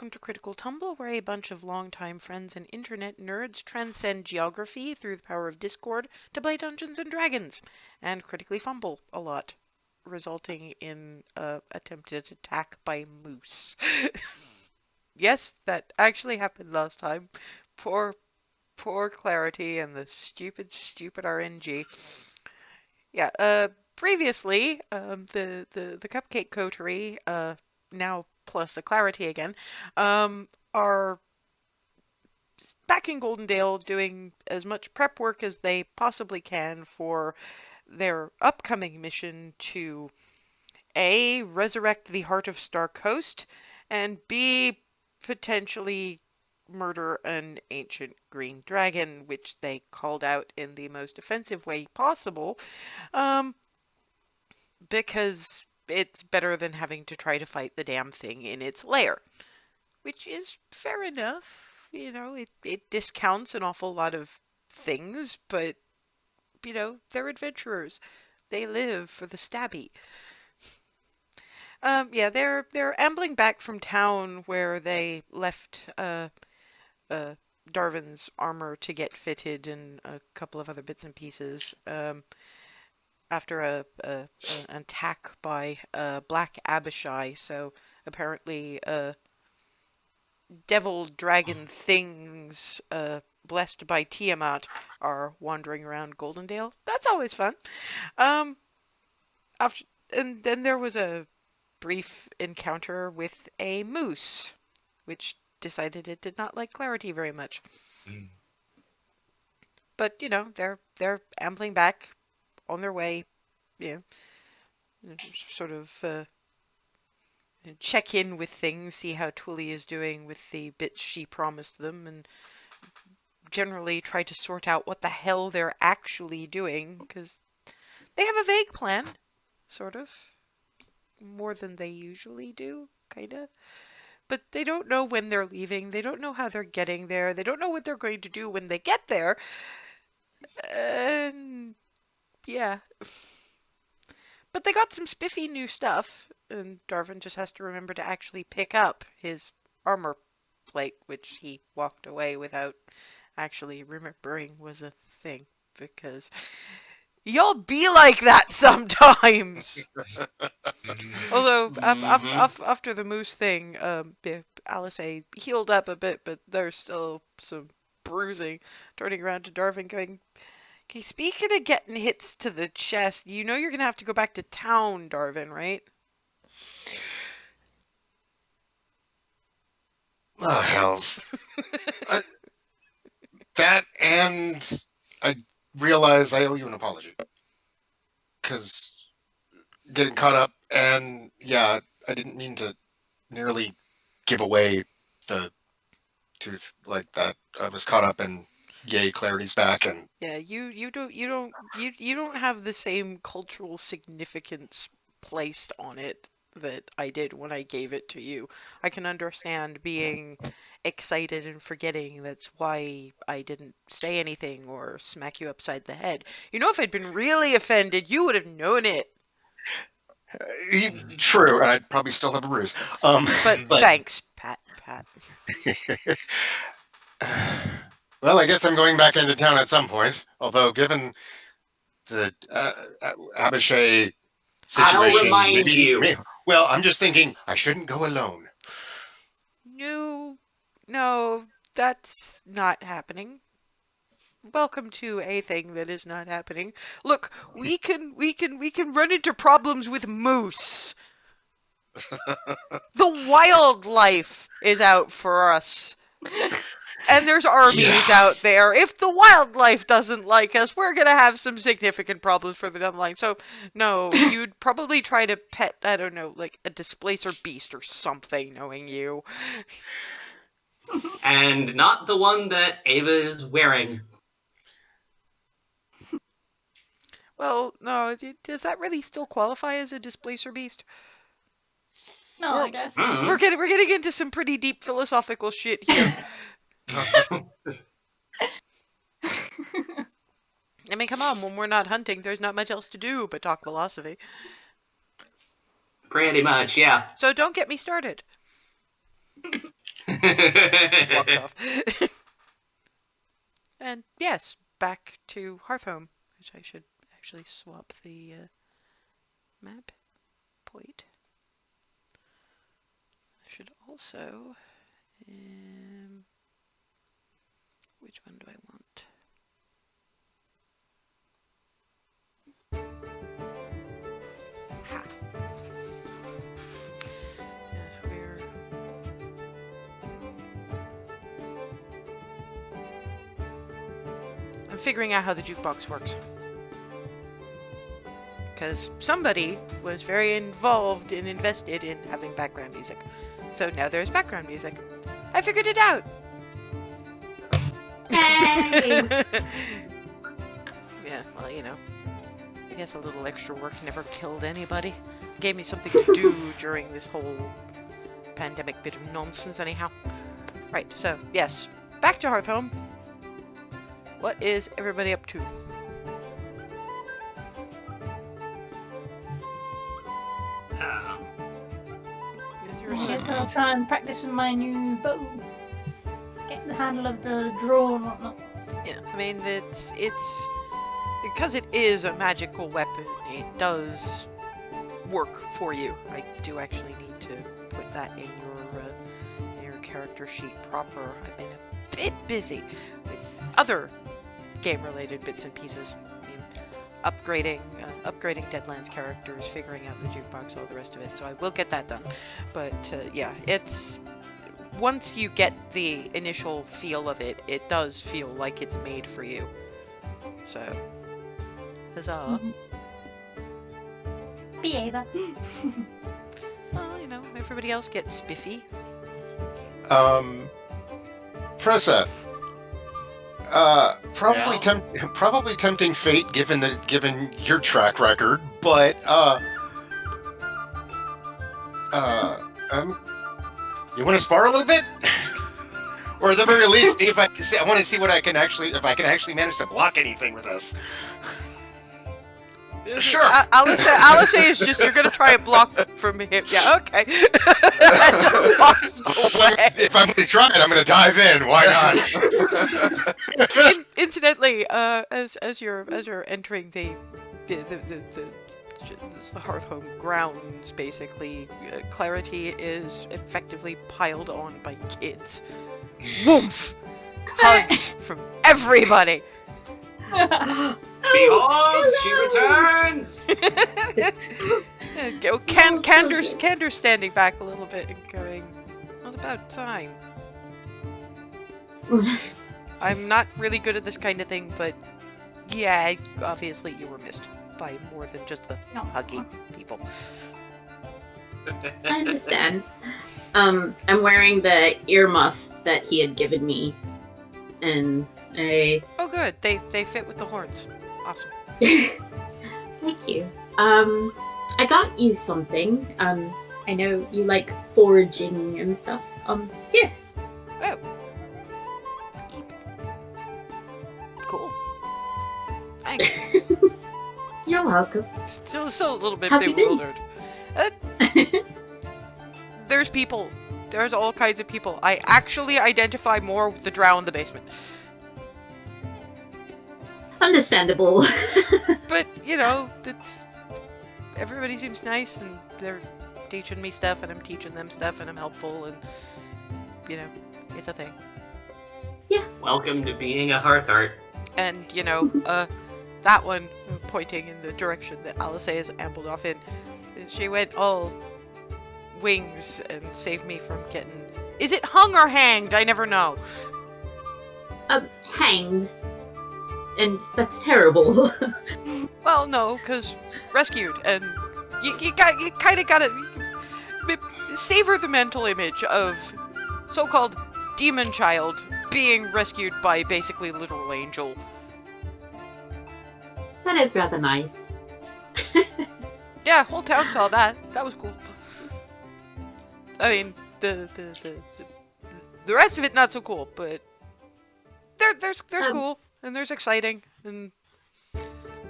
welcome to Critical Tumble, where a bunch of longtime friends and internet nerds transcend geography through the power of Discord to play Dungeons and Dragons, and critically fumble a lot, resulting in attempted attack by moose. Yes, that actually happened last time. Poor Clarity and the stupid RNG. Yeah, previously, the Cupcake Coterie, now plus a Clarity again, are back in Goldendale doing as much prep work as they possibly can for their upcoming mission to A, resurrect the Heart of Star Coast, and B, potentially murder an ancient green dragon, which they called out in the most offensive way possible, because it's better than having to try to fight the damn thing in its lair. Which is fair enough. You know, it discounts an awful lot of things, but, you know, they're adventurers. They live for the stabby. Yeah, they're ambling back from town where they left Darvin's armor to get fitted and a couple of other bits and pieces. After an attack by Black Abishai, so apparently devil dragon things blessed by Tiamat are wandering around Goldendale. That's always fun. After, and then there was a brief encounter with a moose, which decided it did not like Clarity very much. But, you know, they're ambling back on their way, you know, sort of check in with things, see how Twilly is doing with the bits she promised them, and generally try to sort out what the hell they're actually doing, because they have a vague plan, sort of. More than they usually do, kinda. But they don't know when they're leaving, they don't know how they're getting there, they don't know what they're going to do when they get there. And yeah. But they got some spiffy new stuff, and Darvin just has to remember to actually pick up his armor plate, which he walked away without actually remembering was a thing, because y'all be like that sometimes. Although after the moose thing, Alice healed up a bit, but there's still some bruising. Turning around to Darvin, going, "Okay, speaking of getting hits to the chest, you know you're gonna have to go back to town, Darvin, right?" Oh, hells. That, and I realize I owe you an apology. Because getting caught up, and yeah, I didn't mean to nearly give away the tooth like that. I was caught up, and yay, Clarity's back, and Yeah, you don't have the same cultural significance placed on it that I did when I gave it to you. I can understand being excited and forgetting. That's why I didn't say anything or smack you upside the head. You know, if I'd been really offended, you would have known it. True, and I'd probably still have a bruise. But thanks, Pat. Well, I guess I'm going back into town at some point. Although, given the Abishai situation, I'll remind you. Well, I'm just thinking I shouldn't go alone. No, that's not happening. Welcome to a thing that is not happening. Look, we can run into problems with moose. The wildlife is out for us. And there's armies out there. If the wildlife doesn't like us, we're gonna have some significant problems further down the line. So, no, you'd probably try to pet, I don't know, like a displacer beast or something, knowing you. And not the one that Ava is wearing. Well, no, does that really still qualify as a displacer beast? No, I guess. We're getting into some pretty deep philosophical shit here. I mean, come on, when we're not hunting, there's not much else to do but talk philosophy. Pretty much, yeah. So don't get me started. Walks off. And yes, back to Hearthhome, which I should actually swap the map point. I should also, which one do I want? Ha. Yes, we're I'm figuring out how the jukebox works. Because somebody was very involved and invested in having background music. So now there's background music. I figured it out! Hey! Yeah, well, you know. I guess a little extra work never killed anybody. Gave me something to do during this whole pandemic bit of nonsense anyhow. Right, so, yes. Back to Hearthhome. What is everybody up to? Is yours I guess on? I'll try and practice with my new bow. Get the handle of the draw and whatnot. Yeah, I mean, it's because it is a magical weapon, it does work for you. I do actually need to put that in your character sheet proper. I've been a bit busy with other game-related bits and pieces. I mean, upgrading Deadlands characters, figuring out the jukebox, all the rest of it. So I will get that done. But yeah, it's once you get the initial feel of it, it does feel like it's made for you. So, huzzah! Be Ava. Well, you know, everybody else gets spiffy. Froseth. Probably Yeah. probably tempting fate given your track record, but you want to spar a little bit, or at the very least, see if I want to see what I can actually manage to block anything with this. Sure. Alice is just, you're gonna try and block from him. Yeah, okay. Walks away. If I'm going to try it, I'm going to dive in. Why not? Incidentally, as you're entering the Hearthhome grounds, basically, Clarity is effectively piled on by kids. Woof! Hugs from everybody. Behold, she returns! Cander's standing back a little bit and going, "Well, it's about time." I'm not really good at this kind of thing, but yeah, obviously you were missed by more than just the No. huggy people. I understand. I'm wearing the earmuffs that he had given me, and Oh, good. They fit with the horns. Awesome. Thank you. I got you something. I know you like foraging and stuff. Here. Oh. Cool. Thanks. You're welcome. Still a little bit Have you been? bewildered. There's people. There's all kinds of people. I actually identify more with the drow in the basement. Understandable. But, you know, everybody seems nice, and they're teaching me stuff, and I'm teaching them stuff, and I'm helpful, and, you know, it's a thing. Welcome to being a Hearthart. And, you know, that one, pointing in the direction that Alice has ambled off in, she went all wings and saved me from getting... Is it hung or hanged? I never know. Hanged. And that's terrible. Well, no, because rescued, and you kind of gotta savor the mental image of so-called demon child being rescued by basically literal angel. That is rather nice. Yeah, whole town saw that. That was cool. I mean, the rest of it not so cool, but there's cool, and there's exciting, and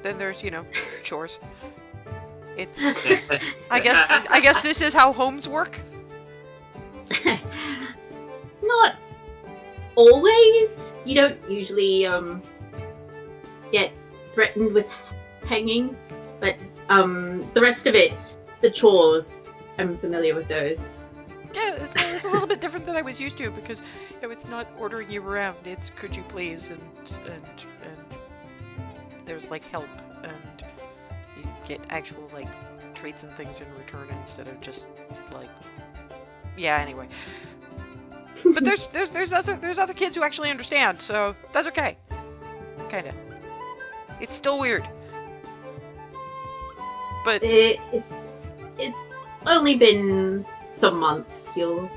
then there's, you know, chores. It's I guess this is how homes work. not always. You don't usually get threatened with hanging, but the rest of it, the chores, I'm familiar with those. Yeah, it's a little bit different than I was used to because it's not ordering you around. It's could you please and there's like help and you get actual like treats and things in return instead of just like anyway. But there's other kids who actually understand, so that's okay. Kinda. It's still weird. But It's only been some months. You'll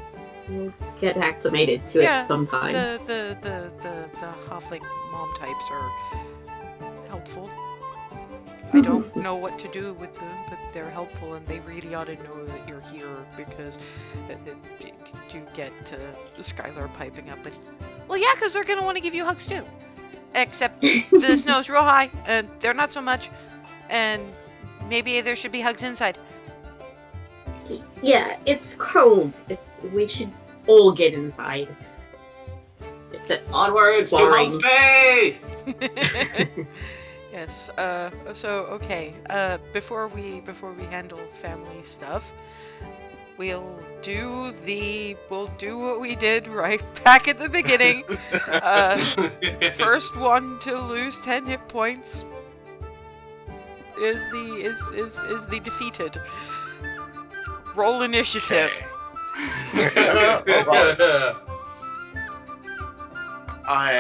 get acclimated to it sometime. The halfling mom types are helpful. I don't know what to do with them, but they're helpful, and they really ought to know that you're here because you get Skylar piping up. But well, yeah, because they're gonna want to give you hugs too. Except the snow's real high, and they're not so much, and maybe there should be hugs inside. Yeah, it's cold. We should all get inside. Except Onwards to home space! Yes. So okay. Before we handle family stuff, we'll do what we did right back at the beginning. First one to lose 10 hit points is the defeated. Roll initiative. I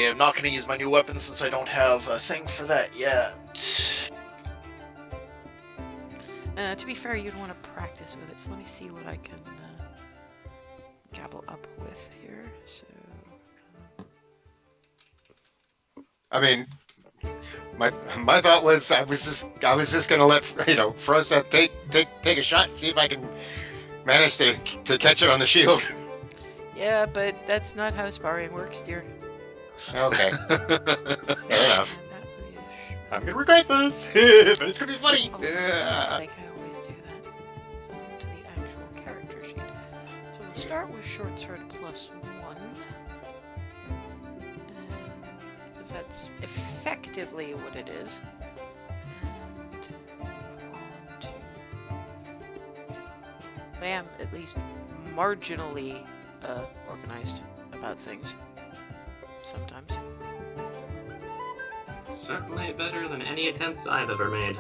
am not going to use my new weapon since I don't have a thing for that yet. To be fair, you'd want to practice with it, so let me see what I can gabble up with here. So, I mean, my thought was I was just gonna let Frosa take a shot, see if I can manage to catch it on the shield. yeah, but that's not how sparring works, dear. Okay, fair enough. And that would be a I'm gonna regret this, but it's gonna be funny. Oh, Yeah. like I always do that. To the actual character sheet. So we'll start with short sword plus 1. Because that's effectively what it is. And move on to... I am at least marginally organized about things. Sometimes. Certainly better than any attempts I've ever made.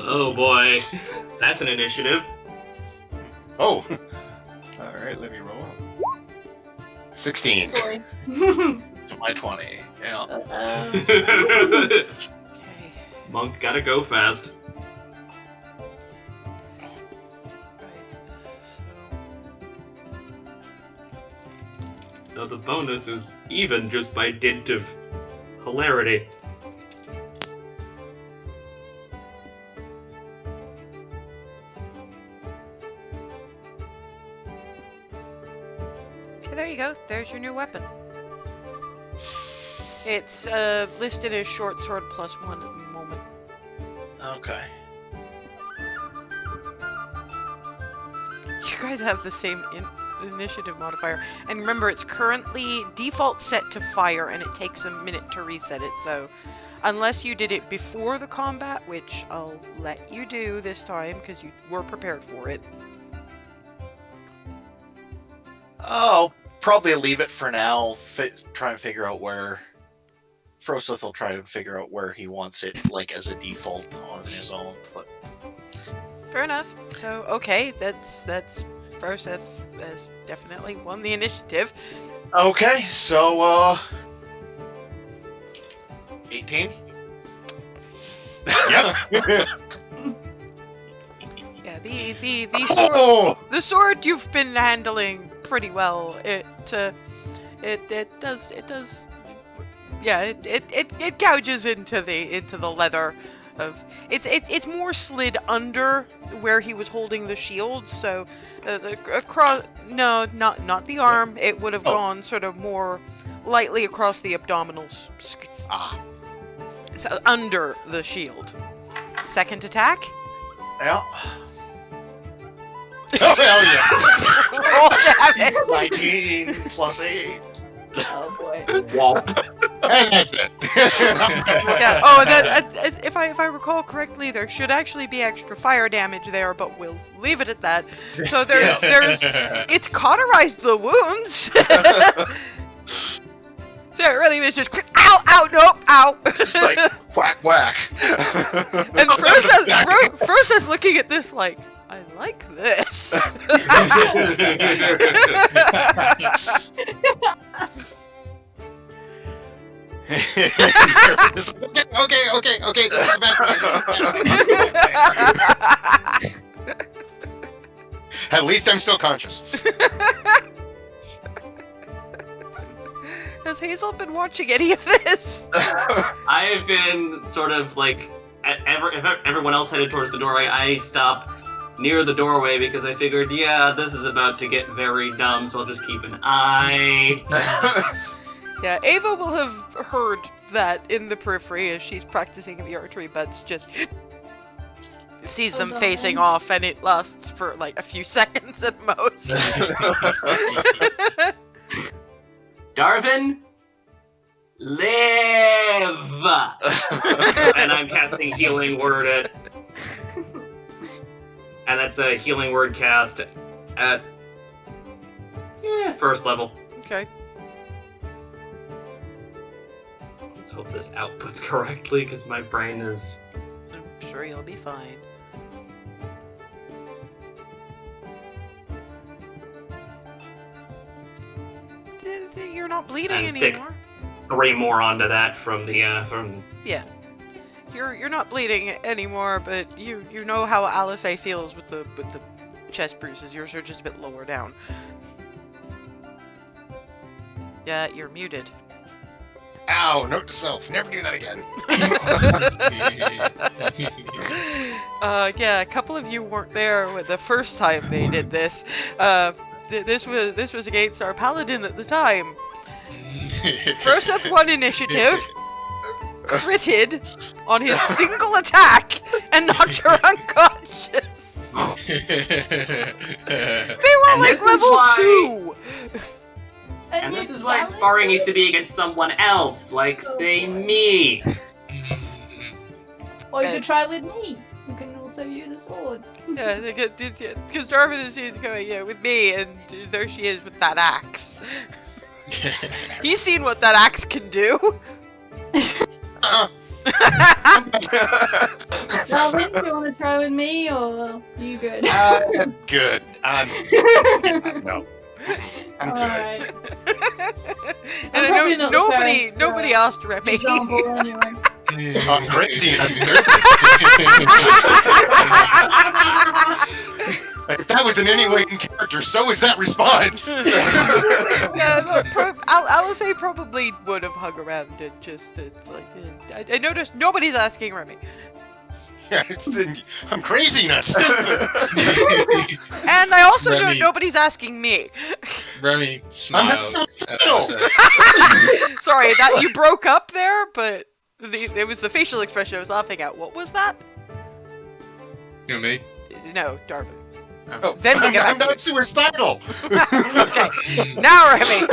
Oh boy, that's an initiative. Oh. All right, let me roll. 16. Boy. So my 20. Yeah. Okay. Monk gotta go fast. So the bonus is even just by dint of hilarity. Okay, there you go. There's your new weapon. It's listed as short sword plus 1 at the moment. Okay. You guys have the same initiative modifier. And remember, it's currently default set to fire, and it takes a minute to reset it. So, unless you did it before the combat, which I'll let you do this time, because you were prepared for it. I'll probably leave it for now. Try and figure out where... Froseth will try to figure out where he wants it, like, as a default on his own. But Fair enough. So, okay, that's Froseth has definitely won the initiative. okay, so 18. Yep. Yeah, sword, Oh! the sword you've been handling pretty well. It does. Yeah, it gouges into the leather of it's more slid under where he was holding the shield, so across not the arm. It would have gone sort of more lightly across the abdominals. Ah. So under the shield. Second attack. Yeah. Oh, hell yeah. Roll damage. 19 plus 8. Oh boy. Womp. And that's it. Yeah. Oh, if I recall correctly, there should actually be extra fire damage there, but we'll leave it at that. So there's it's cauterized the wounds. So it really was just ow, ow, nope, ow. Just like whack, whack. And Frosa's looking at this like, I like this. Okay. This is bad. At least I'm still conscious. Has Hazel been watching any of this? I've been sort of like, if everyone else headed towards the doorway, I stop near the doorway because I figured, yeah, this is about to get very dumb, so I'll just keep an eye. Yeah, Ava will have heard that in the periphery as she's practicing the archery butts, just sees them facing off, and it lasts for like a few seconds at most. Darvin, live! And I'm casting Healing Word at... And that's a Healing Word cast at... first level. Okay. Let's hope this outputs correctly, because my brain is... I'm sure you'll be fine. You're not bleeding And stick anymore. 3 more onto that from the, from... Yeah. You're not bleeding anymore, but you know how Alice feels with the chest bruises. Yours are just a bit lower down. Yeah, you're muted. Ow, note to self, never do that again. Yeah, a couple of you weren't there with the first time they did this. This was against our paladin at the time. Froseth won initiative, critted on his single attack, and knocked her unconscious. They were And like this is level why- 2. And you this is why challenge sparring me? needs to be against someone else, like, say, me. Or you could try with me. You can also use a sword. Yeah, because Darvin is going, yeah, with me, and there she is with that axe. He's seen what that axe can do. Darwin, do you want to try with me, or you good? Good. No. I'm good. Alright. And I probably know not the first, nobody asked Remy. Example anyway. I'm crazy. That's If that was in any way in character, so is that response. Yeah, look, Alice probably would have hung around and it's like, I noticed nobody's asking Remy. Yeah, I'm crazy, not stupid. And I also know Remy. nobody's asking me. Remy smiles. I'm at so Elsa. Sorry, that you broke up there, but it was the facial expression I was laughing at. What was that? You know me? No, Darvin. Oh, Then we get I'm back to not suicidal. Okay, now Remy.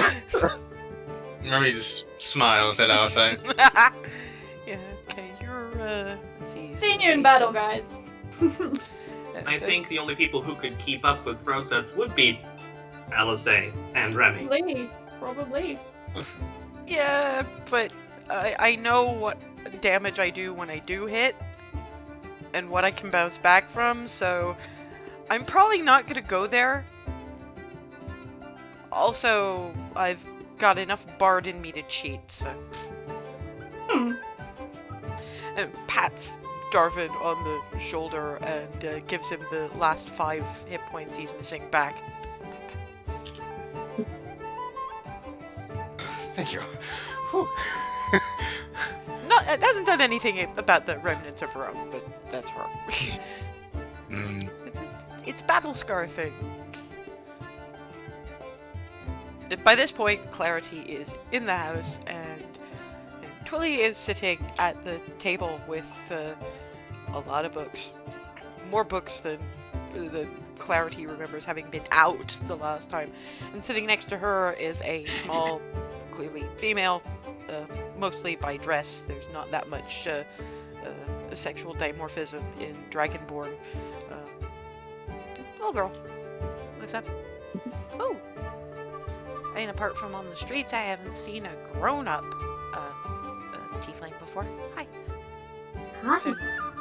Remy just smiles at Elsa. Yeah, okay, you're, let's see. Seen you in battle, guys. I think the only people who could keep up with Froseth would be Alice and Remy. Probably. Yeah, but I know what damage I do when I do hit, and what I can bounce back from, so I'm probably not gonna go there. Also, I've got enough bard in me to cheat, so... And pats Darvin on the shoulder and gives him the last 5 hit points he's missing back. Thank you. Whew. It hasn't done anything about the remnants of her own, but that's her. It's battle scar thing. And by this point, Clarity is in the house, and Twilly is sitting at the table with a lot of books. More books than Clarity remembers having been out the last time. And sitting next to her is a small, clearly female, mostly by dress. There's not that much sexual dimorphism in Dragonborn. Little girl. Looks up. Oh! I mean, apart from on the streets, I haven't seen a grown-up tiefling before. Hi. Hi.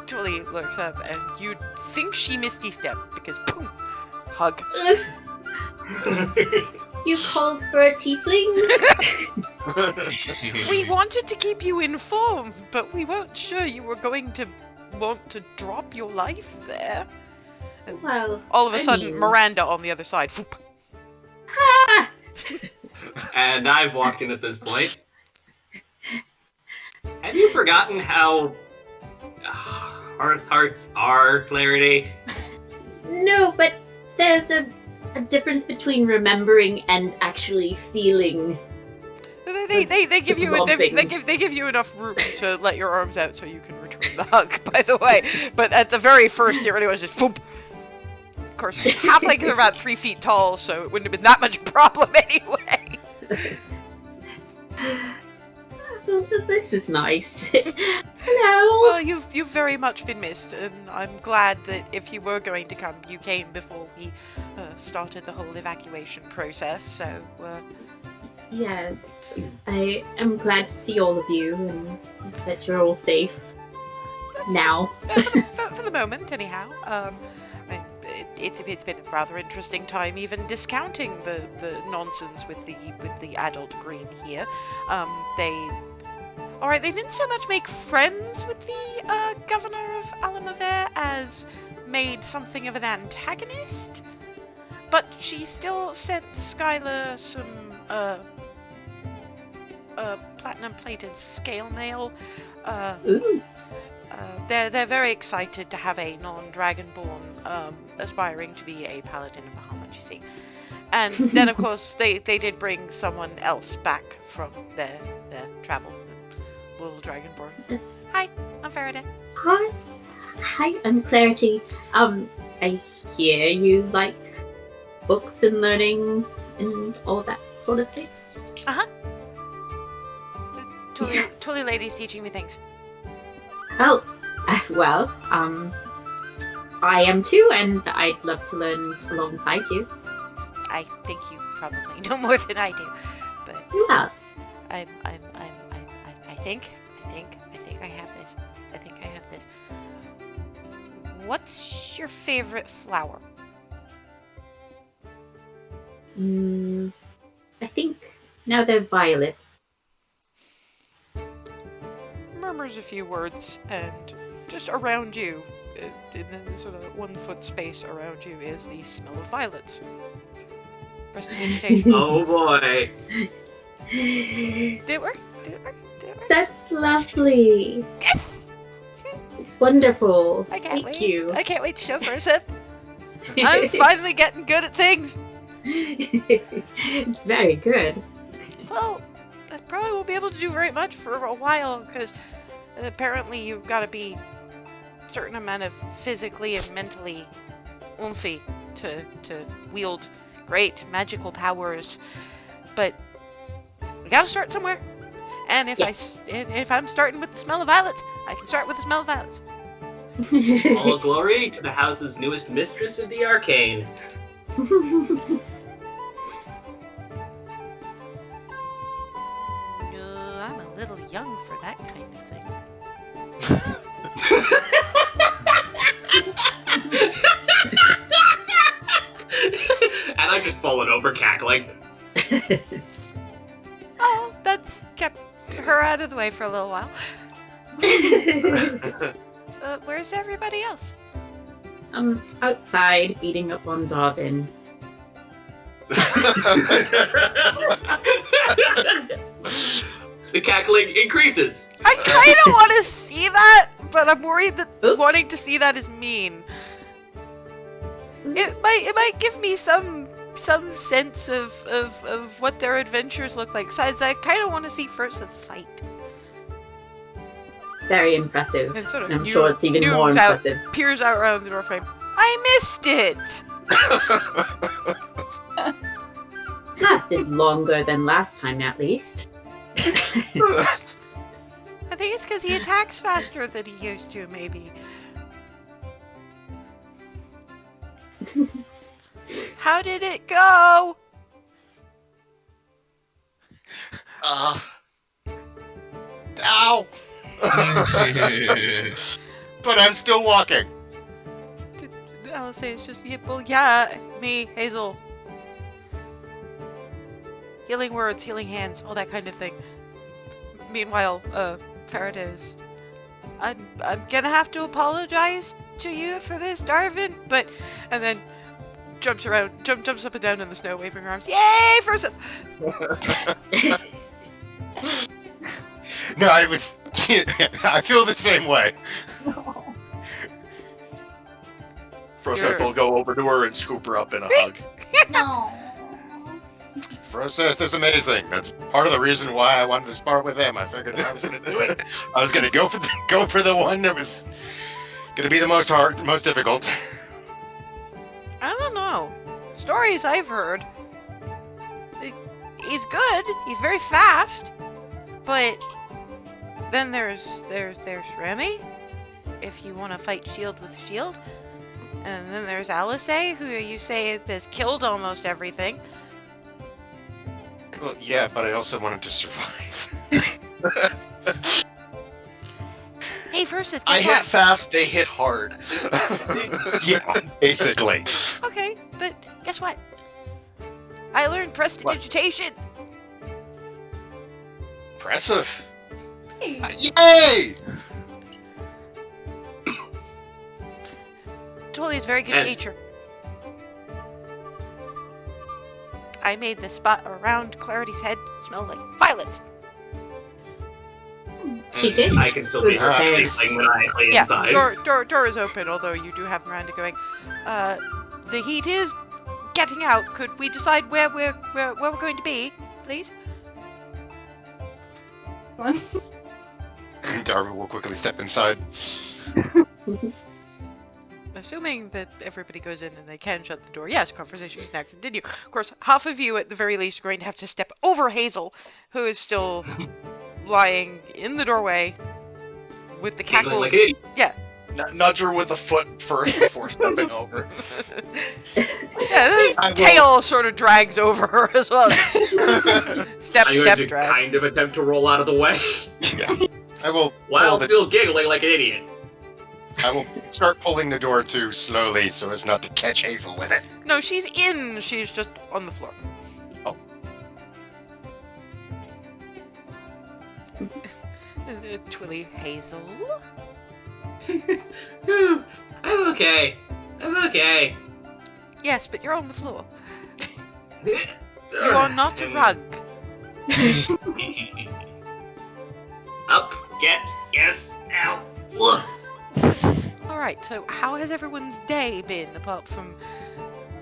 Twilly looks up, and you'd think she misty step because boom, hug. You called for a tiefling? We wanted to keep you informed, but we weren't sure you were going to want to drop your life there. And Well, all of a I sudden, mean- Miranda on the other side. Whoop. Ah! And I've walked in at this point. Have you forgotten how hearts are, Clarity? No, but there's a difference between remembering and actually feeling. They give you Lumping. they give you enough room to let your arms out so you can return the hug. By the way, but at the very first, it really was just whoop. Of course, halflings are about 3 feet tall, so it wouldn't have been that much problem anyway. Oh, this is nice. Hello. Well, you've very much been missed, and I'm glad that if you were going to come, you came before we started the whole evacuation process. So, Yes, I am glad to see all of you and that you're all safe now. for the moment, anyhow. It's been a rather interesting time, even discounting the nonsense with the adult green here. They didn't so much make friends with the governor of Alamaver as made something of an antagonist, but she still sent Skylar some platinum-plated scale mail. Ooh. They're very excited to have a non-dragonborn aspiring to be a paladin of Bahamut, you see. And then, of course, they did bring someone else back from their travel. Little dragonborn. Hi, I'm Faraday. Hi, I'm Clarity. I hear you like books and learning and all that sort of thing. Twilly lady's teaching me things. Oh, well, I am too, and I'd love to learn alongside you. I think you probably know more than I do, but Yeah. I think I have this. I think I have this. What's your favorite flower? I think now they're violets. Murmurs a few words, and just around you, in the sort of 1 foot space around you, is the smell of violets. Rest of the invitation. Oh boy. Did it work? Did it work? Did it work? That's lovely. Yes! It's wonderful. I can't Thank wait. you. I can't wait to show Versa. I'm finally getting good at things. It's very good. Well, I probably won't be able to do very much for a while, because apparently you've got to be a certain amount of physically and mentally oomphy to wield great magical powers. But we gotta start somewhere. And if I'm starting with the smell of violets, I can start with the smell of violets. All glory to the house's newest mistress of the arcane. I'm a little young for that kind of thing. And I've just fallen over cackling. Oh, that's kept her out of the way for a little while. Where's everybody else? Outside beating up on Darwin. The cackling increases. I kind of want to see that, but I'm worried that Oops. wanting to see that is mean. It might give me some some sense of what their adventures look like. Besides, I kind of want to see first the fight. Very impressive. And sort of And I'm sure it's even more nooms out, impressive. peers out around the doorframe. I missed it! Lasted longer than last time, at least. I think it's because he attacks faster than he used to, maybe. How did it go? Ow! But I'm still walking. I'll say it's just, yeah, well, yeah, me, Hazel. Healing words, healing hands, all that kind of thing. Meanwhile, Faraday's, I'm gonna have to apologize to you for this, Darvin, but, and then jumps around, jumps up and down in the snow, waving her arms. Yay, first. No, I was. I feel the same way. Froseth will go over to her and scoop her up in a hug. No. Froseth is amazing. That's part of the reason why I wanted to spar with him. I figured if I was going to do it, I was going to go for the one that was going to be the most difficult. I don't know. Stories I've heard. He's good. He's very fast. But then there's Remy, if you want to fight shield with shield. And then there's Alice, who you say has killed almost everything. Well, yeah, but I also wanted to survive. Hey, first, I hit fast, they hit hard. Yeah, basically. Okay, but guess what? I learned prestidigitation. Impressive. Hey. Yay! Totally is a very good And- teacher. I made the spot around Clarity's head smell like violets. She did. I can still be her Ah, tiefling maniacally Yeah, inside. door is open, although you do have Miranda going. The heat is getting out. Could we decide where we're going to be, please? Darwin will quickly step inside. Assuming that everybody goes in and they can shut the door, yes, conversation can now continue. Of course, half of you, at the very least, are going to have to step over Hazel, who is still lying in the doorway with the Giggling cackles. like an idiot. Nudge her with a foot first before stepping over. Yeah, this I will- tail sort of drags over her as well. Step, I'm going step, to drag. kind of attempt to roll out of the way I will while pull the, still giggling like an idiot. I will start pulling the door to slowly so as not to catch Hazel with it. No, she's in. She's just on the floor. Oh. Twilly Hazel. I'm okay. I'm okay. Yes, but you're on the floor. You are not a Um, rug. Up, get, yes, ow. Ugh. Alright, so how has everyone's day been apart from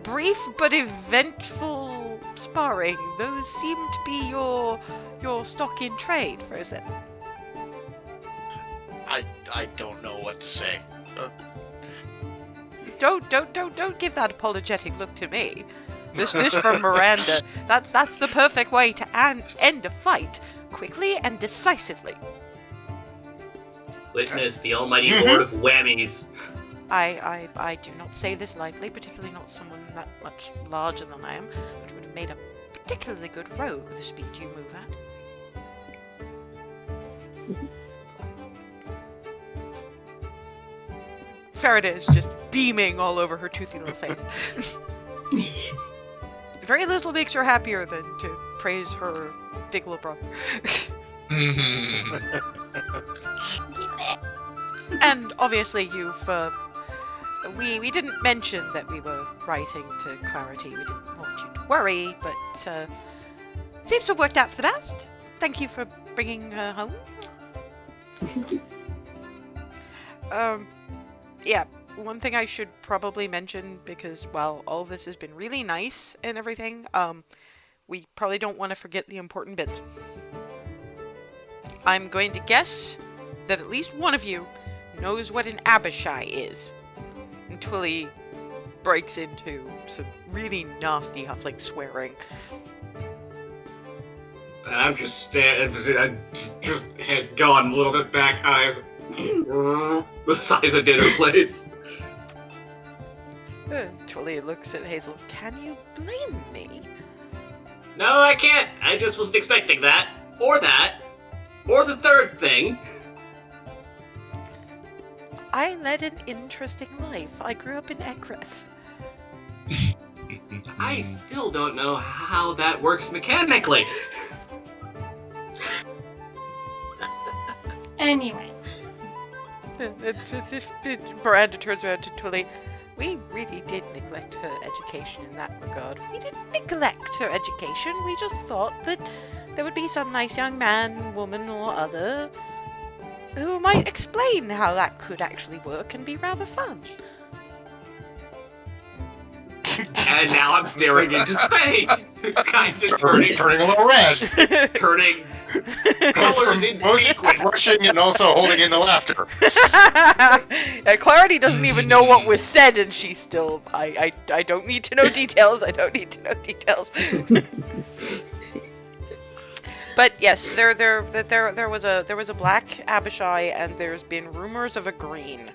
brief but eventful sparring? Those seem to be your stock in trade, Frozen. I don't know what to say. Don't give that apologetic look to me. This from Miranda. That's the perfect way to end a fight quickly and decisively. Witness the almighty lord of whammies. I do not say this lightly, particularly not someone that much larger than I am, which would have made a particularly good rogue the speed you move at. Faraday is just beaming all over her toothy little face. Very little makes her happier than to praise her big little brother. And obviously you've, we didn't mention that we were writing to Clarity. We didn't want you to worry, but, seems to have worked out for the best. Thank you for bringing her home. Yeah, one thing I should probably mention, because while all of this has been really nice and everything, we probably don't want to forget the important bits. I'm going to guess that at least one of you knows what an Abishai is. And Twilly breaks into some really nasty huffling swearing. And I'm just staring, just head gone a little bit back, eyes the size of dinner plates. Twilly looks at Hazel. Can you blame me? No, I can't. I just wasn't expecting that. Or the third thing. I led an interesting life. I grew up in Ekreth. I still don't know how that works mechanically. Anyway, Miranda turns around to Twilly. We really did neglect her education in that regard. We didn't neglect her education. We just thought that there would be some nice young man, woman, or other who might explain how that could actually work and be rather fun. And now I'm staring into space, kind of turning Turning a little red. colors From into both sequins. blushing and also holding in the laughter. Clarity doesn't even know what was said, and she's still. I don't need to know details. I don't need to know details. But yes, there was a black Abishai, and there's been rumors of a green.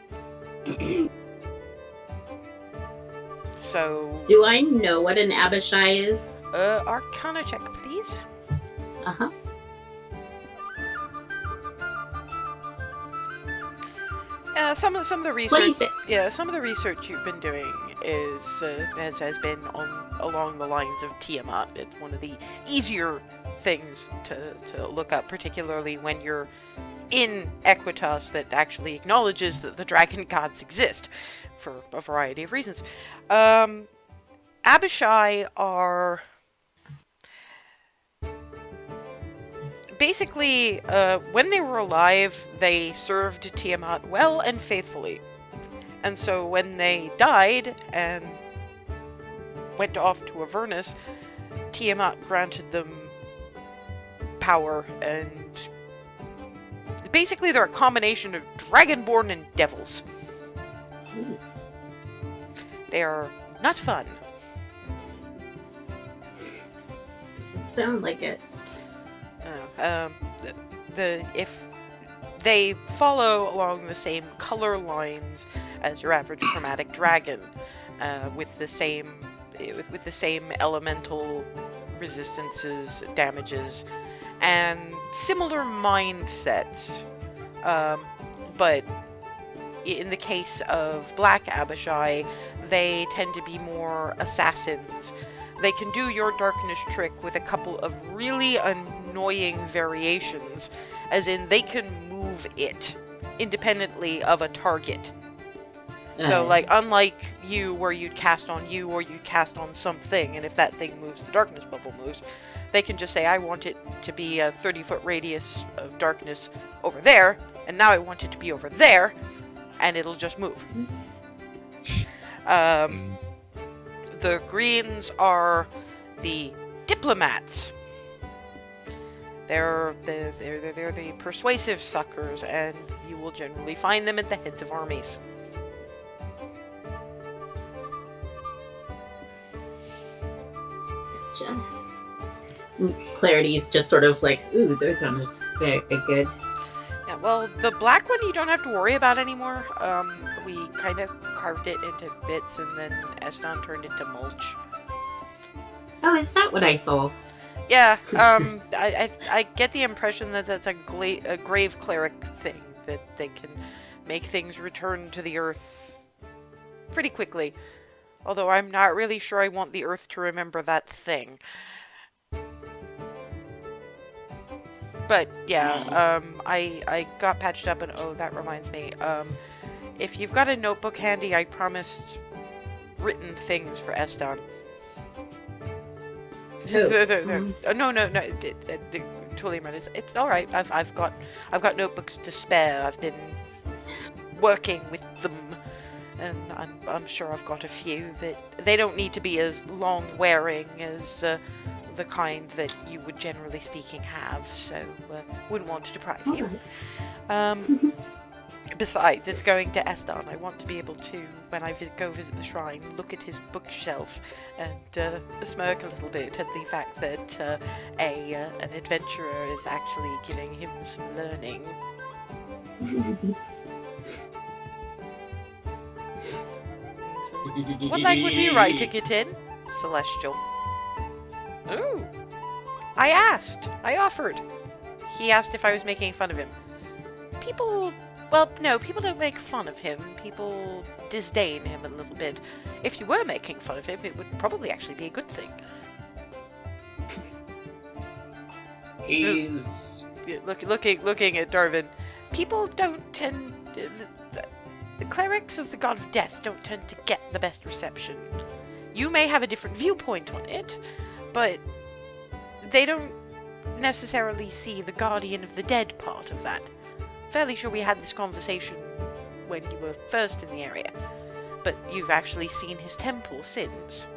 So, Do I know what an Abishai is? Arcana check, please. Uh-huh. Some of the research. 26. Yeah, some of the research you've been doing has been along the lines of Tiamat. It's one of the easier things to look up, particularly when you're in Equitas that actually acknowledges that the dragon gods exist, for a variety of reasons. Abishai are basically, when they were alive, they served Tiamat well and faithfully. And so when they died and went off to Avernus, Tiamat granted them power, and basically they're a combination of dragonborn and devils. They are not fun. Doesn't sound like it. If they follow along the same color lines as your average chromatic dragon, with the same elemental resistances, damages, and similar mindsets. But in the case of Black Abishai, they tend to be more assassins. They can do your darkness trick with a couple of really annoying variations, as in they can move it independently of a target. So, like, unlike you, where you'd cast on you or you'd cast on something, and if that thing moves, the darkness bubble moves, they can just say, I want it to be a 30-foot radius of darkness over there, and now I want it to be over there, and it'll just move. The greens are the diplomats. They're the persuasive suckers, and you will generally find them at the heads of armies. Gotcha. Clarity's just sort of like, ooh, those aren't very good. Yeah, well, the black one you don't have to worry about anymore. We kind of carved it into bits, and then Eston turned it to mulch. Oh, is that what I saw? Yeah, I get the impression that that's a grave cleric thing, that they can make things return to the earth pretty quickly. Although I'm not really sure I want the earth to remember that thing. But yeah, I got patched up, and oh, that reminds me. If you've got a notebook handy, I promised written things for Eston. No, totally right. It's all right. I've got notebooks to spare. I've been working with them and I'm sure I've got a few that they don't need to be as long wearing as the kind that you would generally speaking have, so wouldn't want to deprive you. Besides, it's going to Eston. I want to be able to, when I go visit the shrine, look at his bookshelf and smirk a little bit at the fact that an adventurer is actually giving him some learning. What language are you writing it in? Celestial. Ooh. I asked. I offered. He asked if I was making fun of him. Well, no, people don't make fun of him. People disdain him a little bit. If you were making fun of him, it would probably actually be a good thing. He's Looking at Darvin. People don't tend... The clerics of the god of death don't tend to get the best reception. You may have a different viewpoint on it, but they don't necessarily see the guardian of the dead part of that. Fairly sure we had this conversation when you were first in the area, but you've actually seen his temple since.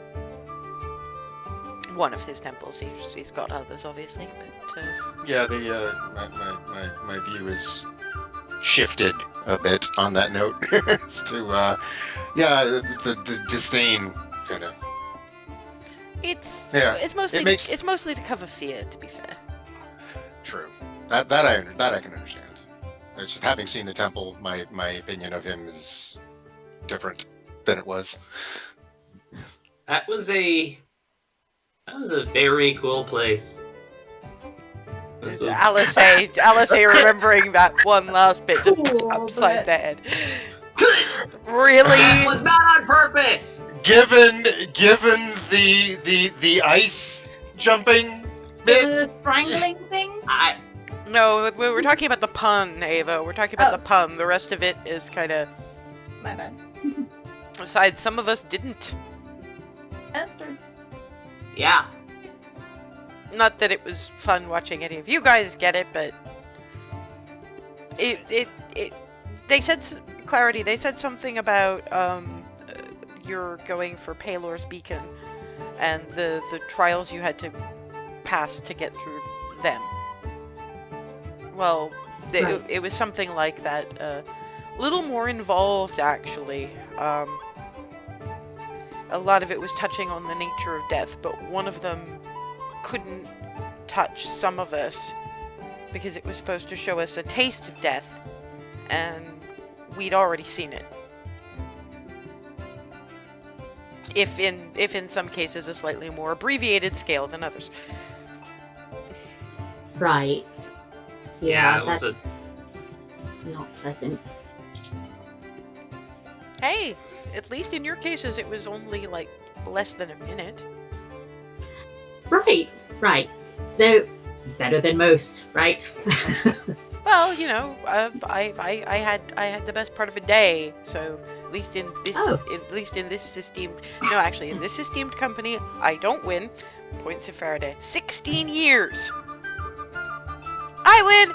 One of his temples. He's got others, obviously, but Yeah, my view is shifted a bit on that note to the disdain kind of. it's it makes- it's mostly to cover fear, to be fair. True. That I can understand. It's just having seen the temple, my opinion of him is different than it was. that was a very cool place. This was- Alice remembering that one last bit just Cool, upside but- the head. Really? That was not on purpose. Given the ice jumping bit, The strangling thing? No, we're talking about the pun, Ava. We're talking about the pun. The rest of it is kind of... My bad. Besides, some of us didn't. That's true. Yeah. Not that it was fun watching any of you guys get it, but... They said... Clarity, they said something about, you're going for Palor's Beacon, and the trials you had to pass to get through them. Well, Right. it was something like that. A little more involved, actually. A lot of it was touching on the nature of death, but one of them couldn't touch some of us because it was supposed to show us a taste of death, and we'd already seen it. If in some cases a slightly more abbreviated scale than others. Right. Yeah, Yeah, it was that's not pleasant. Hey, at least in your cases it was only like less than a minute. Right. Though better than most, right? Well, you know, I had the best part of a day, so at least in this in this esteemed company, I don't win. Points of Faraday. 16 years. I win.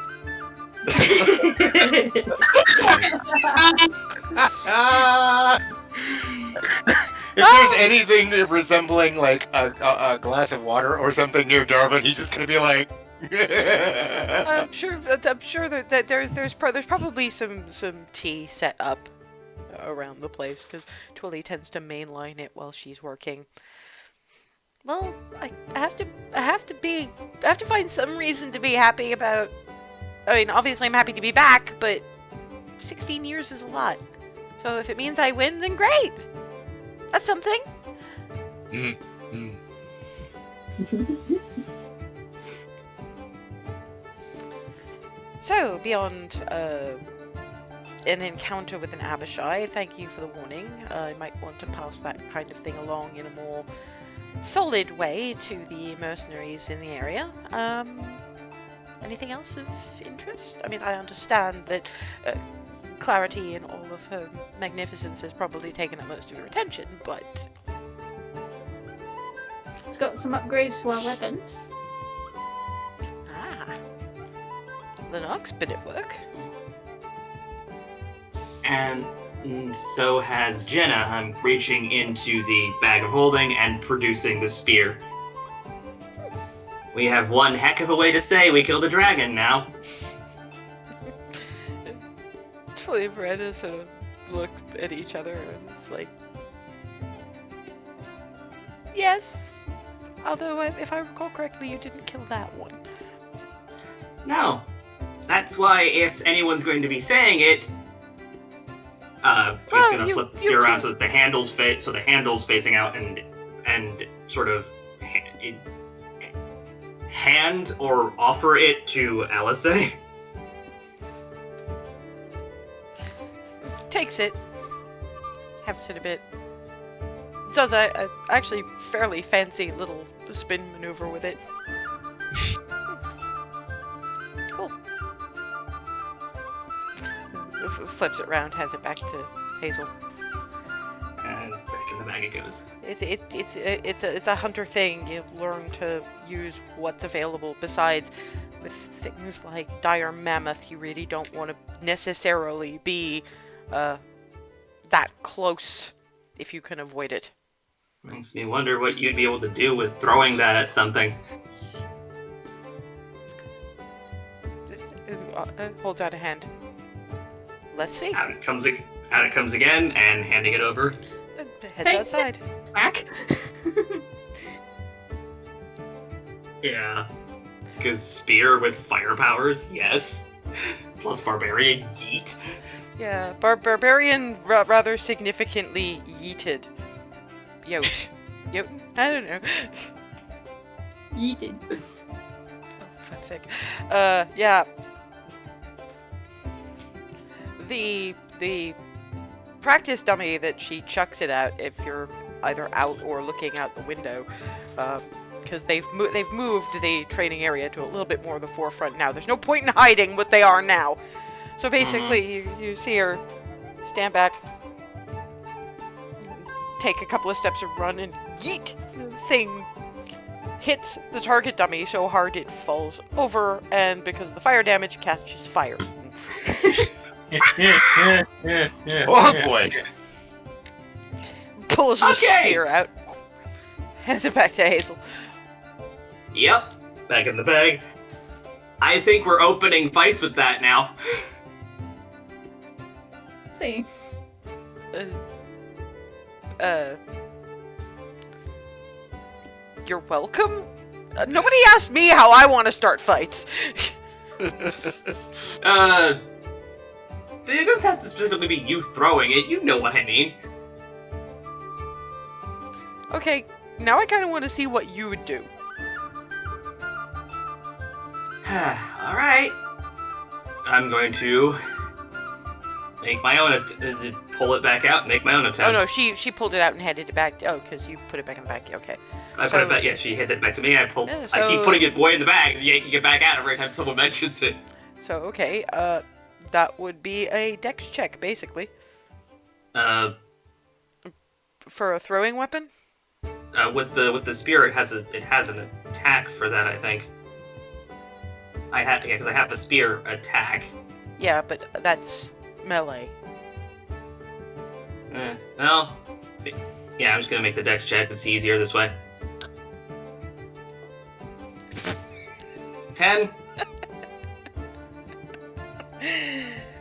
if there's anything resembling like a glass of water or something near Darwin, he's just gonna be like. I'm sure that there's probably some tea set up around the place because Twilly tends to mainline it while she's working. Well, I have to find some reason to be happy about. I mean, obviously I'm happy to be back, but 16 years is a lot. So if it means I win, then great. That's something. So, beyond an encounter with an Abishai, thank you for the warning. I might want to pass that kind of thing along in a more solid way to the mercenaries in the area. Anything else of interest? I mean, I understand that Clarity in all of her magnificence has probably taken up most of your attention, but... It's got some upgrades to our weapons. Ah. Lennox been at work. And And so has Jenna. I'm reaching into the bag of holding and producing the spear. We have one heck of a way to say we killed a dragon now. Totally, Miranda sort of look at each other and it's like, yes. Although, if I recall correctly, you didn't kill that one. No. That's why if anyone's going to be saying it, he's Well, gonna you- flip the you spear around can- so that the handle's facing out and sort of hand or offer it to Alice. Takes it. Hefts it a bit. Does a actually fairly fancy little spin maneuver with it. Cool. Flips it around, hands it back to Hazel. And back in the bag it goes. It's a hunter thing. You learn to use what's available. Besides, with things like dire mammoth, you really don't want to necessarily be that close if you can avoid it. Makes me wonder what you'd be able to do with throwing that at something. Holds out a hand. Let's see. Out it comes again, and handing it over. Heads Hey. outside. Back. Yeah. Because spear with fire powers, yes. Plus barbarian, yeet. Yeah, barbarian rather significantly yeeted. Yote. Yoten? I don't know. Yeeted. Oh, fuck's sake. Yeah. The practice dummy that she chucks it at if you're either out or looking out the window, because they've moved the training area to a little bit more of the forefront now. There's no point in hiding what they are now. So basically, you see her stand back, take a couple of steps and run, and yeet! The thing hits the target dummy so hard it falls over, and because of the fire damage, catches fire. Oh boy! Pulls the Okay. spear out, hands it back to Hazel. Yep, back in the bag. I think we're opening fights with that now. See. You're welcome? Nobody asked me how I want to start fights. It doesn't have to specifically be you throwing it, you know what I mean. Okay, now I kind of want to see what you would do. Alright. I'm going to make my own pull it back out and make my own attempt. Oh no, she pulled it out and handed it back. Oh, because you put it back in the bag. Okay. I put it back, yeah, she handed it back to me, I pulled Yeah, I keep so- putting it away in the bag and yanking it back out every time someone mentions it. So okay, that would be a dex check basically for a throwing weapon. With the spear, it has an attack for that, I think. Because I have a spear attack. Yeah, but that's melee. Well, yeah, I'm just gonna make the dex check. It's easier this way. 10.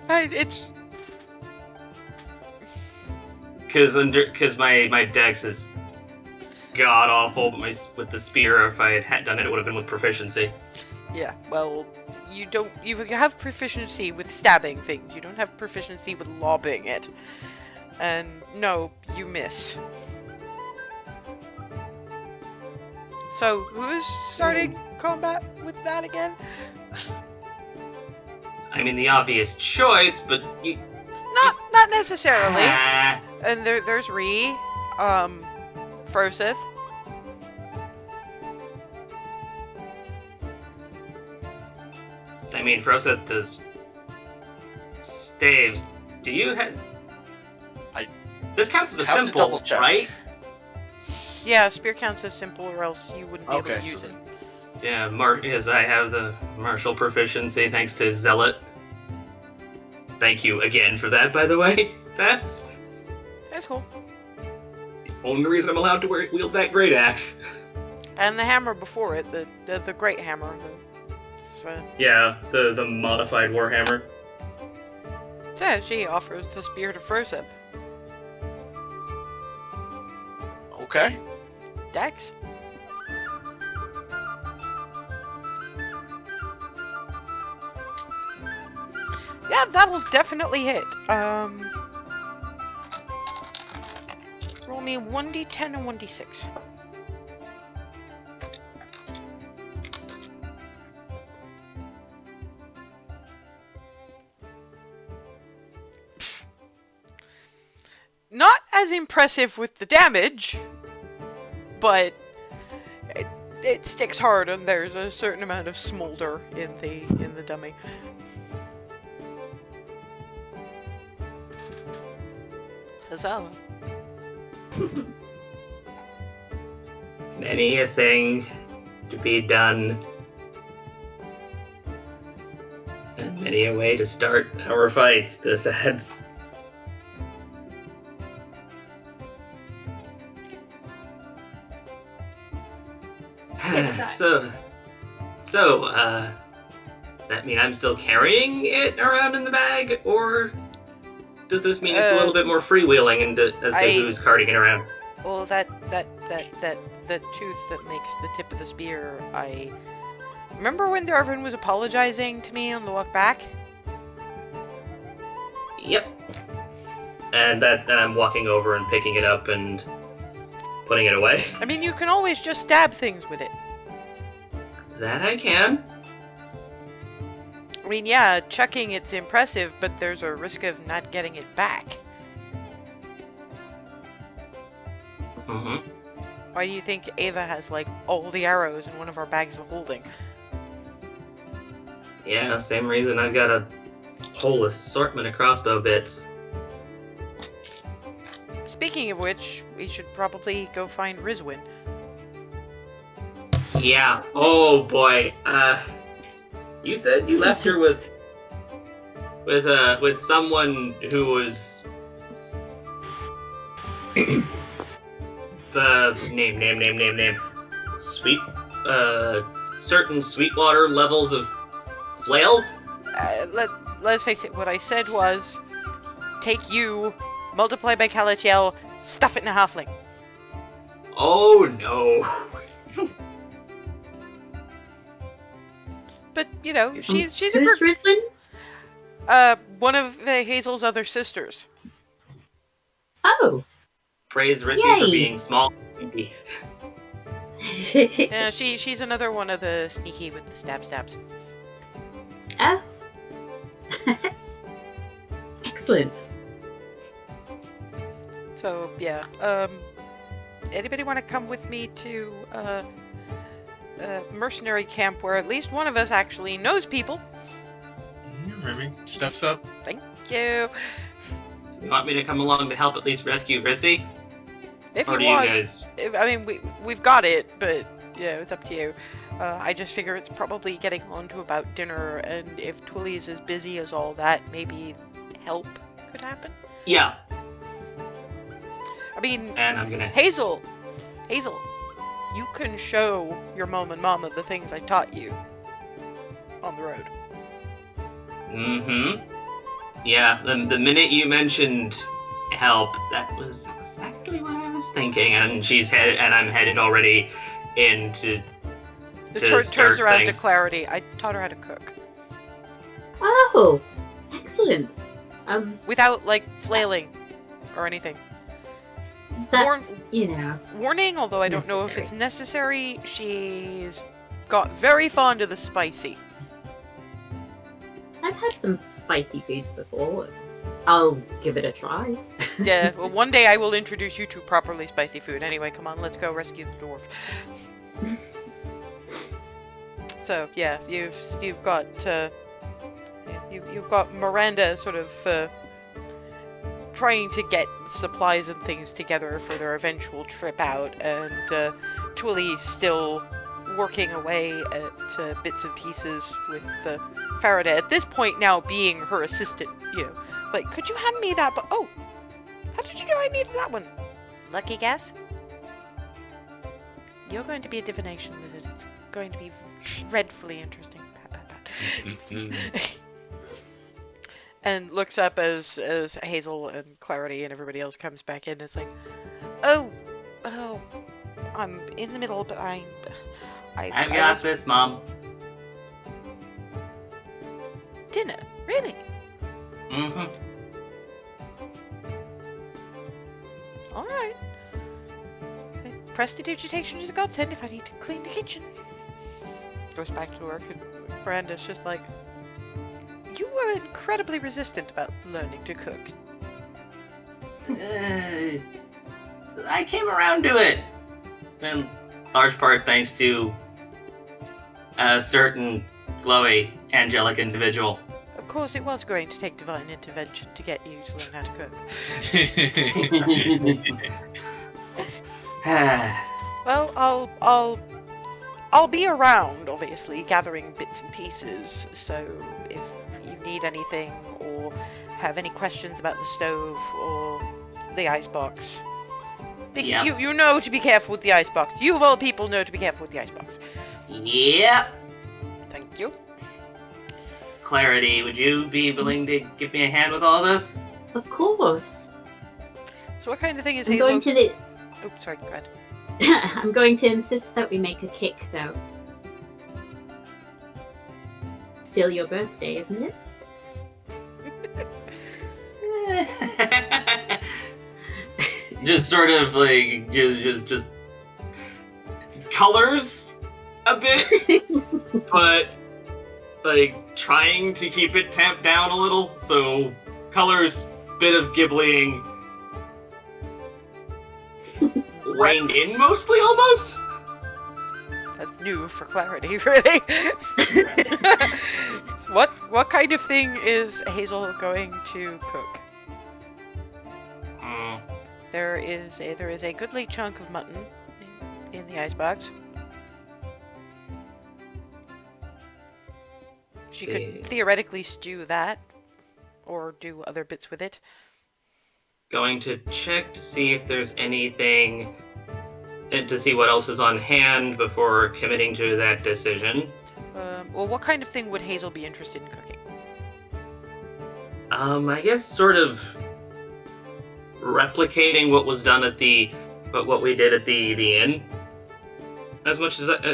It's Because my dex is god awful, but with the spear, if I had done it, it would have been with proficiency. yeah. Well, you have proficiency with stabbing things. You don't have proficiency with lobbing it. And no, you miss. So who's starting combat with that again? I mean, the obvious choice, but you. Not necessarily. Ah, And there's Ree, Frosith. I mean, Froseth does staves. Do you have? This counts as a Have to simple, double check. right? Yeah, spear counts as simple, or else you wouldn't be able Okay, to use so it. Yeah, yes, I have the martial proficiency thanks to Zealot. Thank you again for that, by the way. That's That's cool. the only reason I'm allowed to wield that great axe. And the hammer before it, the great hammer. Yeah, the modified warhammer. So she offers the spear to Froseth. Okay. Dex? Yeah, that'll definitely hit. Roll me 1d10 and 1d6. Not as impressive with the damage, but it sticks hard, and there's a certain amount of smolder in the dummy. Huzzah! Many a thing to be done, and many a way to start our fights. This adds. So, that mean I'm still carrying it around in the bag, or does this mean it's a little bit more freewheeling as to who's carting it around? Well, the tooth that makes the tip of the spear, I remember when Darvin was apologizing to me on the walk back? Yep. And then I'm walking over and picking it up and putting it away. I mean, you can always just stab things with it. That I can. I mean, yeah, chucking it's impressive, but there's a risk of not getting it back. Mm-hmm. Why do you think Ava has, like, all the arrows in one of our bags of holding? Yeah, same reason I've got a whole assortment of crossbow bits. Speaking of which, we should probably go find Rizwin. Yeah. Oh boy. You said you left her with someone who was the name. Certain Sweetwater levels of flail. Let's face it, what I said was, take you, multiply by Kalatiel, stuff it in a halfling. Oh no. But, you know, she's a Who's Rizlin? one of Hazel's other sisters. Oh. Praise Rissy Yay. for being small. Yeah, she's another one of the sneaky with the stabs. Oh. Excellent. So, yeah, anybody want to come with me to, mercenary camp where at least one of us actually knows people? Remy steps up. Thank you. You want me to come along to help at least rescue Rissy? If Or you do want, you guys... I mean, we've got it, but yeah, it's up to you. I just figure it's probably getting on to about dinner, and if Twilly's as busy as all that, maybe help could happen. Yeah, I mean, and I'm gonna... Hazel, you can show your mom and mama the things I taught you on the road. Mm-hmm. Yeah, the minute you mentioned help, that was exactly what I was thinking, and I'm headed already into... It to turns start around things. to Clarity. I taught her how to cook. Oh. Excellent. Without, like, flailing or anything. That's, Warning, although I don't know if it's necessary, she's got very fond of the spicy. I've had some spicy foods before. I'll give it a try. Yeah, well, one day I will introduce you to properly spicy food. Anyway, come on, let's go rescue the dwarf. So yeah, you've got you've got Miranda sort of trying to get supplies and things together for their eventual trip out, and Twilly still working away at bits and pieces with Faraday. At this point, now being her assistant, Like, could you hand me that? But oh, how did you know I needed that one? Lucky guess. You're going to be a divination wizard. It's going to be dreadfully interesting. Pat, pat, pat. And looks up as Hazel and Clarity and everybody else comes back in. It's like, oh, I'm in the middle, but I've got this, Mom. Dinner, really? Mm-hmm. All right. Prestidigitation is a godsend if I need to clean the kitchen. Goes back to work, and Miranda's just like, you were incredibly resistant about learning to cook. I came around to it. In large part thanks to a certain glowy, angelic individual. Of course, it was going to take divine intervention to get you to learn how to cook. Well, I'll be around, obviously, gathering bits and pieces. So if you need anything or have any questions about the stove or the icebox, Yep. you know to be careful with the icebox. You of all people know to be careful with the icebox. Yep. Thank you. Clarity, would you be willing to give me a hand with all this? Of course. So what kind of thing is I'm Hazel? going to Oh, sorry, go ahead. I'm going to insist that we make a cake, though. Still your birthday, isn't it? Just sort of like just colors a bit, but like trying to keep it tamped down a little. So colors, bit of gibbling, reined in mostly almost. That's new for Clarity, really. So what kind of thing is Hazel going to cook? There is a goodly chunk of mutton in the icebox. She could theoretically stew that, or do other bits with it. Going to check to see if there's anything, and to see what else is on hand before committing to that decision. Well, what kind of thing would Hazel be interested in cooking? I guess sort of replicating what was done at what we did at the inn, as much as that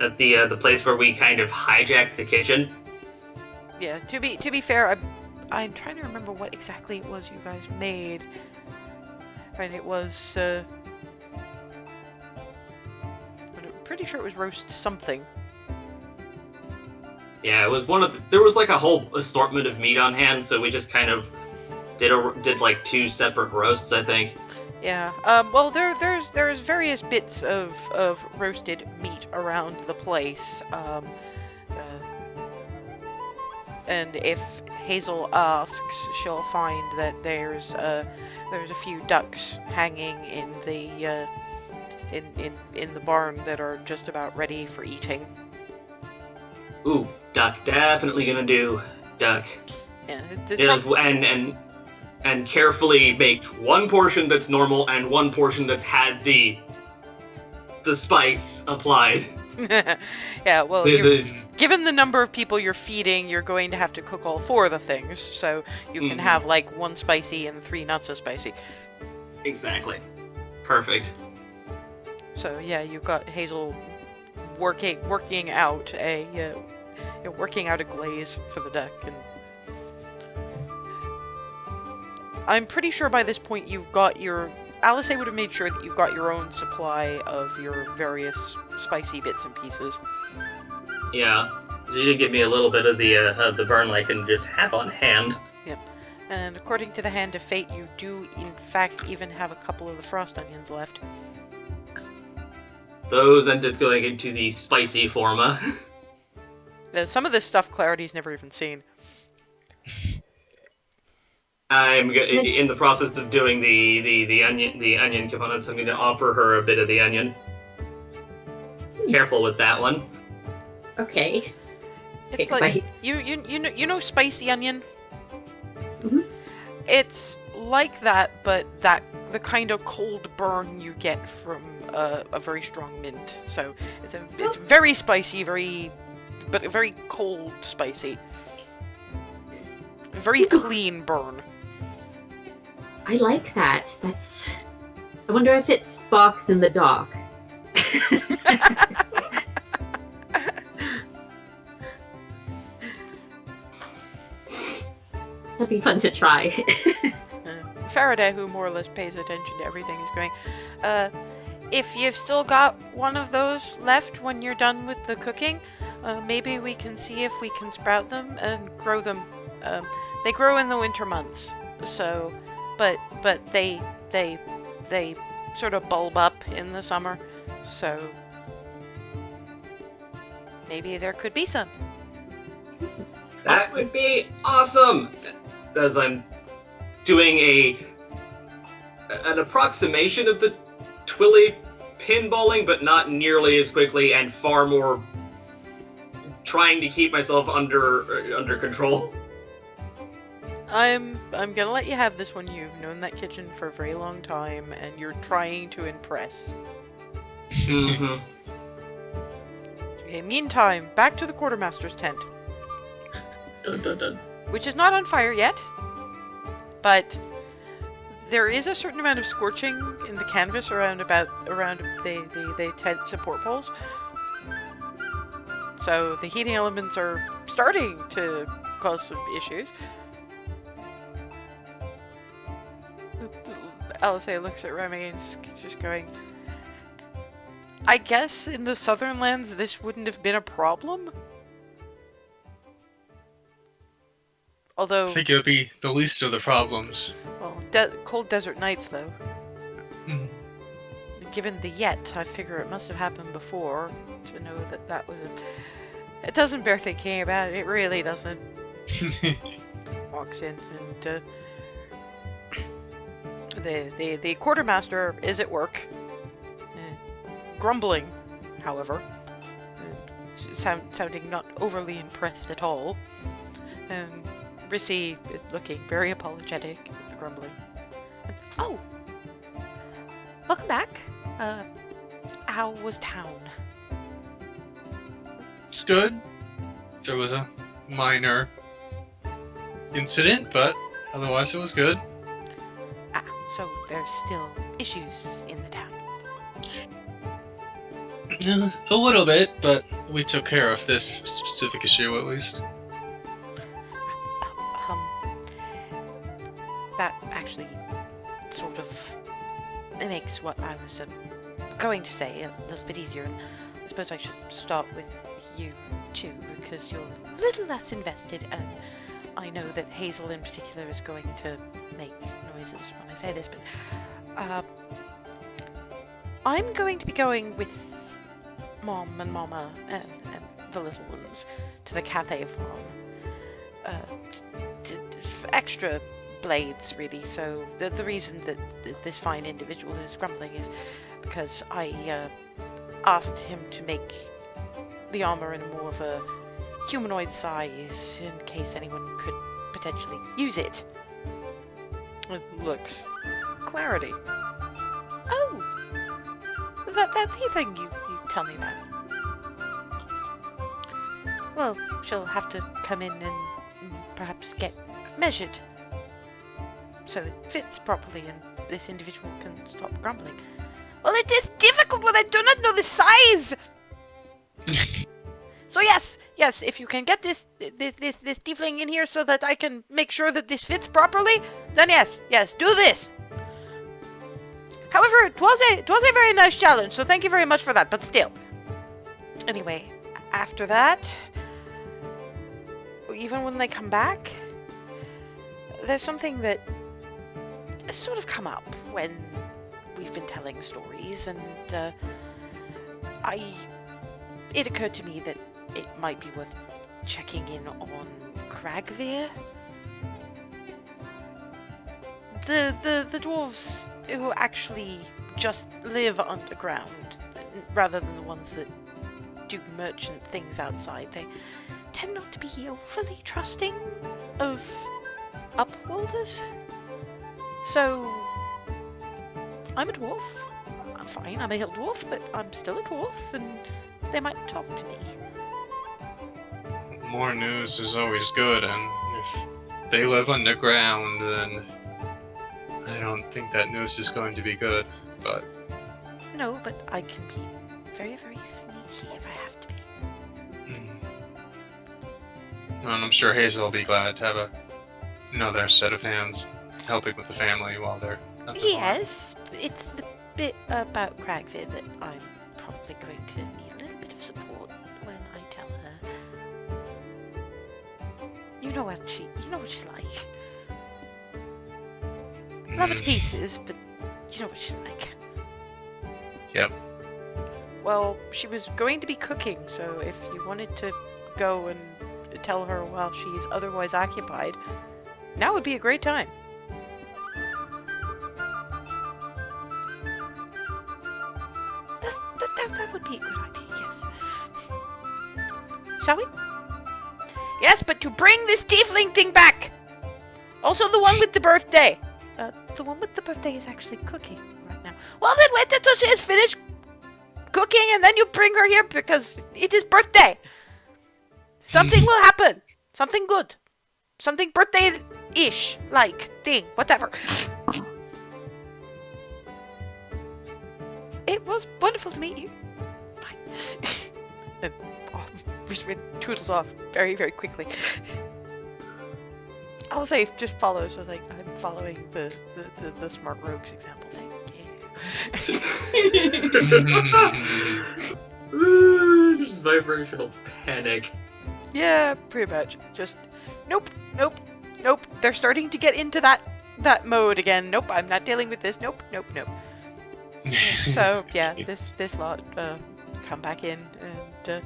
at the place where we kind of hijacked the kitchen. Yeah. To be fair, I'm trying to remember what exactly it was you guys made. Right, it was. I'm pretty sure it was roast something. Yeah, it was there was like a whole assortment of meat on hand, so we just kind of did like 2 separate roasts, I think. Yeah. Well, there's various bits of roasted meat around the place. And if Hazel asks, she'll find that there's a few ducks hanging in the in the barn that are just about ready for eating. Ooh, duck, definitely gonna do duck. Yeah. And carefully make one portion that's normal and one portion that's had the spice applied. Yeah, well, given the number of people you're feeding, you're going to have to cook all 4 of the things, so you can have like 1 spicy and 3 not so spicy. Exactly. Perfect. So yeah, you've got Hazel working out a glaze for the duck, and I'm pretty sure by this point you've got your. Alice would have made sure that you've got your own supply of your various spicy bits and pieces. Yeah, you did give me a little bit of the burn I can just have on hand. Yep. And according to the Hand of Fate, you do in fact even have a couple of the frost onions left. Those end up going into the spicy forma. Some of this stuff Clarity's never even seen. I'm in the process of doing the onion components. I'm going to offer her a bit of the onion. Careful with that one. Okay. It's like you know spicy onion. Mhm. It's like that, but the kind of cold burn you get from a very strong mint. So it's very spicy, but a very cold spicy. Very clean burn. I like that. That's. I wonder if it sparks in the dark. That'd be fun to try. Faraday, who more or less pays attention to everything, is going, if you've still got one of those left when you're done with the cooking, maybe we can see if we can sprout them and grow them. They grow in the winter months, so, but they sort of bulb up in the summer, so maybe there could be some. That would be awesome! As I'm doing an approximation of the Twilly pinballing, but not nearly as quickly and far more trying to keep myself under control. I'm gonna let you have this one. You've known that kitchen for a very long time, and you're trying to impress. Mm-hmm. Okay, meantime, back to the quartermaster's tent. Dun, dun, dun. Which is not on fire yet, but there is a certain amount of scorching in the canvas around the tent support poles. So the heating elements are starting to cause some issues. Alisaie looks at Remy and just going, I guess in the southern lands this wouldn't have been a problem? Although, I think it would be the least of the problems. well, cold desert nights, though. Mhm. Given the yet, I figure it must have happened before to know that was a... It doesn't bear thinking about it. It really doesn't. Walks in and the quartermaster is at work, grumbling, however, sounding not overly impressed at all, and Rissy looking very apologetic with the grumbling. Oh, welcome back. How was town? It's good. There was a minor incident, but otherwise it was good. So there's still issues in the town. A little bit, but we took care of this specific issue at least. That actually sort of it makes what I was going to say a little bit easier. And I suppose I should start with you too, because you're a little less invested, and I know that Hazel in particular is going to make noises when I say this, but I'm going to be going with Mom and Mama and the little ones to the cafe farm. For extra blades, really. So the reason that this fine individual is grumbling is because I asked him to make the armor in more of a humanoid size in case anyone could potentially use it. It looks clarity. Oh, that thing you tell me about. Well, she'll have to come in and perhaps get measured so it fits properly and this individual can stop grumbling. Well, it is difficult when I do not know the size! So yes, if you can get this tiefling in here so that I can make sure that this fits properly, then yes, do this. However, it was a very nice challenge, so thank you very much for that, but still. Anyway, after that, even when they come back, there's something that has sort of come up when we've been telling stories, and it occurred to me that it might be worth checking in on Cragveer. The dwarves who actually just live underground, rather than the ones that do merchant things outside, they tend not to be overly trusting of upholders. So, I'm a dwarf. I'm fine, I'm a hill dwarf, but I'm still a dwarf, and they might talk to me. More news is always good, and if they live underground, then I don't think that news is going to be good. But No, but I can be very, very sneaky if I have to be. and I'm sure Hazel will be glad to have another set of hands helping with the family while they're at the farm. Yes, it's the bit about Cragfir that I'm probably going to need a little bit of support when I tell her. You know what she's like. Love her to pieces, but you know what she's like. Yep. Well, she was going to be cooking, so if you wanted to go and tell her while she's otherwise occupied, now would be a great time. That would be a good idea, yes. Shall we? Yes, but to bring this tiefling thing back! Also the one with the birthday! The one with the birthday is actually cooking right now. Well then wait until she has finished cooking and then you bring her here because it is birthday! Something will happen! Something good. Something birthday-ish, like, thing, whatever. It was wonderful to meet you. Bye. And Rishwin toodles off very, very quickly. I'll say just follow, so like I'm following the smart rogues example. Thank you. Just vibrational panic. Yeah, pretty much. Just nope. They're starting to get into that mode again. Nope, I'm not dealing with this. Nope. So yeah, this lot come back in, and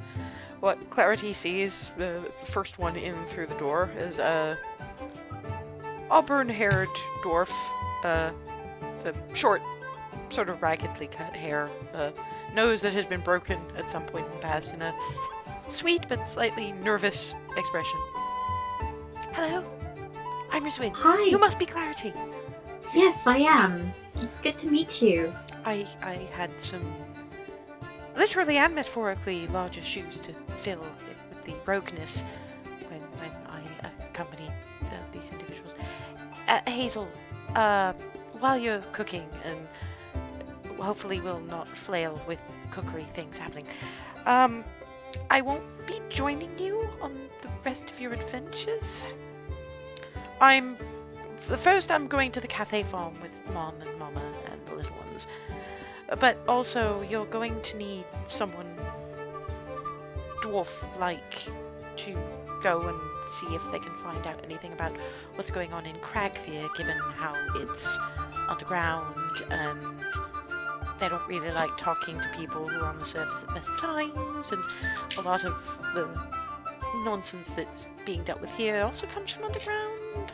what Clarity sees, the first one in through the door, is a auburn-haired dwarf, the short, sort of raggedly cut hair, nose that has been broken at some point in the past, in a sweet but slightly nervous expression. Hello, I'm Rizwin. Hi. You must be Clarity. Yes, I am. It's good to meet you. I had some literally and metaphorically larger shoes to fill with the rogueness when I accompanied these individuals. Hazel, while you're cooking, and hopefully will not flail with cookery things happening, I won't be joining you on the rest of your adventures. I'm going to the cafe farm with Mom and Mama and the little ones. But also, you're going to need someone dwarf-like to go and see if they can find out anything about what's going on in Cragfir, given how it's underground and they don't really like talking to people who are on the surface at best times, and a lot of the nonsense that's being dealt with here also comes from underground.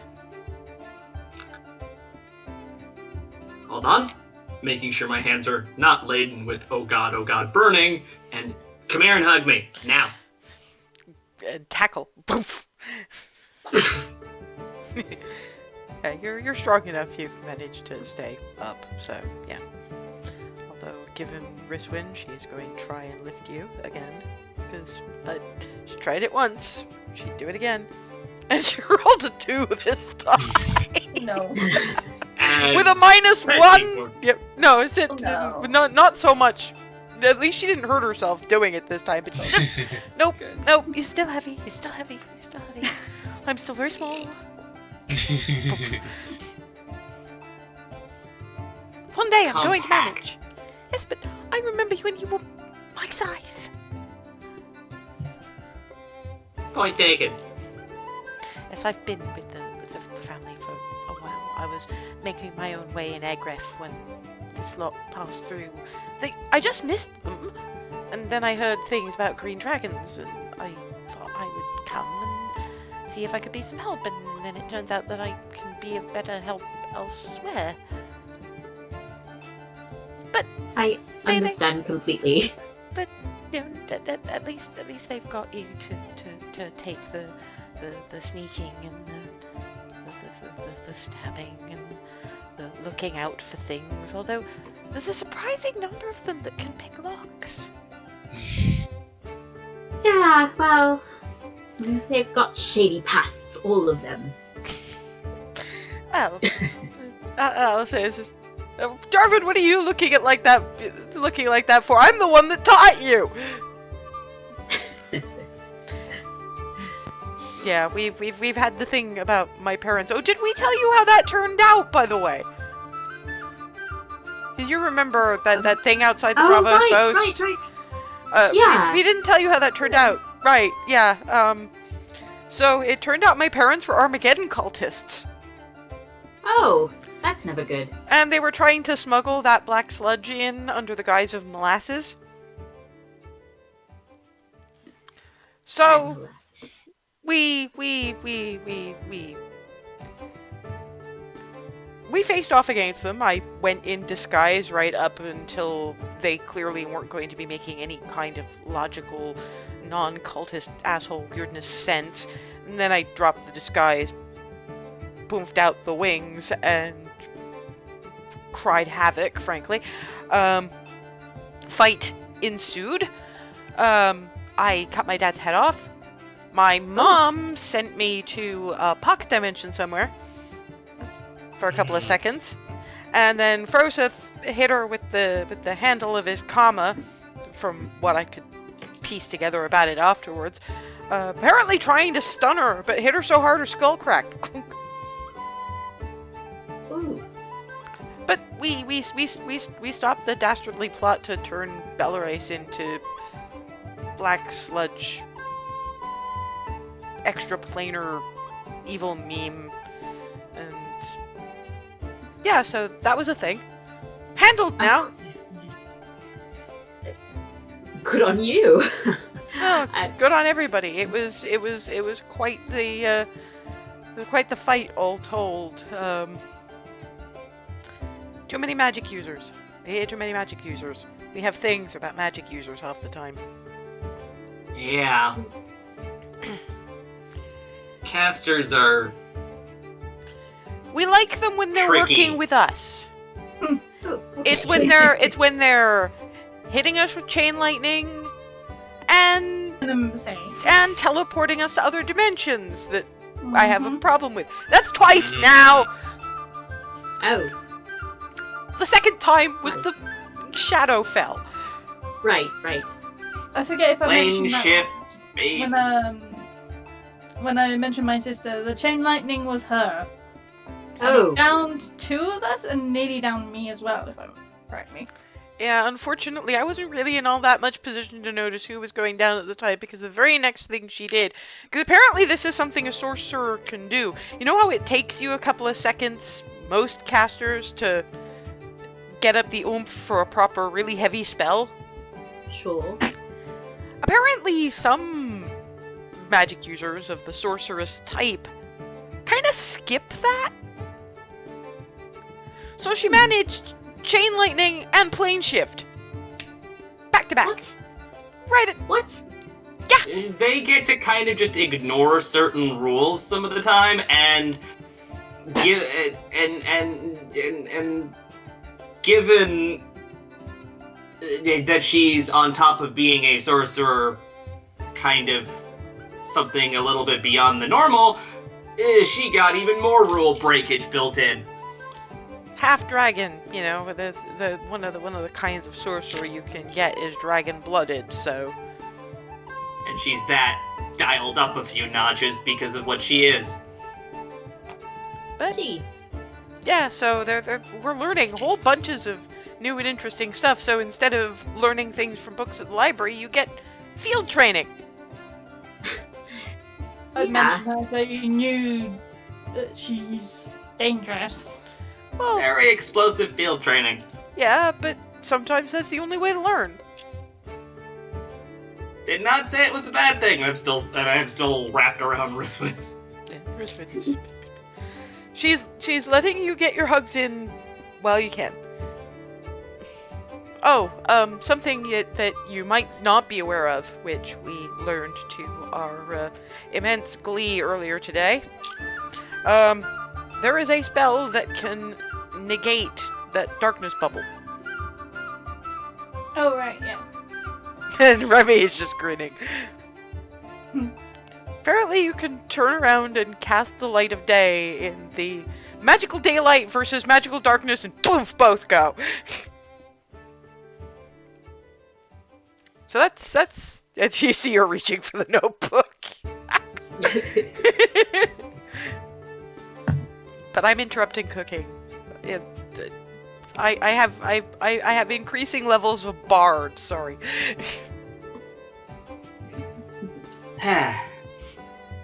Hold on. Making sure my hands are not laden with oh god, burning, and come here and hug me, now. Tackle. Poof. Yeah, you're strong enough, you've managed to stay up, so yeah. Although, given Riswin, she's going to try and lift you again, because she tried it once, she'd do it again, and she rolled a 2 this time. No. And With a -1. more. Yep. No, it's it. Oh, no. Not so much. At least she didn't hurt herself doing it this time. But nope. You're still heavy. You're still heavy. I'm still very small. One day I'm going to Compact. manage. Yes, but I remember when you were my size. Point taken. Yes, I've been with the family for a while. I was making my own way in Agref when this lot passed through. I just missed them, and then I heard things about green dragons, and I thought I would come and see if I could be some help, and then it turns out that I can be of better help elsewhere. I understand completely. But you know, at least they've got you to take the sneaking and the stabbing and the looking out for things, although there's a surprising number of them that can pick locks. Yeah, well, they've got shady pasts, all of them. Well, I'll say it's just, Darvin, what are you looking at like that? Looking like that for? I'm the one that taught you. Yeah, we've had the thing about my parents. Oh, did we tell you how that turned out? By the way, did you remember that thing outside the Bravo's post? Right. Yeah. We didn't tell you how that turned out. Right? Yeah. So it turned out my parents were Armageddon cultists. Oh, that's never good. And they were trying to smuggle that black sludge in under the guise of molasses. So we faced off against them. I went in disguise right up until they clearly weren't going to be making any kind of logical, non-cultist asshole weirdness sense. And then I dropped the disguise, boofed out the wings, and cried havoc, frankly. Fight ensued. I cut my dad's head off. My mom sent me to a pocket dimension somewhere for a couple of seconds. And then Froseth hit her with the handle of his comma, from what I could piece together about it afterwards. Apparently trying to stun her, but hit her so hard her skull cracked. Ooh. But we stopped the dastardly plot to turn Bellarise into black sludge, extra planar evil meme, and yeah, so that was a thing. Handled now. Good on you. Oh, good on everybody. It was quite the fight, all told. Too many magic users. Too many magic users. We have things about magic users half the time. Yeah. Casters are... We like them when they're tricky. working with us. Oh, okay. It's when they're hitting us with chain lightning and teleporting us to other dimensions that I have a problem with. That's twice now. Oh, The second time with the shadow fell. right. I forget if I Lane mentioned that shift speed. when I mentioned my sister. The chain lightning was her. Oh, It downed two of us and nearly downed me as well, if I'm correct me. Yeah, unfortunately, I wasn't really in all that much position to notice who was going down at the time, because the very next thing she did, because apparently this is something a sorcerer can do. You know how it takes you a couple of seconds, most casters, to get up the oomph for a proper, really heavy spell? sure. Apparently, some magic users of the sorceress type kind of skip that. So she managed chain lightning and plane shift. Back to back. What? Right at... What? They get to kind of just ignore certain rules some of the time and give and given that she's on top of being a sorcerer, kind of something a little bit beyond the normal, she got even more rule breakage built in. Half dragon, you know, the one of the kinds of sorcery you can get is dragon blooded, so And she's that dialed up a few notches because of what she is. but Jeez. yeah, so we're learning whole bunches of new and interesting stuff. So instead of learning things from books at the library, you get field training. I Yeah. mentioned her that you knew that she's dangerous. Well, Very explosive field training. yeah, but sometimes that's the only way to learn. Did not say it was a bad thing. I'm still wrapped around Riswin. Yeah, Risbin is- She's letting you get your hugs in while you can. Oh, something that you might not be aware of, which we learned to our immense glee earlier today. There is a spell that can negate that darkness bubble. Oh, right, yeah. And Remy is just grinning. Apparently you can turn around and cast the light of day in the magical daylight versus magical darkness, and poof, both go. So that's and you see her reaching for the notebook. But I'm interrupting cooking. I have increasing levels of bard. Sorry.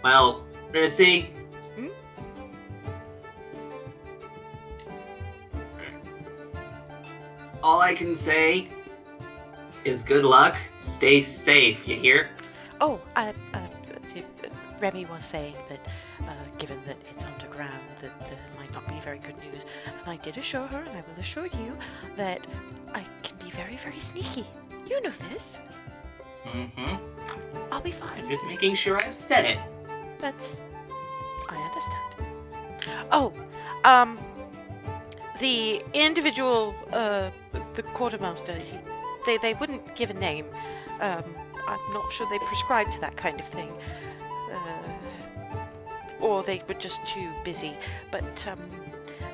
Well, Rissy. Hmm? All I can say is good luck. Stay safe, you hear? Oh, Remy was saying that, given that it's underground, that there might not be very good news. And I did assure her, and I will assure you, that I can be very, very sneaky. You know this. Mm-hmm. I'll be fine. Just making sure I said it. I understand. Oh, the individual, the quartermaster, they wouldn't give a name. I'm not sure they prescribe to that kind of thing. Or they were just too busy. But,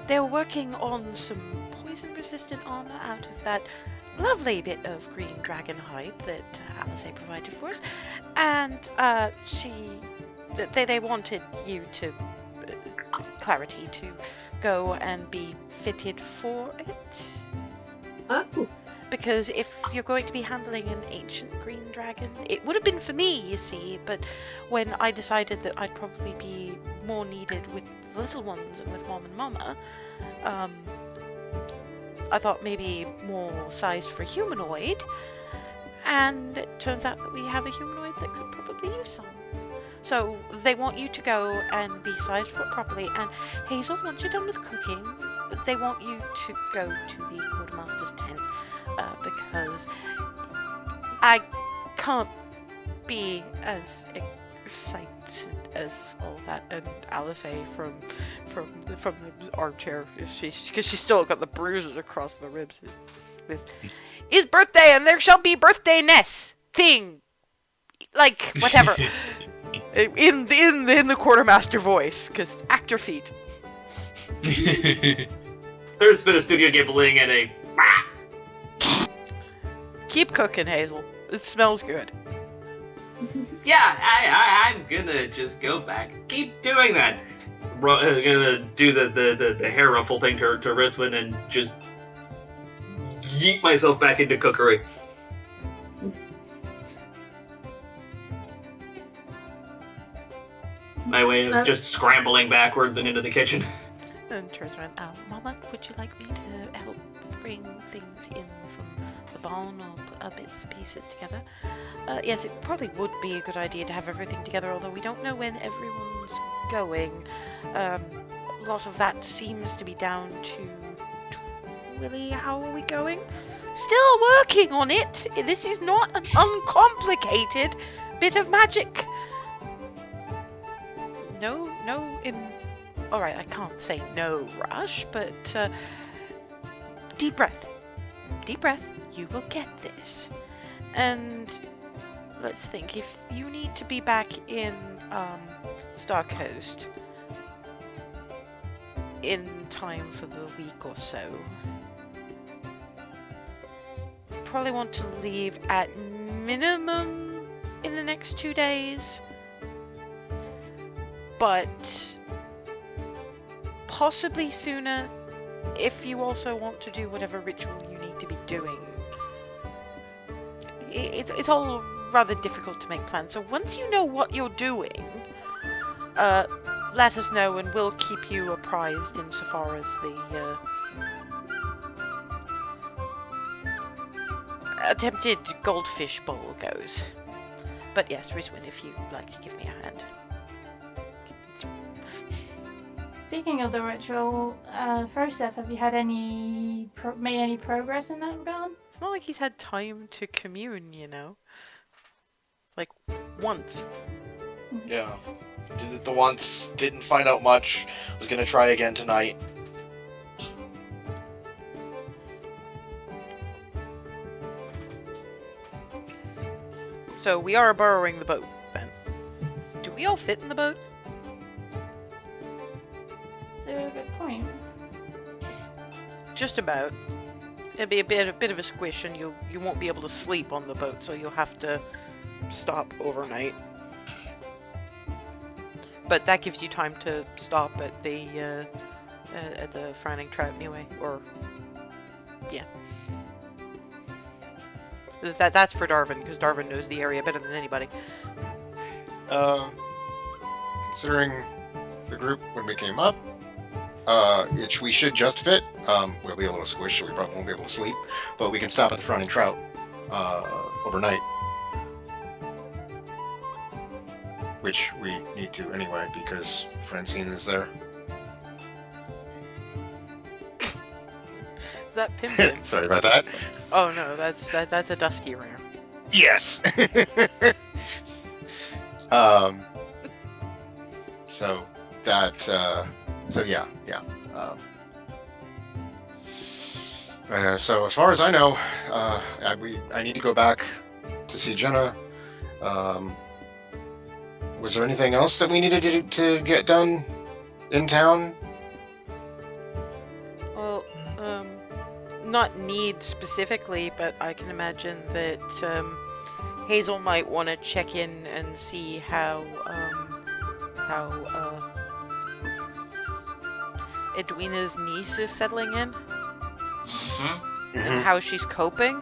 they were working on some poison-resistant armor out of that lovely bit of green dragon hide that Alice provided for us. And, they wanted you to, Clarity, to go and be fitted for it. Oh. Because if you're going to be handling an ancient green dragon, it would have been for me, you see, but when I decided that I'd probably be more needed with the little ones and with Mom and Mama, I thought maybe more sized for humanoid, and it turns out that we have a humanoid that could probably use some. So they want you to go and be sized for it properly, and Hazel, once you're done with cooking, they want you to go to the quartermaster's tent. Because I can't be as excited as all that. And Alice from the armchair, because she's still got the bruises across the ribs. This is birthday, and there shall be birthday-ness thing, like whatever. in the quartermaster voice, because actor feet. There's been a studio giggling and a. Keep cooking, Hazel. It smells good. Yeah, I'm gonna just go back. Keep doing that. Gonna do the hair ruffle thing to Riswin and just yeet myself back into cookery. My way of just scrambling backwards and into the kitchen. And turns around. Mama, would you like me to help bring things in from the barn or bits and pieces together? Yes, it probably would be a good idea to have everything together, although we don't know when everyone's going. A lot of that seems to be down to Willie. How are we going? Still working on it. This is not an uncomplicated bit of magic. No, alright, I can't say no rush, but deep breath. Deep breath. You will get this. And let's think, if you need to be back in Star Coast in time for the week or so, probably want to leave at minimum in the next 2 days, but possibly sooner if you also want to do whatever ritual you need to be doing. It's all rather difficult to make plans, so once you know what you're doing, let us know and we'll keep you apprised insofar as the attempted goldfish bowl goes. But yes, Rizwin, if you'd like to give me a hand. Speaking of the ritual, Froseth, have you had made any progress in that regard? It's not like he's had time to commune, you know? Like, once. Yeah. Did it the once, didn't find out much. Was gonna try again tonight. So we are borrowing the boat, then. Do we all fit in the boat? That's a good point. Just about. It'd be a bit of a squish, and you won't be able to sleep on the boat, so you'll have to stop overnight. But that gives you time to stop at the Frowning Trout anyway, or yeah. That's for Darwin, because Darwin knows the area better than anybody. Considering the group when we came up, we should just fit. We'll be a little squished, so we probably won't be able to sleep, but we can stop at the Frowning Trout overnight, which we need to anyway because Francine is there. Is that Pimpin? Sorry about that. Oh no, that's a Dusky Ram. Yes. So that. So yeah. So as far as I know, I need to go back to see Jenna. Was there anything else that we needed to get done in town? Well, not need specifically, but I can imagine that Hazel might want to check in and see how Edwina's niece is settling in and how she's coping.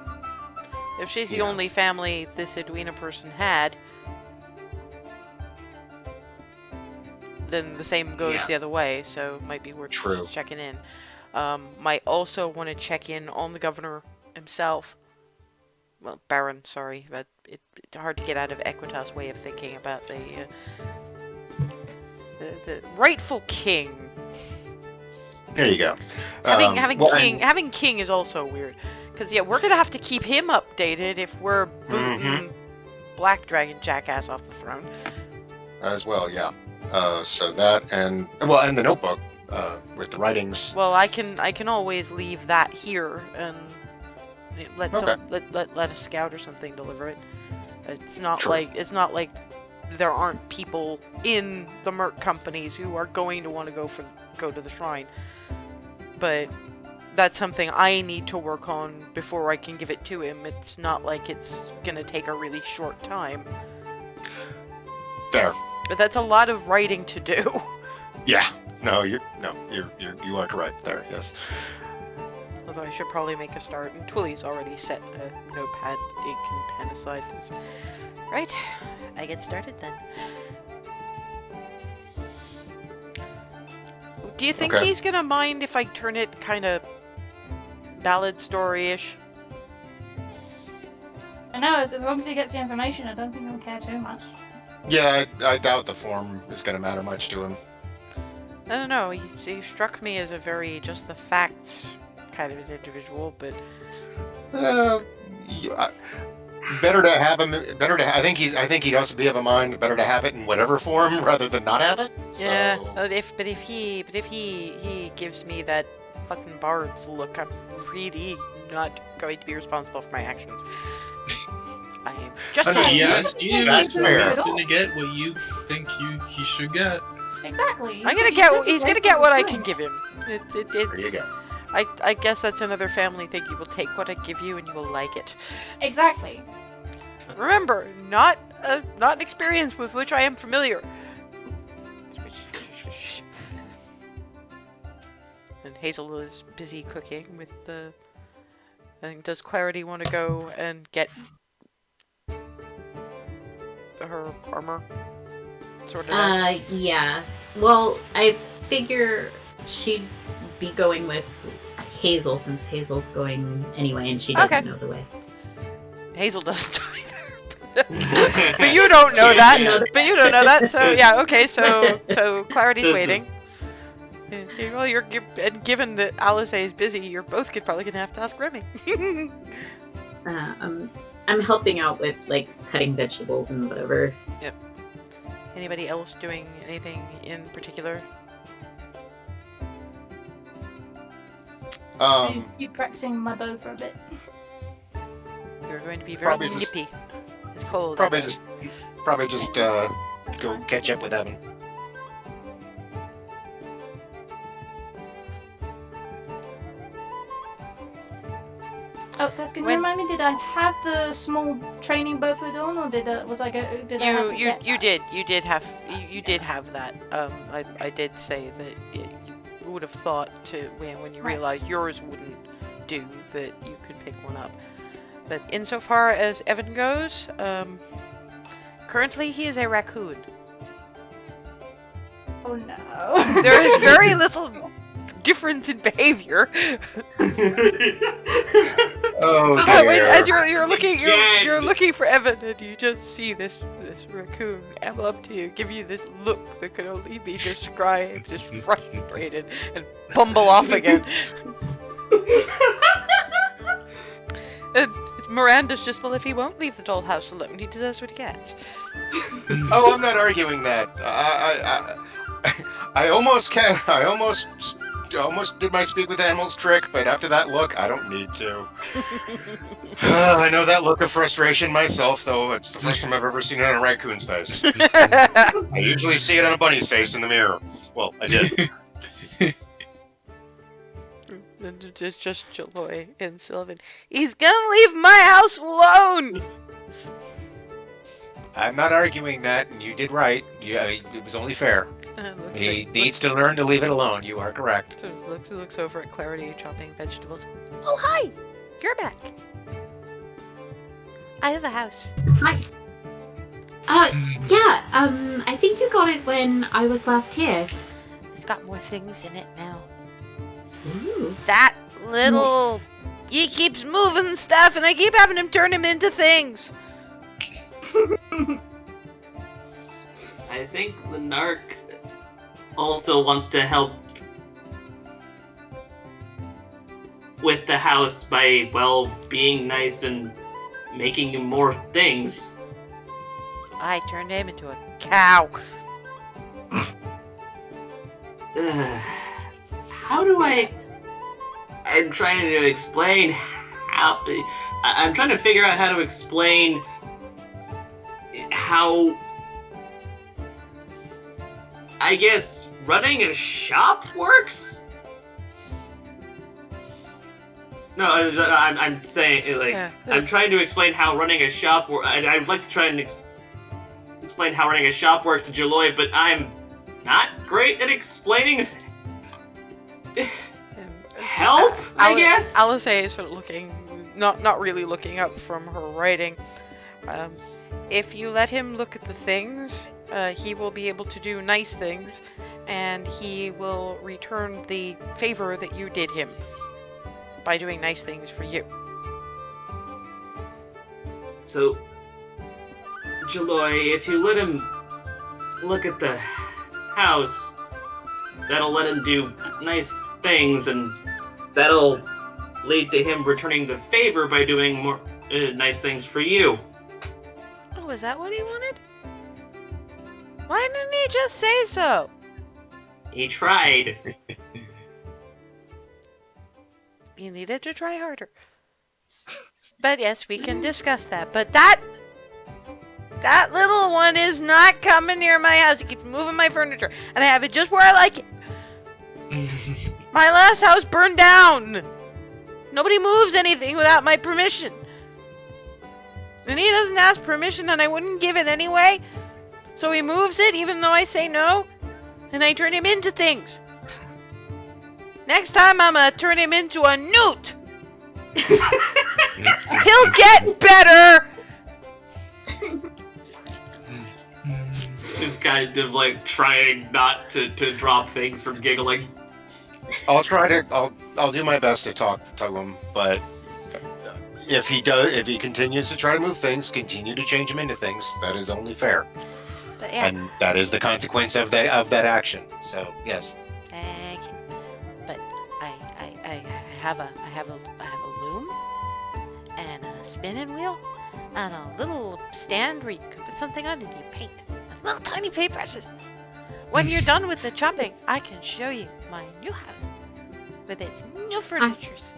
If she's the only family this Edwina person had, then the same goes the other way, so it might be worth checking in. Might also want to check in on the governor himself. Well, Baron, sorry, but it's hard to get out of Equitas' way of thinking about the rightful king. There you go. Having king is also weird, because we're gonna have to keep him updated if we're booting Black Dragon Jackass off the throne. As well, yeah. So that and the notebook with the writings. Well, I can always leave that here and let a scout or something deliver it. It's not like there aren't people in the merc companies who are going to want to go to the shrine. But that's something I need to work on before I can give it to him. It's not like it's gonna take a really short time. Fair. But that's a lot of writing to do. Yeah. You are correct there. Yes. Although I should probably make a start. And Twilly's already set a notepad, ink, and pen aside. Right. I get started then. Do you think he's gonna mind if I turn it kind of ballad story-ish? I know, as long as he gets the information, I don't think he'll care too much. Yeah, I doubt the form is gonna matter much to him. I don't know. He struck me as a very just the facts kind of an individual, but better to have him. I think he'd also be of a mind. Better to have it in whatever form rather than not have it. So. Yeah. But if he gives me that fucking bard's look, I'm really not going to be responsible for my actions. I am just saying. Yes, he is. That's fair. He's gonna get what you think he should get. Exactly. He's gonna get what I can give him. There you go. I guess that's another family thing. You will take what I give you and you will like it. Exactly. Remember, not an experience with which I am familiar. And Hazel is busy cooking with the... I think, does Clarity want to go and get her armor sorted out? Yeah. Well, I figure she'd be going with Hazel since Hazel's going anyway and she doesn't know the way. Hazel doesn't either. But you don't know that. So yeah, okay. So Clarity's waiting. Well, and given that Alice is busy, you're both probably gonna have to ask Remy. I'm helping out with like cutting vegetables and whatever. Yep. Anybody else doing anything in particular? Keep practicing my bow for a bit. You're going to be very Probably just- nippy. It's cold. Probably out just go catch up with Evan. Oh, that's good. When- Remind me, did I have the small training bow for Dawn, or did I have to get that? You did have that. I did say that you would have thought to when you Right. realized yours wouldn't do that you could pick one up. But insofar as Evan goes, currently he is a raccoon. Oh no. There is very little difference in behavior. Oh But when, dear. as you're looking, Yeah. you're looking for Evan, and you just see this raccoon amble up to you, give you this look that can only be described as frustrated, and bumble off again. And Miranda's just, well, if he won't leave the dollhouse alone, he deserves what he gets. Oh, I'm not arguing that. I almost did my speak with animals trick, but after that look, I don't need to. I know that look of frustration myself, though. It's the first time I've ever seen it on a raccoon's face. I usually see it on a bunny's face in the mirror. Well, I did. It's just Jaloy and Sylvan. He's gonna leave my house alone! I'm not arguing that, and you did right. It was only fair. Looks He like- needs to learn to leave it alone. You are correct. So looks over at Clarity chopping vegetables. Oh, hi! You're back. I have a house. Hi. Yeah, I think you got it when I was last here. It's got more things in it now. Ooh. That little... He keeps moving stuff, and I keep having him turn him into things. I think the narc also wants to help with the house by, well, being nice and making more things. I turned him into a cow. How do I'm trying to explain how... I'm trying to figure out how to explain how... I guess running a shop works? No, I'm saying, like, Yeah. I'm trying to explain how running a shop works. I'd like to try and explain how running a shop works to Jaloy, but I'm not great at explaining. Help, I guess? Alice is sort of looking, not really looking up from her writing. If you let him look at the things, he will be able to do nice things, and he will return the favor that you did him by doing nice things for you. So, Jaloy, if you let him look at the house, that'll let him do nice things, and that'll lead to him returning the favor by doing more nice things for you. Oh, is that what he wanted? Why didn't he just say so? He tried. You needed to try harder. But yes, we can discuss that. But that little one is not coming near my house. He keeps moving my furniture, and I have it just where I like it. My last house burned down. Nobody moves anything without my permission. And he doesn't ask permission, and I wouldn't give it anyway. So he moves it, even though I say no, and I turn him into things. Next time, I'm gonna turn him into a newt. He'll get better. Just kind of like trying not to drop things from giggling. I'll do my best to talk to him, but if he continues to try to move things, continue to change him into things, that is only fair. But yeah, And that is the consequence of that action. So yes. okay. But I have a loom and a spinning wheel and a little stand where you can put something on and you paint. And little tiny paintbrushes. When you're done with the chopping, I can show you my new house with its new furnitures.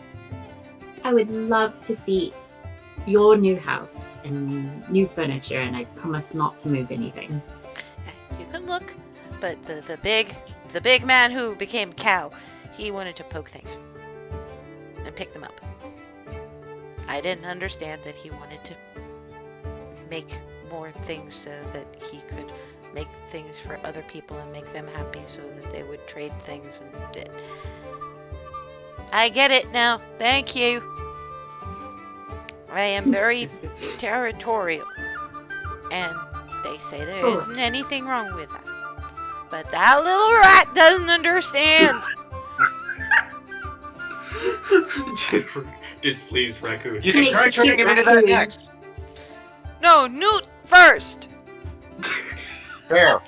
I would love to see your new house and new furniture, and I promise not to move anything. You can look, but the big man who became cow, he wanted to poke things and pick them up. I didn't understand that he wanted to make more things so that he could make things for other people and make them happy so that they would trade things and did. I get it now. Thank you. I am very territorial, and they say there So- isn't anything wrong with that. But that little rat doesn't understand. Displeased raccoon. You can Makes try a turning cute him into that raccoon. next. No, Newt first. Fair.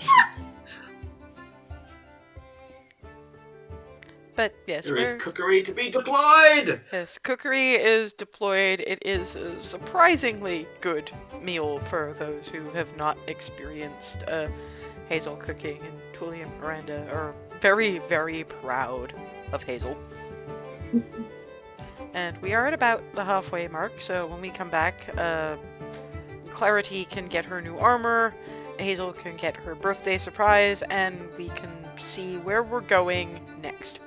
But yes, There is cookery to be deployed! yes, cookery is deployed. It is a surprisingly good meal for those who have not experienced Hazel cooking, and Tully and Miranda are very, very proud of Hazel. And we are at about the halfway mark, so when we come back, Clarity can get her new armor, Hazel can get her birthday surprise, and we can see where we're going next.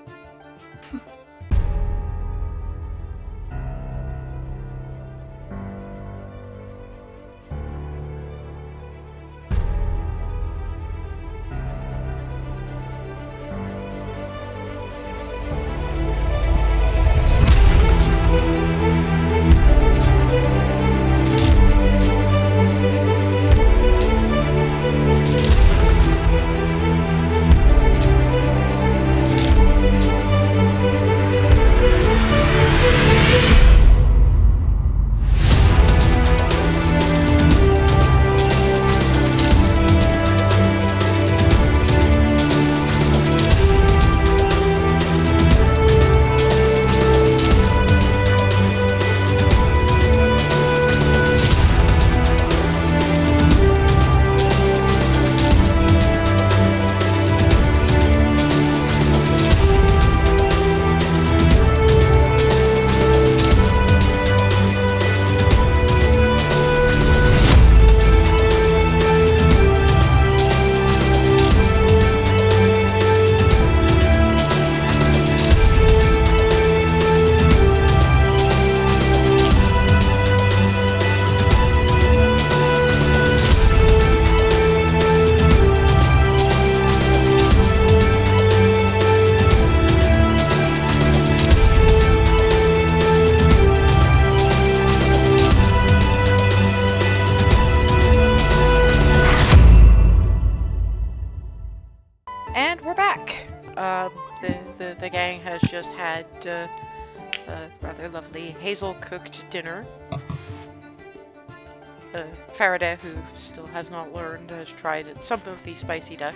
And we're back. The gang has just had a rather lovely Hazel cooked dinner. Faraday, who still has not learned, has tried something with the spicy duck.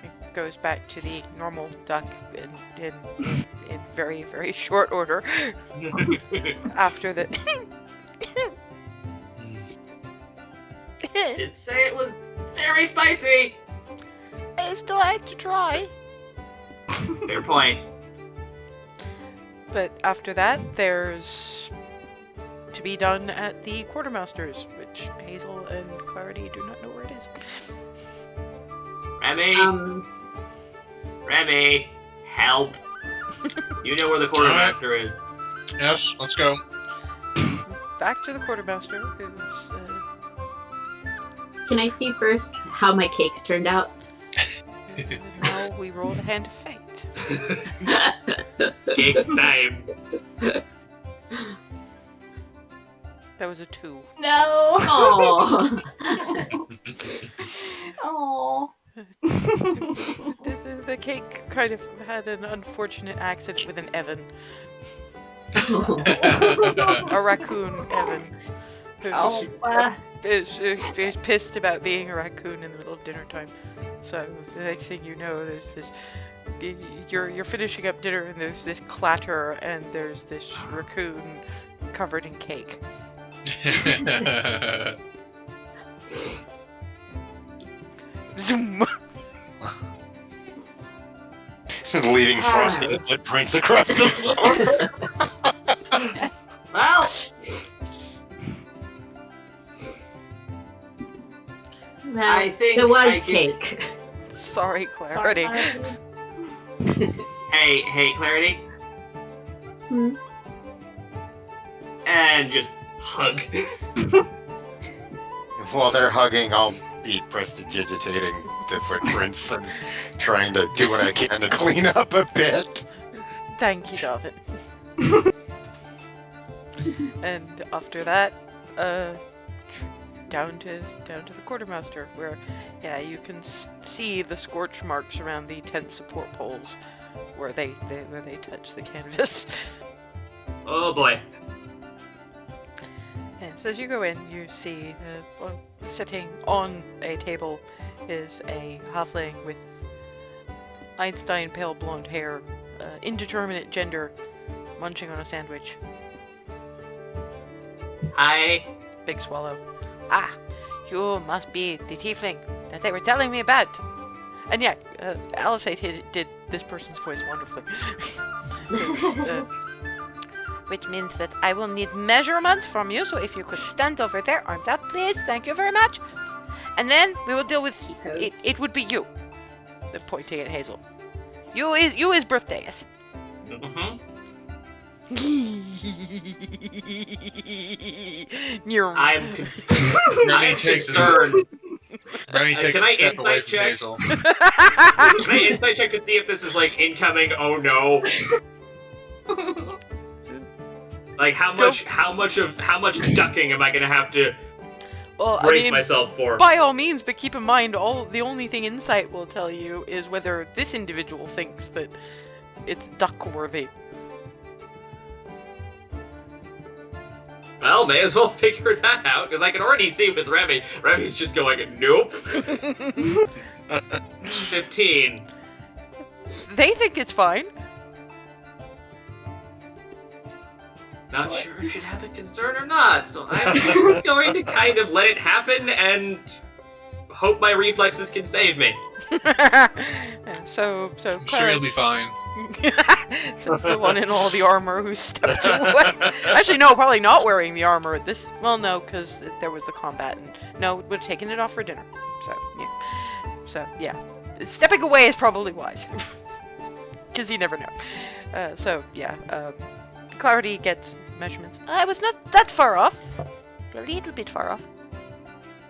It goes back to the normal duck in very, very short order after the. Did say it was very spicy! I still had to try. Fair point. But after that, there's to be done at the quartermaster's, which Hazel and Clarity do not know where it is. Remy! Remy! Help! You know where the quartermaster is. Yes, let's go. Back to the quartermaster, who's Can I see first how my cake turned out? now we roll the hand of fate. Cake time. That was a 2. No. Oh. Oh. The cake kind of had an unfortunate accident with an Evan, a raccoon Evan, Oh. who's pissed about being a raccoon in the middle of dinner time. So the next thing you know, there's this. You're finishing up dinner and there's this clatter and there's this raccoon covered in cake. Zoom. Leaving frosted footprints across the floor. Well, Well, I think there was I can- cake. Sorry, Sorry, Clarity. hey, Clarity. Hmm? And just hug. While they're hugging, I'll be prestidigitating the footprints and trying to do what I can to clean up a bit. Thank you, Davin. And after that, down to the quartermaster, where, yeah, you can see the scorch marks around the tent support poles where they touch the canvas. Oh boy. And so as you go in, you see sitting on a table is a halfling with Einstein pale blonde hair, indeterminate gender, munching on a sandwich. Hi. Big swallow. Ah, you must be the tiefling that they were telling me about. And yeah, Alice did this person's voice wonderfully. Which means that I will need measurements from you, so if you could stand over there, arms out, please. Thank you very much. And then we will deal with it. It would be you. The pointing at Hazel. You is birthday, yes. Mm-hmm. I'm Remy takes concerned. Remy takes Can a I step away insight from check? Hazel. Can I insight check to see if this is like incoming? Oh no! Like how much ducking am I gonna have to brace myself for? By all means, but keep in mind, the only thing insight will tell you is whether this individual thinks that it's duck worthy. Well, may as well figure that out, because I can already see with Remy. Remy's just going, nope. 15. They think it's fine. Not sure if she'd have a concern or not, so I'm just going to kind of let it happen and hope my reflexes can save me. so I'm sure you'll be fine. Since the one in all the armor who stepped away. Actually, no, probably not wearing the armor at this. Well, no, because there was the combat, and no, would have taken it off for dinner. So yeah, stepping away is probably wise, because you never know. Clarity gets measurements. I was not that far off. A little bit far off.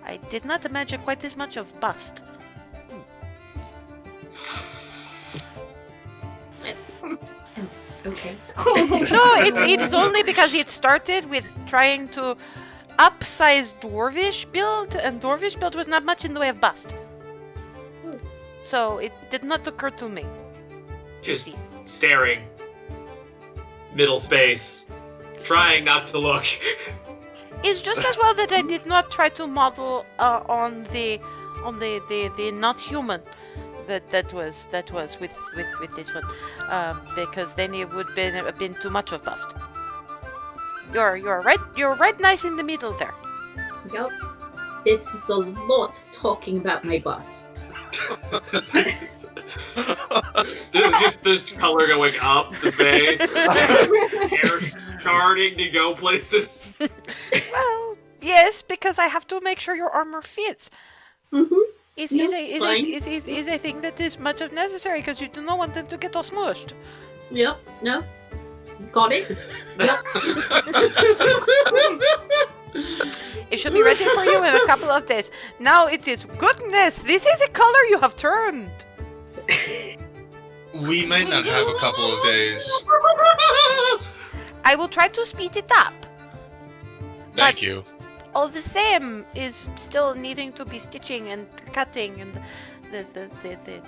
I did not imagine quite this much of bust. Okay. No, it is only because it started with trying to upsize Dwarvish build, and Dwarvish build was not much in the way of bust. So it did not occur to me. Just staring. Middle space. Trying not to look. It's just as well that I did not try to model on the not human that was with this one, because then it would have been too much of bust. You're right nice in the middle there. Yep. This is a lot of talking about my bust. There's color going up the face. Hair starting to go places. Well, yes, because I have to make sure your armor fits. Mm-hmm. Is Yeah, a thing that is much of necessary because you do not want them to get all smushed. Yep. No. Got it. Yep. It should be ready for you in a couple of days. Now it is goodness. This is a color you have turned. We might not have a couple of days. I will try to speed it up. Thank you. All the same is still needing to be stitching and cutting and the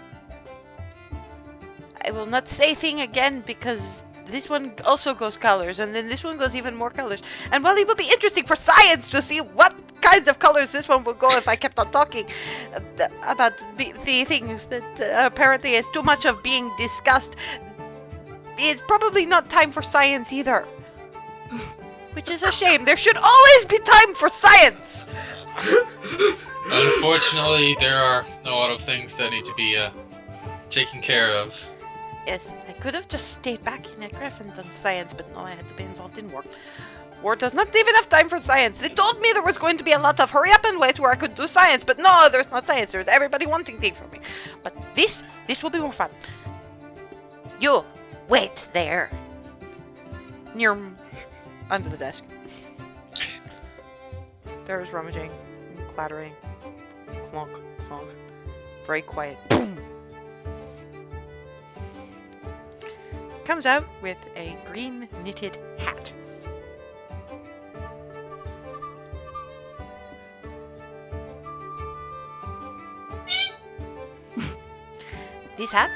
I will not say thing again because this one also goes colors and then this one goes even more colors. And while it will be interesting for science to see what kinds of colors this one will go if I kept on talking about the things that apparently is too much of being discussed, it's probably not time for science either. Which is a shame. There should always be time for science! Unfortunately, there are a lot of things that need to be taken care of. Yes, I could have just stayed back in Egref and done science, but no, I had to be involved in war. War does not leave enough time for science. They told me there was going to be a lot of hurry up and wait where I could do science, but no, there's not science. There's everybody wanting things from me. But this will be more fun. You, wait there. Near, under the desk. There's rummaging, and clattering, clonk, clonk. Very quiet. Boom. Comes out with a green knitted hat. This hat,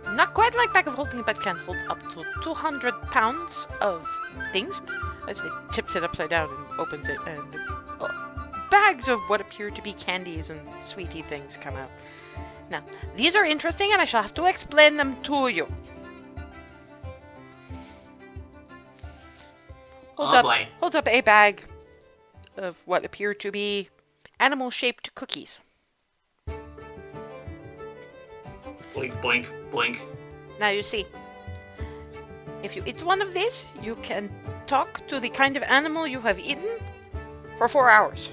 not quite like bag of holding, but can hold up to 200 pounds of things. As it tips it upside down and opens it, and bags of what appear to be candies and sweetie things come out. Now, these are interesting, and I shall have to explain them to you. Holds up a bag of what appear to be animal-shaped cookies. Blink, blink, blink. Now you see, if you eat one of these, you can talk to the kind of animal you have eaten for 4 hours.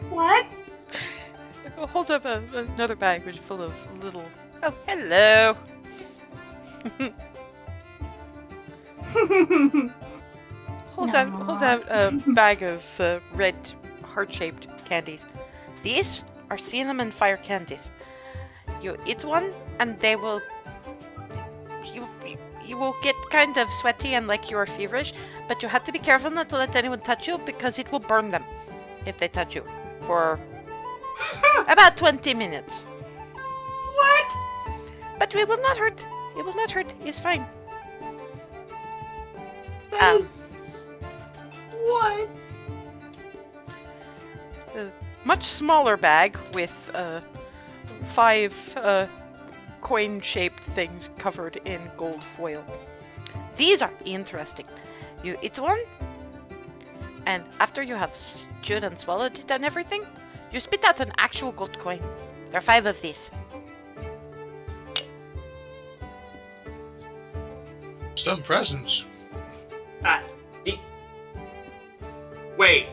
What? Holds up another bag which is full of little... Oh, hello! Holds out a bag of red heart-shaped candies. These are cinnamon fire candies. You eat one, and they will... You will get kind of sweaty and like you are feverish, but you have to be careful not to let anyone touch you because it will burn them if they touch you for about 20 minutes. What? But it will not hurt. It will not hurt. It's fine. What? A much smaller bag with 5 coin-shaped things covered in gold foil. These are interesting. You eat one, and after you have chewed and swallowed it and everything, you spit out an actual gold coin. There are 5 of these. Some presents. Wait.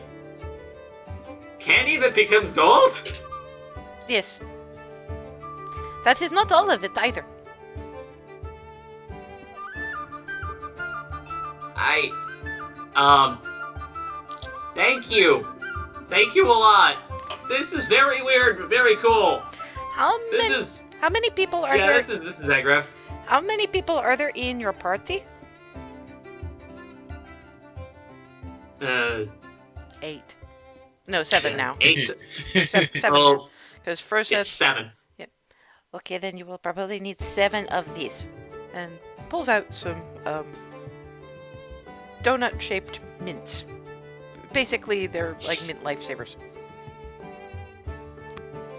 Candy that becomes gold? Yes. That is not all of it either. Thank you. Thank you a lot. This is very weird, but very cool. How many people are there? This is Agraf. How many people are there in your party? 8. No, 7 now. 8. 7. Oh, Because first it's 7. Yep. Okay, then you will probably need 7 of these. And pulls out some donut-shaped mints. Basically, they're like mint lifesavers.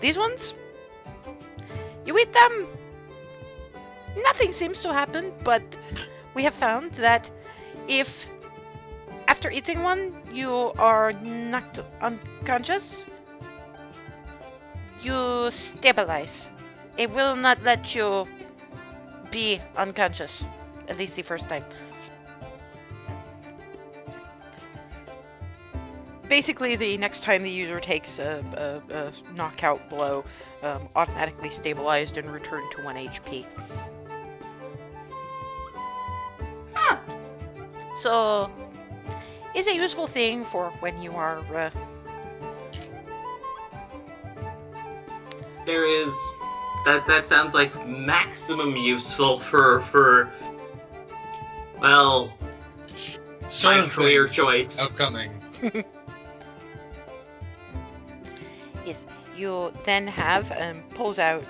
These ones, you eat them, nothing seems to happen, but we have found that if after eating one you are knocked unconscious, you stabilize. It will not let you be unconscious, at least the first time. Basically, the next time the user takes a knockout blow, automatically stabilized and returned to 1 HP. Huh. So, is a useful thing for when you are... There is... That sounds like maximum useful for well, my career choice. Upcoming. Yes, you then have, pulls out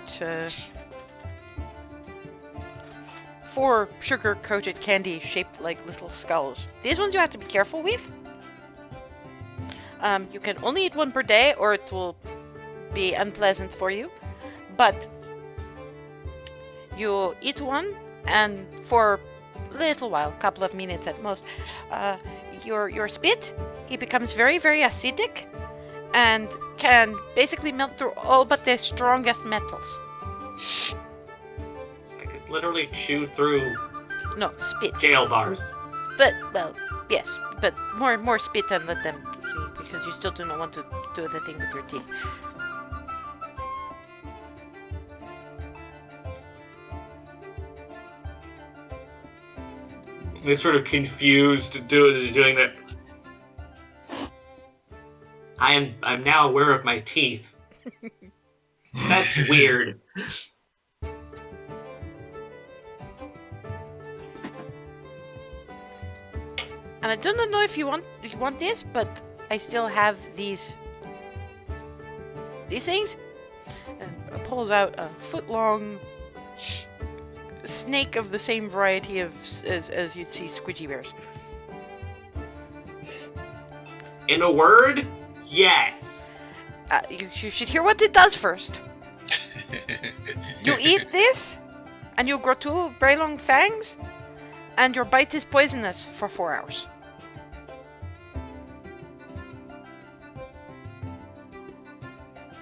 4 sugar-coated candies shaped like little skulls. These ones you have to be careful with. You can only eat one per day or it will be unpleasant for you. But you eat one, and for a little while, a couple of minutes at most, your spit, it becomes very, very acidic and can basically melt through all but the strongest metals. So I could literally chew through No, spit. jail bars. But, well, yes, but more spit and let them see, because you still do not want to do the thing with your teeth. They're sort of confused doing that. I'm now aware of my teeth. That's weird. And I do not know if you want this, but I still have these things. And pulls out a foot-long snake of the same variety as you'd see squidgy bears. In a word, yes. You should hear what it does first. You eat this, and you grow 2 very long fangs, and your bite is poisonous for 4 hours.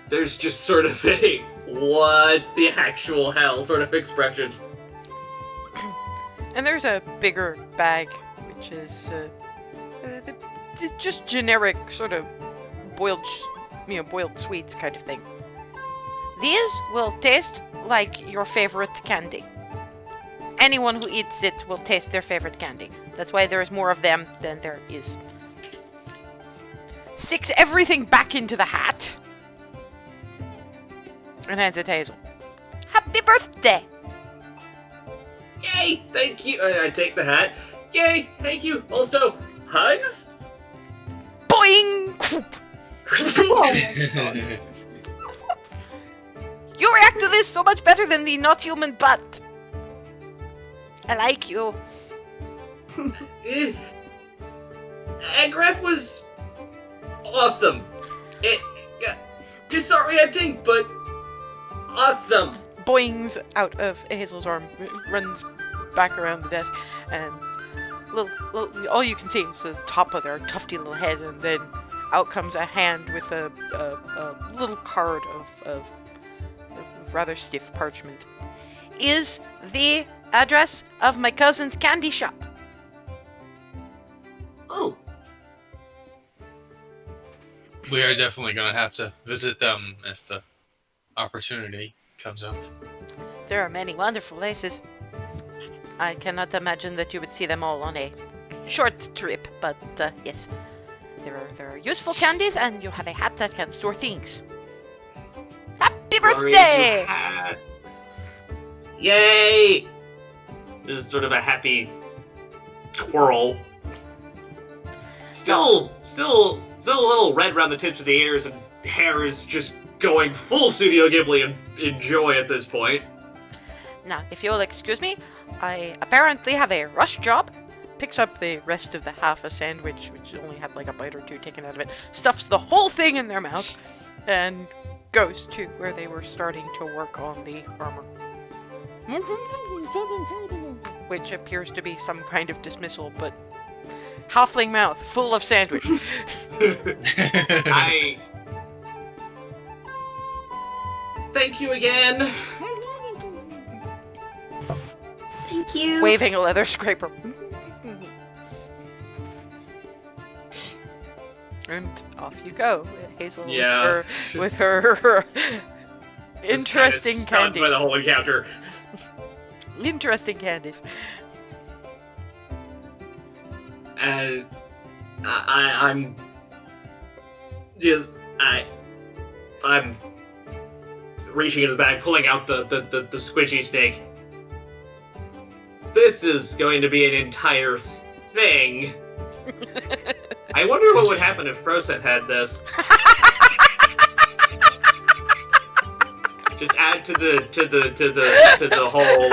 There's just sort of a what the actual hell sort of expression. And there's a bigger bag, which is just generic sort of boiled sweets kind of thing. These will taste like your favorite candy. Anyone who eats it will taste their favorite candy. That's why there is more of them than there is. Sticks everything back into the hat. And hands it to Hazel. Happy birthday! Yay! Thank you. I take the hat. Yay! Thank you. Also, hugs. Boing! You react to this so much better than the not human butt. I like you. Agraf was awesome. It got disorienting, but awesome. Boings out of Hazel's arm, runs back around the desk, and little, all you can see is the top of their tufty little head, and then out comes a hand with a little card of rather stiff parchment. Is the address of my cousin's candy shop. Oh, We are definitely going to have to visit them if the opportunity comes up. There are many wonderful places. I cannot imagine that you would see them all on a short trip, but yes, there are useful candies, and you have a hat that can store things. Happy birthday! hats. Yay! There's sort of a happy twirl. Still a little red around the tips of the ears, and hair is just going full Studio Ghibli and enjoy at this point. Now, if you'll excuse me, I apparently have a rush job. Picks up the rest of the half a sandwich, which only had like a bite or two taken out of it, stuffs the whole thing in their mouth, and goes to where they were starting to work on the armor. Which appears to be some kind of dismissal, but halfling mouth full of sandwich. I thank you again. Thank you. Waving a leather scraper. And off you go, Hazel, Yeah, with her Just interesting kinda stunned candies. by the whole encounter. Interesting candies. And I'm just I'm reaching into the bag, pulling out the squidgy snake. This is going to be an entire thing. I wonder what would happen if Froset had this. Just add to the whole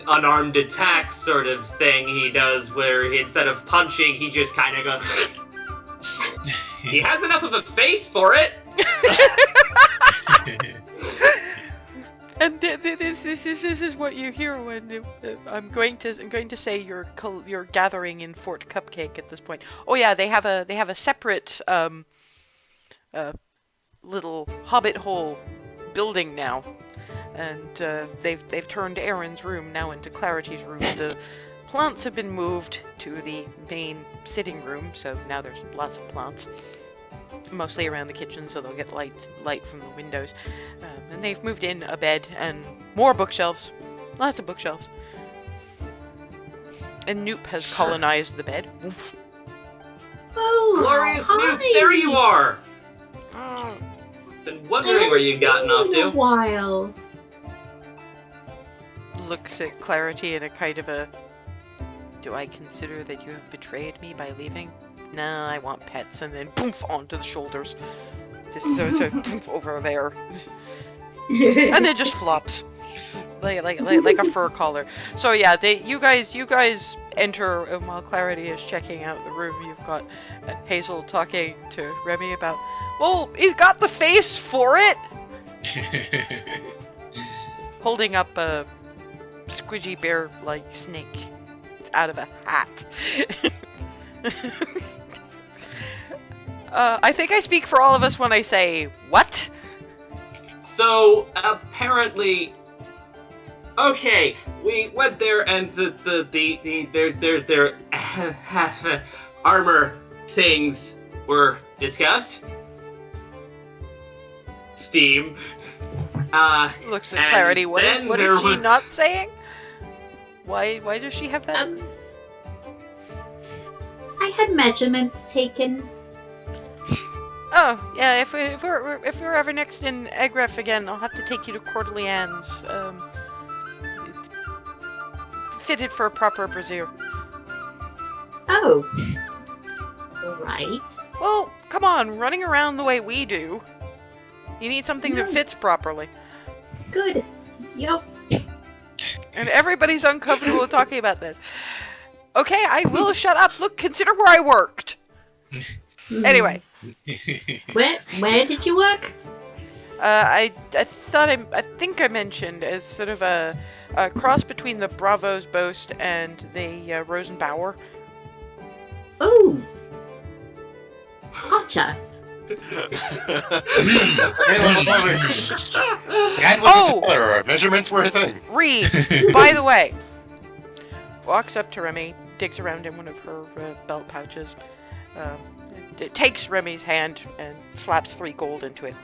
unarmed attack sort of thing he does, where instead of punching, he just kind of goes. He has enough of a face for it. And this is what you hear when I'm going to say you're gathering in Fort Cupcake at this point. Oh yeah, they have a separate little hobbit hole building now, and they've turned Aaron's room now into Clarity's room. The plants have been moved to the main sitting room, so now there's lots of plants, mostly around the kitchen, so they'll get light from the windows. And they've moved in a bed and more bookshelves, lots of bookshelves. And Noop has colonized the bed. Oof. Oh, Glorious hi. Nuke, there you are! Been wondering where you'd gotten off In a to. while. Looks at Clarity in a kind of a, do I consider that you have betrayed me by leaving? Nah, I want pets, and then poof onto the shoulders. Just so poof over there. And then just flops. Like a fur collar. So yeah, you guys enter, and while Clarity is checking out the room, you've got Hazel talking to Remy about, well, he's got the face for it! Holding up a squidgy bear-like snake out of a hat. I think I speak for all of us when I say, what? So, apparently... Okay, we went there and their armor things were discussed. Steam. Looks at And Clarity. What is then there she was- not saying? Why does she have that? I had measurements taken. Oh yeah, if we're ever next in Egref again, I'll have to take you to Coeur d'Alene's. Fitted for a proper brassiere. Oh. Alright. Well, come on, running around the way we do. You need something that No. fits properly. Good. Yep. And everybody's uncomfortable with talking about this. Okay, I will shut up. Look, consider where I worked. Anyway, Where did you work? I think I mentioned as sort of a cross between the Bravo's Boast and the Rosenbauer. Oh. Gotcha. Dad was Oh! a tailor. Measurements were a thing. Reed, by the way, walks up to Remy, digs around in one of her belt pouches, takes Remy's hand and slaps 3 gold into it.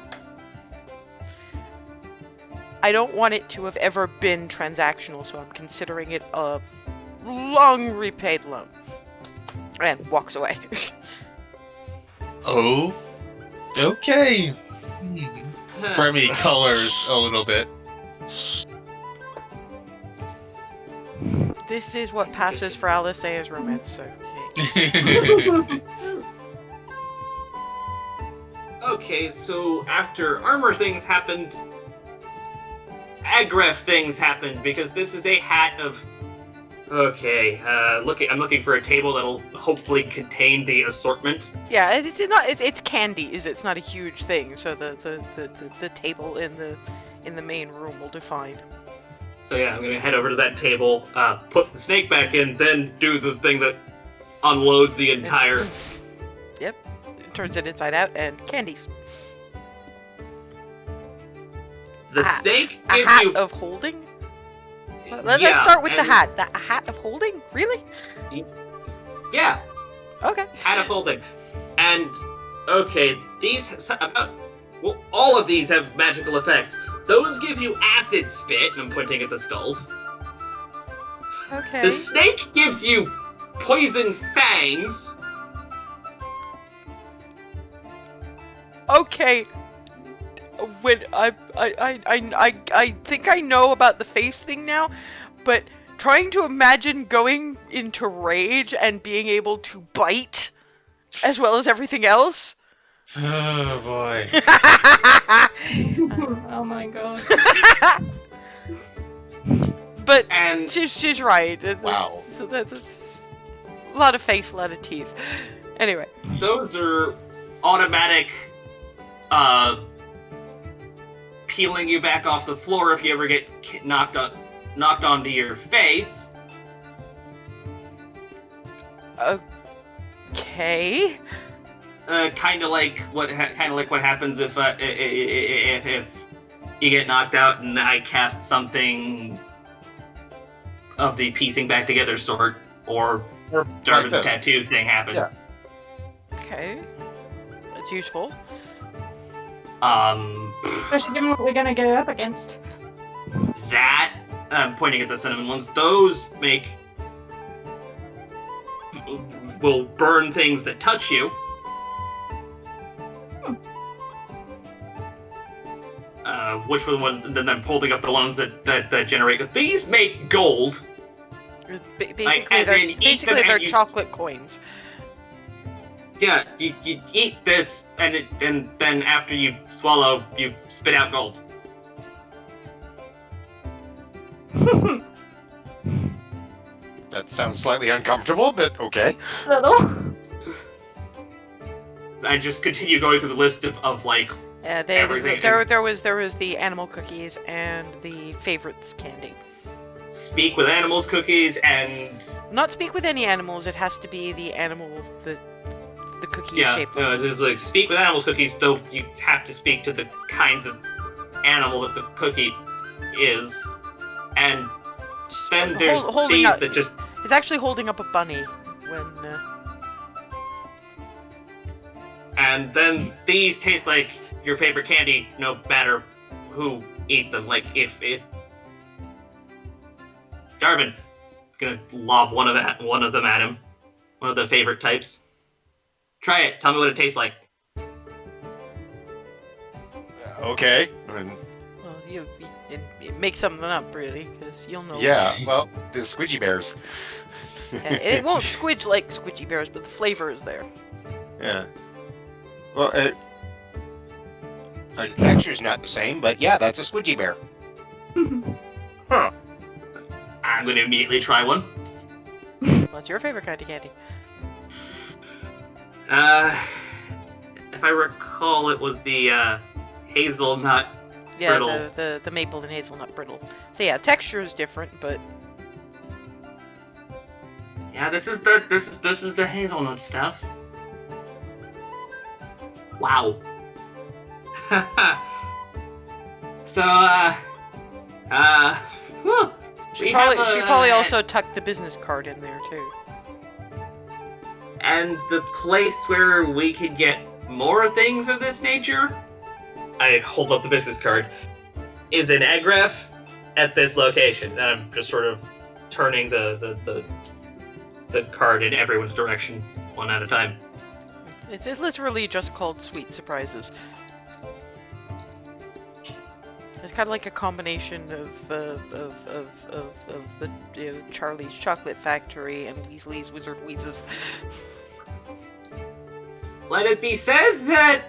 I don't want it to have ever been transactional, so I'm considering it a long repaid loan. And walks away. Oh, okay. Remy colors a little bit. This is what passes for Alicea's romance, so yay. Okay, so after armor things happened, Agref things happened, because this is a hat of... Okay, I'm looking for a table that'll hopefully contain the assortment. Yeah, it's candies. It's not a huge thing, so the table in the main room will define. So yeah, I'm gonna head over to that table, put the snake back in, then do the thing that unloads the entire... Yep, turns it inside out and candies. The Ah, snake A gives hat you... of holding. Let's Yeah, start with the and- hat. A hat of holding? Really? Yeah, Okay. hat of holding. And, okay, these... well, all of these have magical effects. Those give you acid spit, and I'm pointing at the skulls. Okay. The snake gives you poison fangs. Okay. When I think I know about the face thing now, but trying to imagine going into rage and being able to bite as well as everything else. Oh boy. Oh my god. But And she's right. Wow. That's a lot of face, a lot of teeth. Anyway. those are automatic peeling you back off the floor if you ever get knocked onto your face. Okay. Kind of like what happens if you get knocked out and I cast something of the piecing back together sort, or Or Jarvan's like this. tattoo thing happens. Yeah. Okay. That's useful. Especially given what we're gonna go up against. That, pointing at the cinnamon ones, those will burn things that touch you. Which one was? Then I'm holding up the ones that generate. These make gold. Basically, as in, eat them and they're you- chocolate coins. Yeah, you eat this, and then after you swallow, you spit out gold. That sounds slightly uncomfortable, but okay. Little. I just continue going through the list of like everything. There was the animal cookies and the favorites candy. Speak with animals cookies and Not speak with any animals. It has to be the animal, the cookie shaped. no, it's like speak with animals cookies. Though you have to speak to the kinds of animal that the cookie is, and then there's holding these up- that just It's actually holding up a bunny when. and then these taste like your favorite candy, no matter who eats them. Like if Jarvan, gonna lob one of them at him, one of the favorite types. Try it. Tell me what it tastes like. Okay. And Well, you make something up really, because you'll know. yeah, well, the squidgy bears. Yeah, it won't squidge like squidgy bears, but the flavor is there. Yeah. Well, the texture's not the same, but yeah, that's a squidgy bear. Huh. I'm gonna immediately try one. What's your favorite kind of candy? If I recall, it was the hazelnut. Yeah, Brittle. the maple and hazelnut brittle. So yeah, texture is different, but Yeah, this is the hazelnut stuff. Wow. So whew. she We probably have she a- probably also tucked the business card in there too. And the place where we could get more things of this nature, I hold up the business card, is in Agraf at this location. And I'm just sort of turning the card in everyone's direction, one at a time. It's literally just called Sweet Surprises. It's kind of like a combination of the Charlie's Chocolate Factory and Weasley's Wizard Wheezes. Let it be said that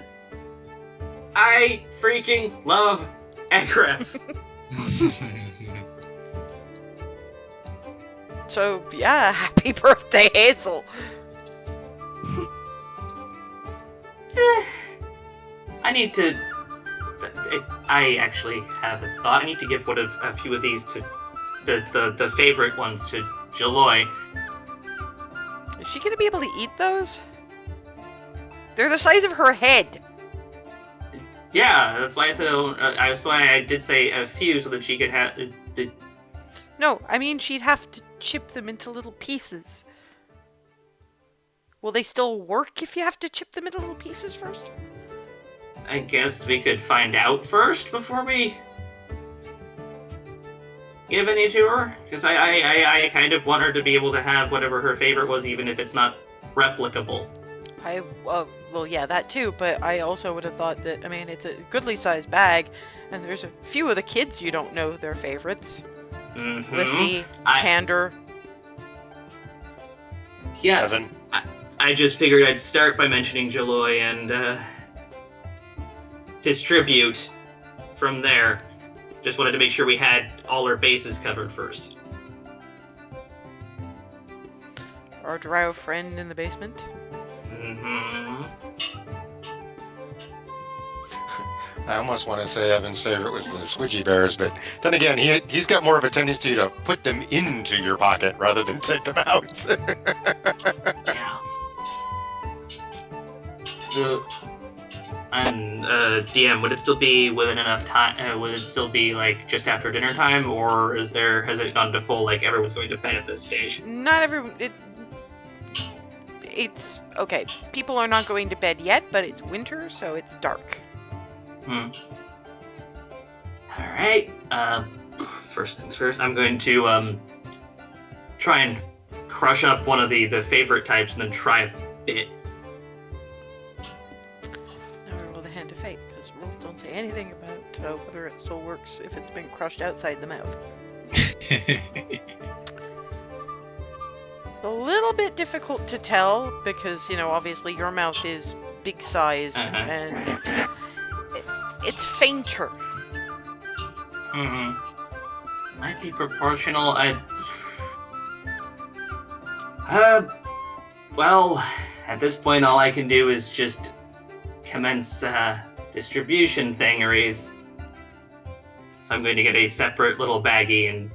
I freaking love Agraf. So yeah, happy birthday, Hazel. I need to. I actually have a thought. I need to give a few of these to the favorite ones to Jaloy. Is she gonna be able to eat those? They're the size of her head. Yeah, that's why I said. That's why I did say a few so that she could have. No, I mean she'd have to chip them into little pieces. Will they still work if you have to chip them into little pieces first? I guess we could find out first before we give any to her, because I kind of want her to be able to have whatever her favorite was, even if it's not replicable. Well, yeah, that too, but I also would have thought that, I mean, it's a goodly sized bag, and there's a few of the kids you don't know their favorites. Mm-hmm. Lissy, I- Candor. Yeah, Evan. I just figured I'd start by mentioning Jaloy and distribute from there. Just wanted to make sure we had all our bases covered first. Our drow friend in the basement. Mm-hmm. I almost want to say Evan's favorite was the squidgy bears, but then again, he's got more of a tendency to put them into your pocket rather than take them out. Yeah. And DM, would it still be within enough time? Would it still be like just after dinner time, or has it gone to full like everyone's going to bed at this stage? Not everyone. It's okay. People are not going to bed yet, but it's winter, so it's dark. All right. First things first. I'm going to try and crush up one of the favorite types, and then try a bit. Now we roll the hand of fate, because rules don't say anything about whether it still works if it's been crushed outside the mouth. A little bit difficult to tell because, obviously your mouth is big sized and it's fainter. Might be proportional. Well, at this point, all I can do is just commence distribution thingeries. So I'm going to get a separate little baggie and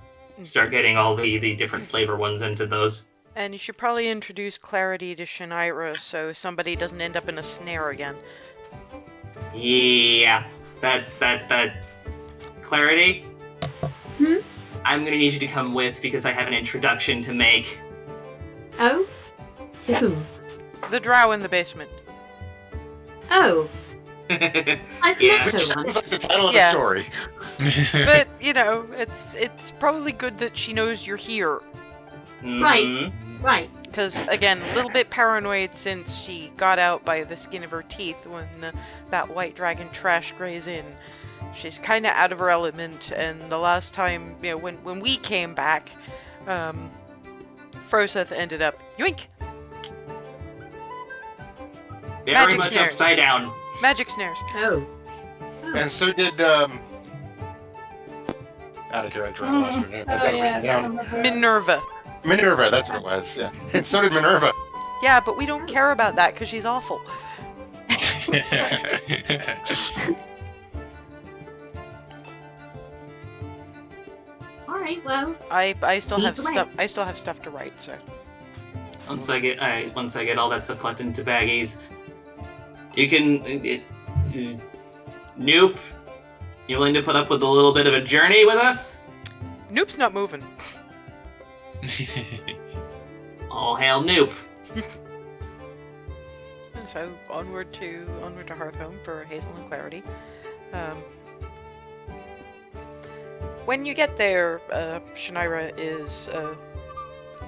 start getting all the different flavor ones into those. And you should probably introduce clarity to Shinaira so somebody doesn't end up in a snare again. Yeah, that clarity. I'm gonna need you to come with because I have an introduction to make. Oh? To whom? The drow in the basement. Oh, I Yeah. thought Which so once. sounds like the title of Yeah. a story. But, it's probably good that she knows you're here. Mhm. Right. Because, again, a little bit paranoid since she got out by the skin of her teeth when that white dragon trash grays in. She's kind of out of her element, and the last time, when we came back, Froseth ended up, yoink! Very Magic much snares. upside down. Magic snares. Oh. And so did, out of character, I lost her name. I got it written down. some of the- Minerva. Minerva, that's what it was, yeah. And so did Minerva. Yeah, but we don't care about that because she's awful. Alright, well. I still have Either way. stuff. I still have stuff to write. So Once I get all that stuff collected into baggies, you can. Nope. You willing to put up with a little bit of a journey with us? Noop's not moving. All hail Noop. And so onward to Hearthhome for Hazel and Clarity. When you get there, Shinaira is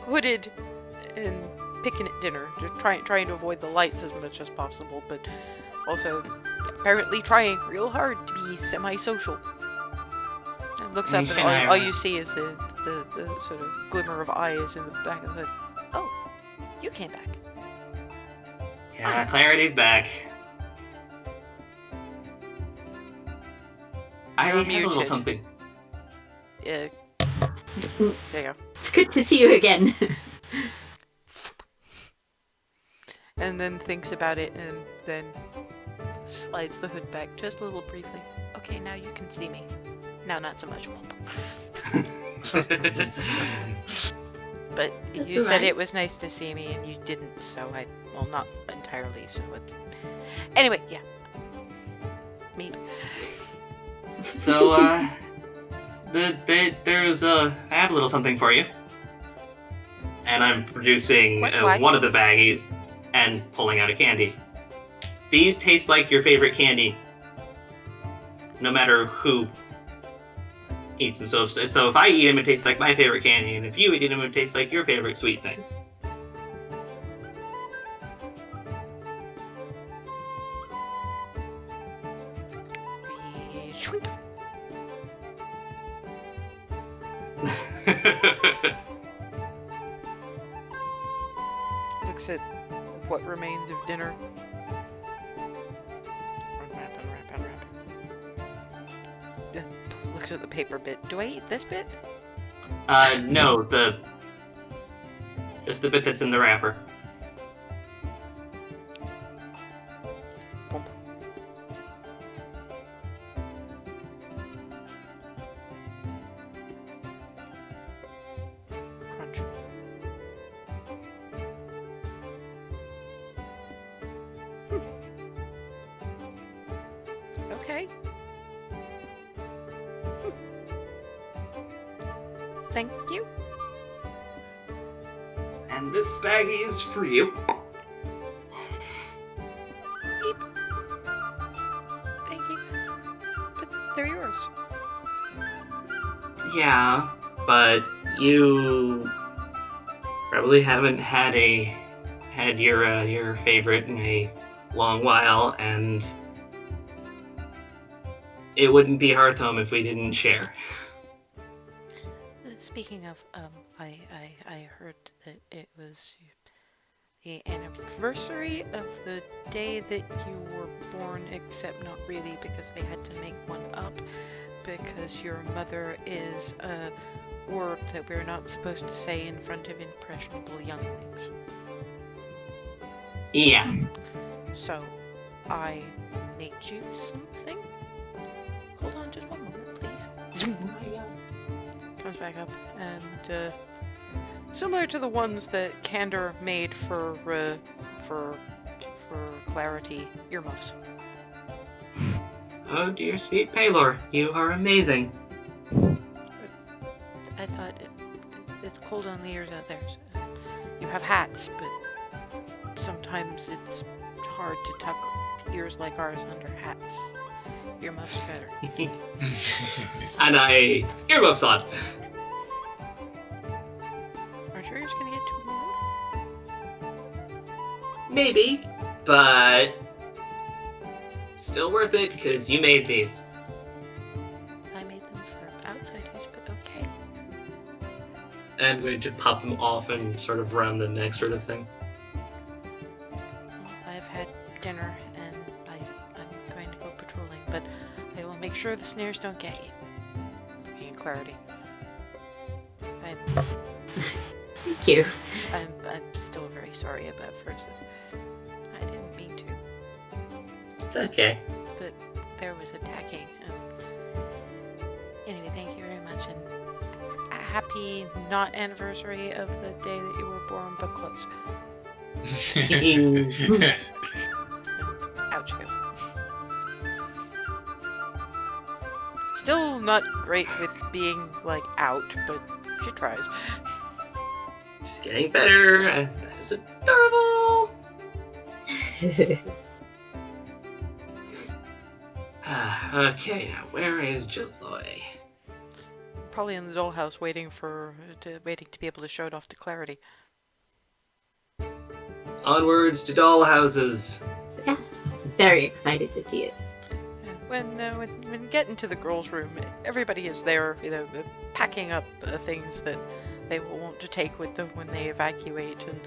hooded and picking at dinner, just trying to avoid the lights as much as possible, but also apparently trying real hard to be semi-social. And looks up, and all you see is the sort of glimmer of eyes in the back of the hood. Oh, you came back. Yeah, Clarity's back. I You're have a little muted. something. There you go. It's good to see you again. And then thinks about it and then slides the hood back just a little briefly. Okay, now you can see me. Now not so much. But That's you said alright. it was nice to see me and you didn't, so well, not entirely, so it... Anyway, yeah. Me. So, I have a little something for you. And I'm producing Why? one of the baggies and pulling out a candy. These taste like your favorite candy, no matter who eats them. So if I eat them, it tastes like my favorite candy, and if you eat them, it tastes like your favorite sweet thing. Looks at what remains of dinner. Unwrap. Then looks at the paper bit. Do I eat this bit? No, just the bit that's in the wrapper. Thank you. And this baggie is for you. Thank you. But they're yours. Yeah, but you probably haven't had your favorite in a long while, and it wouldn't be Hearth Home if we didn't share. Speaking of, I heard that it was the anniversary of the day that you were born, except not really, because they had to make one up, because your mother is a word that we're not supposed to say in front of impressionable younglings. Yeah. So, I made you something. Hold on just one moment, please. Comes back up, and similar to the ones that Candor made for Clarity, earmuffs. Oh dear sweet Paylor, you are amazing. I thought it's cold on the ears out there. So you have hats, but sometimes it's hard to tuck ears like ours under hats. Earmuffs better. And I earmuffs on. Aren't your ears gonna get too warm? Maybe, but still worth it because you made these. I made them for outside use, but okay. I'm going to pop them off and sort of round the neck sort of thing. Well, I've had dinner and I'm going to go patrolling, but I will make sure the snares don't get you. In Clarity. Thank you. I'm still very sorry about first. I didn't mean to, It's okay. but there was attacking. Anyway, thank you very much, and a happy not anniversary of the day that you were born, but close. Ouch. Still not great with being like out, but she tries. Just getting better, and that is adorable. Okay, now where is Jaloy? Probably in the dollhouse, waiting to be able to show it off to Clarity. Onwards to dollhouses. Yes. Very excited to see it. When getting to the girls' room, everybody is there, packing up things that they will want to take with them when they evacuate, and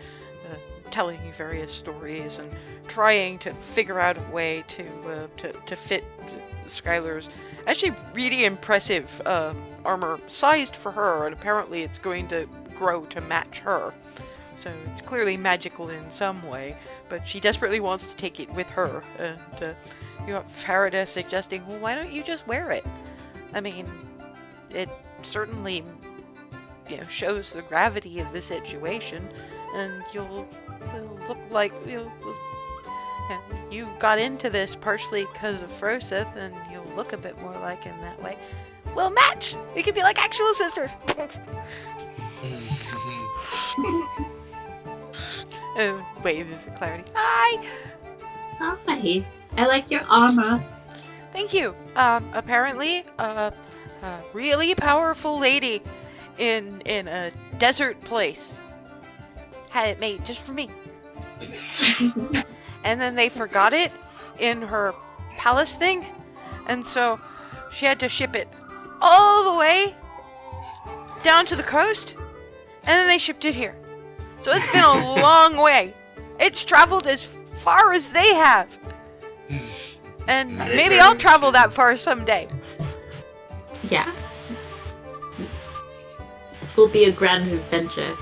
telling you various stories, and trying to figure out a way to fit Skylar's actually really impressive armor sized for her, and apparently it's going to grow to match her. So it's clearly magical in some way, but she desperately wants to take it with her, and you got Farida suggesting, well, why don't you just wear it? I mean, it certainly, shows the gravity of the situation, and you'll look like you got into this partially because of Froseth, and you'll look a bit more like him that way. We'll match! We could be like actual sisters! Waves of Clarity. Hi! Hi. I like your armor. Thank you. Apparently, a really powerful lady in a desert place had it made just for me. And then they forgot it in her palace thing, and so she had to ship it all the way down to the coast, and then they shipped it here. So it's been a long way. It's traveled as far as they have. And That is maybe very I'll travel interesting. that far someday. Yeah. Will be a grand adventure.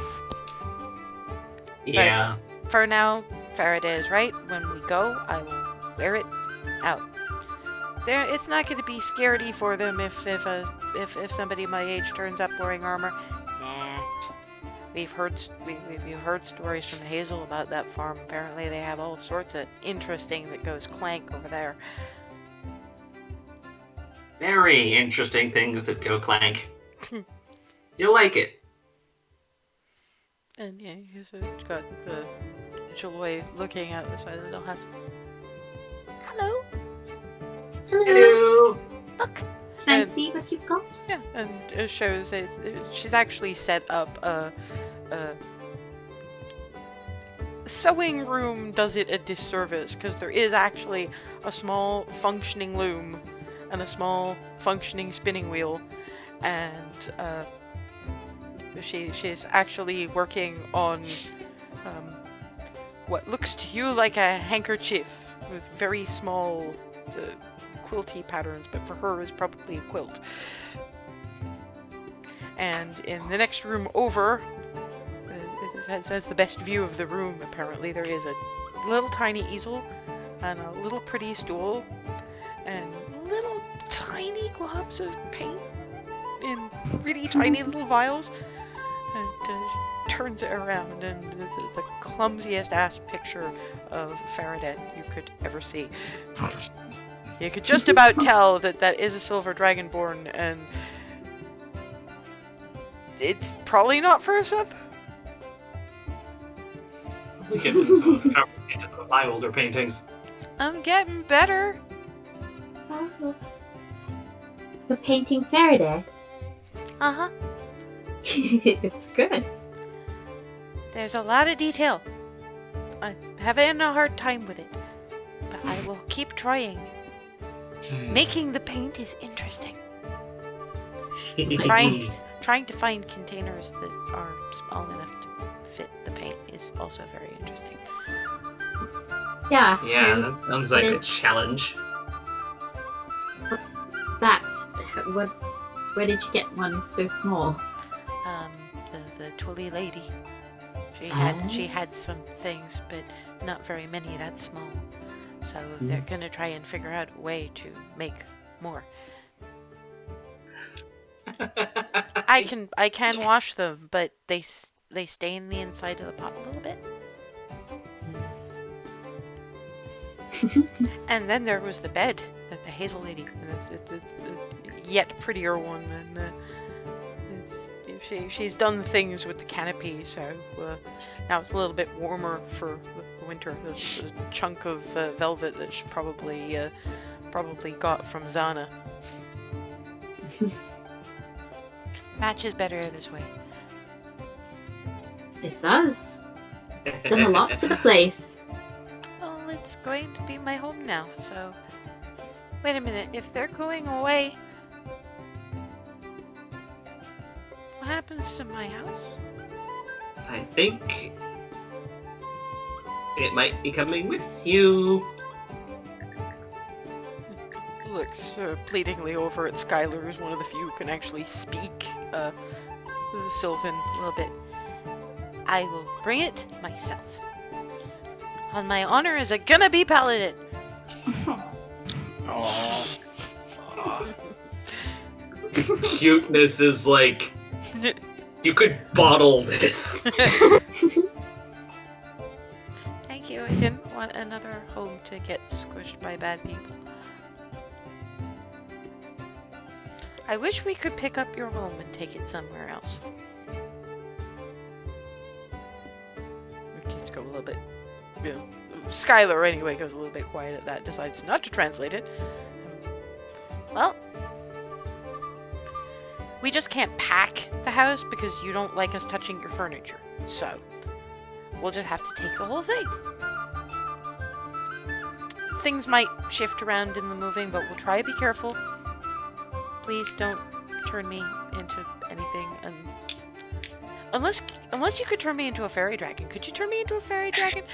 Yeah. For now, Faraday is right. When we go, I will wear it out. It's not going to be scaredy for them if somebody my age turns up wearing armor. Nah. We've heard stories from Hazel about that farm. Apparently, they have all sorts of interesting that goes clank over there. Very interesting things that go clank. You'll like it. And yeah, he's got the Jaloy looking out the side of the dollhouse. Hello. Hello. Look. Can I And- see what you've got? Yeah, and it shows it. She's actually set up a sewing room. Does it a disservice because there is actually a small functioning loom and a small functioning spinning wheel, and she's actually working on what looks to you like a handkerchief with very small quilty patterns, but for her is probably a quilt. And in the next room over, it has the best view of the room, apparently. There is a little tiny easel and a little pretty stool and little tiny globs of paint in really tiny little vials. And she turns it around, and the clumsiest ass picture of Faraday you could ever see. You could just about tell that is a silver dragonborn, and it's probably not for Seth. We get into some of my older paintings. I'm getting better. Oh. You're painting Faraday. Uh-huh. It's good. There's a lot of detail. I'm having a hard time with it, but I will keep trying. Making the paint is interesting. Trying to find containers that are small enough to fit the paint is also very interesting. Yeah. Yeah, that sounds like a It's- challenge. What's that? Where did you get one so small? The Twilly lady. She had some things, but not very many that small. So they're gonna try and figure out a way to make more. I can wash them, but they stain the inside of the pot a little bit. And then there was the bed that the Hazel lady, and it's a yet prettier one than the. She's done things with the canopy, so now it's a little bit warmer for the winter. There's a chunk of velvet that she probably got from Zana. Matches better this way. It does. Done a lot to the place. Well, it's going to be my home now, so... Wait a minute, if they're going away... What happens to my house? I think it might be coming with you. Looks pleadingly over at Skylar, who's one of the few who can actually speak Sylvan a little bit. I will bring it myself. On my honor as a gonna be paladin. Oh. Cuteness is like, you could bottle this. Thank you. I didn't want another home to get squished by bad people. I wish we could pick up your home and take it somewhere else. The kids go a little bit... Skylar, anyway, goes a little bit quiet at that, decides not to translate it. Well... We just can't pack the house because you don't like us touching your furniture. So, we'll just have to take the whole thing. Things might shift around in the moving, but we'll try to be careful. Please don't turn me into anything, and unless you could turn me into a fairy dragon. Could you turn me into a fairy dragon?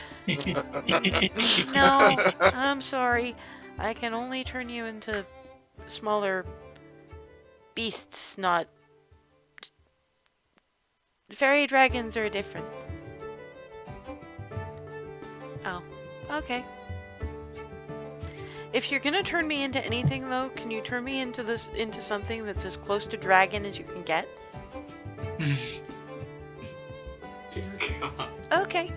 No, I'm sorry. I can only turn you into smaller beasts, not... Fairy dragons are different. Oh, okay. If you're gonna turn me into anything, though, can you turn me into something that's as close to dragon as you can get? Dear God. Okay.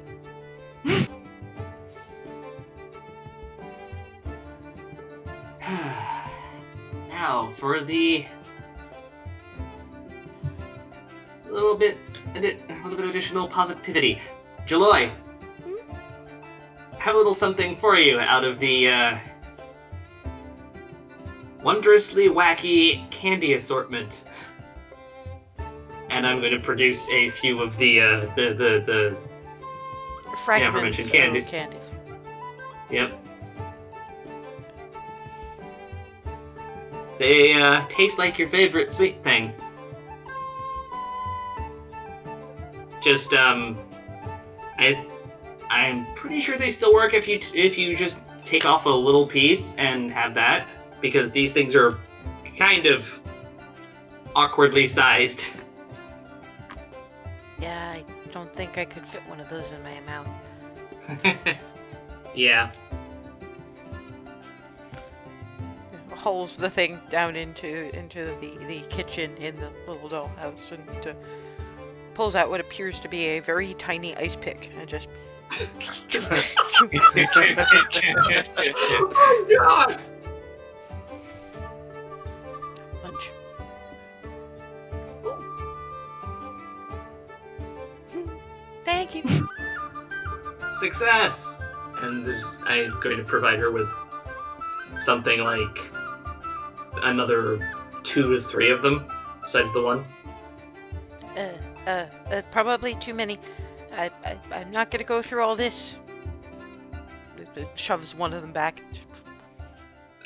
Now for the little bit additional positivity. Jaloy, I have a little something for you out of the wondrously wacky candy assortment. And I'm going to produce a few of the Fragments aforementioned of candies. candies. Yep. They taste like your favorite sweet thing. Just I'm pretty sure they still work if you just take off a little piece and have that, because these things are kind of awkwardly sized. Yeah, I don't think I could fit one of those in my mouth. Yeah. Holes the thing down into the kitchen in the little dollhouse and pulls out what appears to be a very tiny ice pick and just Oh God! lunch. Thank you. Success! And I'm going to provide her with something like another 2 to 3 of them, besides the one. Probably too many. I'm not gonna go through all this. It shoves one of them back.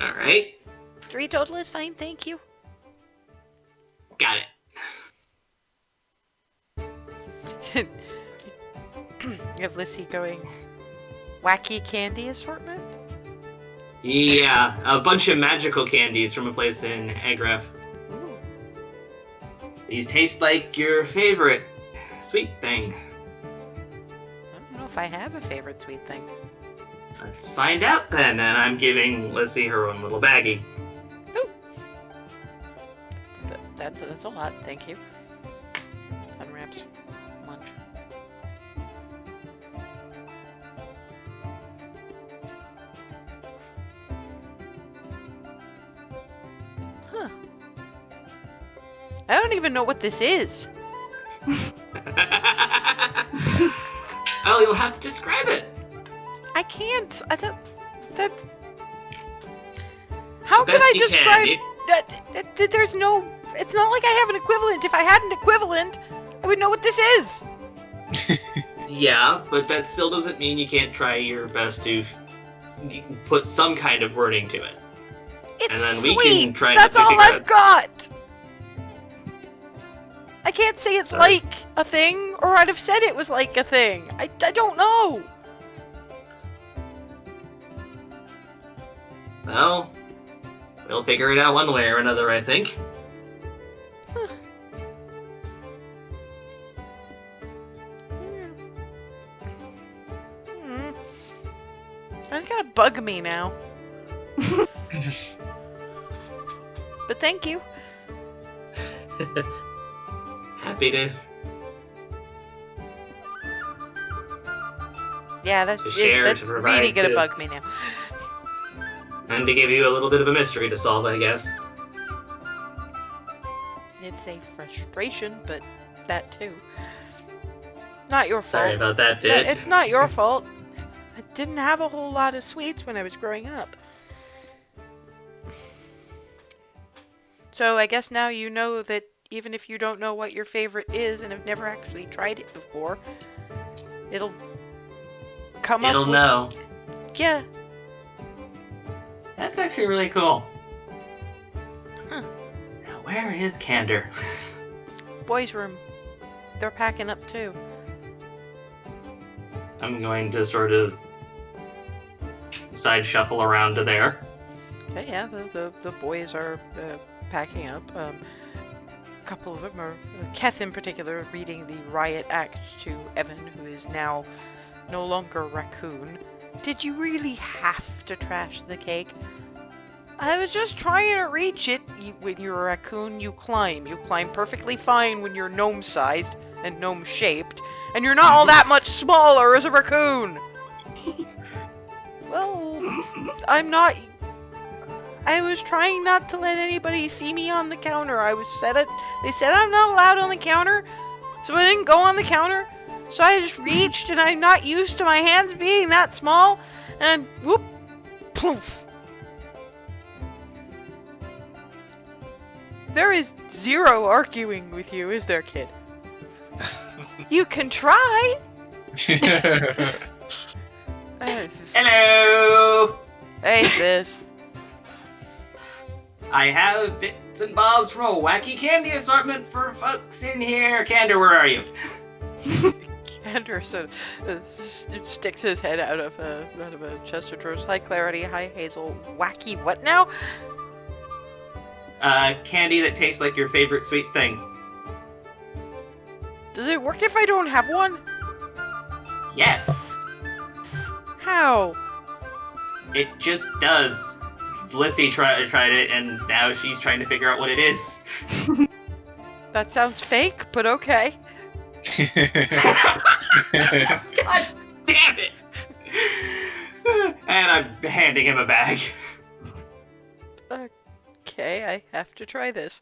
Alright. 3 total is fine, thank you. Got it. You have Lissy going, wacky candy assortment? Yeah, a bunch of magical candies from a place in Agraf. Ooh. These taste like your favorite sweet thing. I don't know if I have a favorite sweet thing. Let's find out then, and I'm giving Lissy her own little baggie. Ooh. That's a lot, thank you. Unwraps lunch. Huh. I don't even know what this is. Oh, you'll have to describe it. I can't. That. How The can best I you can, describe dude. that? There's no. It's not like I have an equivalent. If I had an equivalent, I would know what this is. Yeah, but that still doesn't mean you can't try your best to put some kind of wording to it. It's And then we sweet. can try to That's all figure I've out- got. I can't say it's Sorry. like a thing, or I'd have said it was like a thing. I don't know. Well, we'll figure it out one way or another, I think. Hmm. It's gonna bug me now. But thank you. Happy to Yeah, that's To share, that's to provide, really gonna to- bug me now. and to give you a little bit of a mystery to solve, I guess. It's a frustration, but that too. Not your fault. Sorry about that, No, bit. it's not your fault. I didn't have a whole lot of sweets when I was growing up. So I guess now you know that even if you don't know what your favorite is and have never actually tried it before, it'll come up. It'll with- know. Yeah. That's actually really cool. Huh. Now, where is Candor? Boys' room. They're packing up too. I'm going to sort of side shuffle around to there. Okay, yeah, the boys are packing up. A couple of them are, Keth in particular, reading the riot act to Evan, who is now no longer Raccoon. Did you really have to trash the cake? I was just trying to reach it. When you're a raccoon, you climb. You climb perfectly fine when you're gnome-sized and gnome-shaped, and you're not all that much smaller as a raccoon. Well, I'm not. I was trying not to let anybody see me on the counter. They said I'm not allowed on the counter. So I didn't go on the counter. So I just reached, and I'm not used to my hands being that small, and whoop, poof. There is zero arguing with you, is there, kid? You can try. Hello! Hey, sis. I have bits and bobs from a wacky candy assortment for folks in here. Candor, where are you? Andrew sort of sticks his head out of a chest of drawers. Hi, Clarity. Hi, Hazel. Wacky what now? Candy that tastes like your favorite sweet thing. Does it work if I don't have one? Yes, How? it just does. Lissy tried it, and now she's trying to figure out what it is. That sounds fake, but okay. God damn it! And I'm handing him a bag. Okay, I have to try this.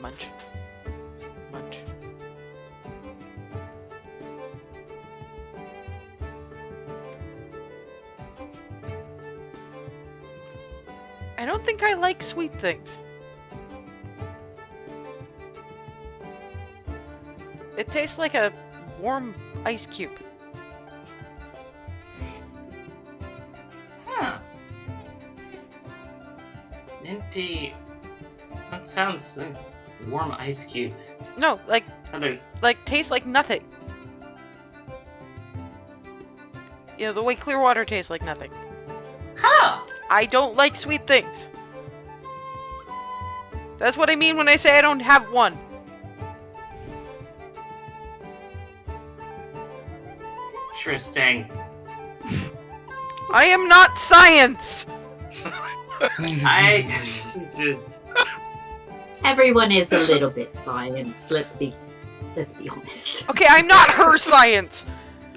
Munch. Munch. I don't think I like sweet things. It tastes like a warm ice cube. Huh. Minty. That sounds like warm ice cube. No, Other. tastes like nothing. You know, the way clear water tastes like nothing. Huh! I don't like sweet things. That's what I mean when I say I don't have one. Interesting. I am not science! I. Everyone is a little bit science. Let's be honest. Okay, I'm not her science!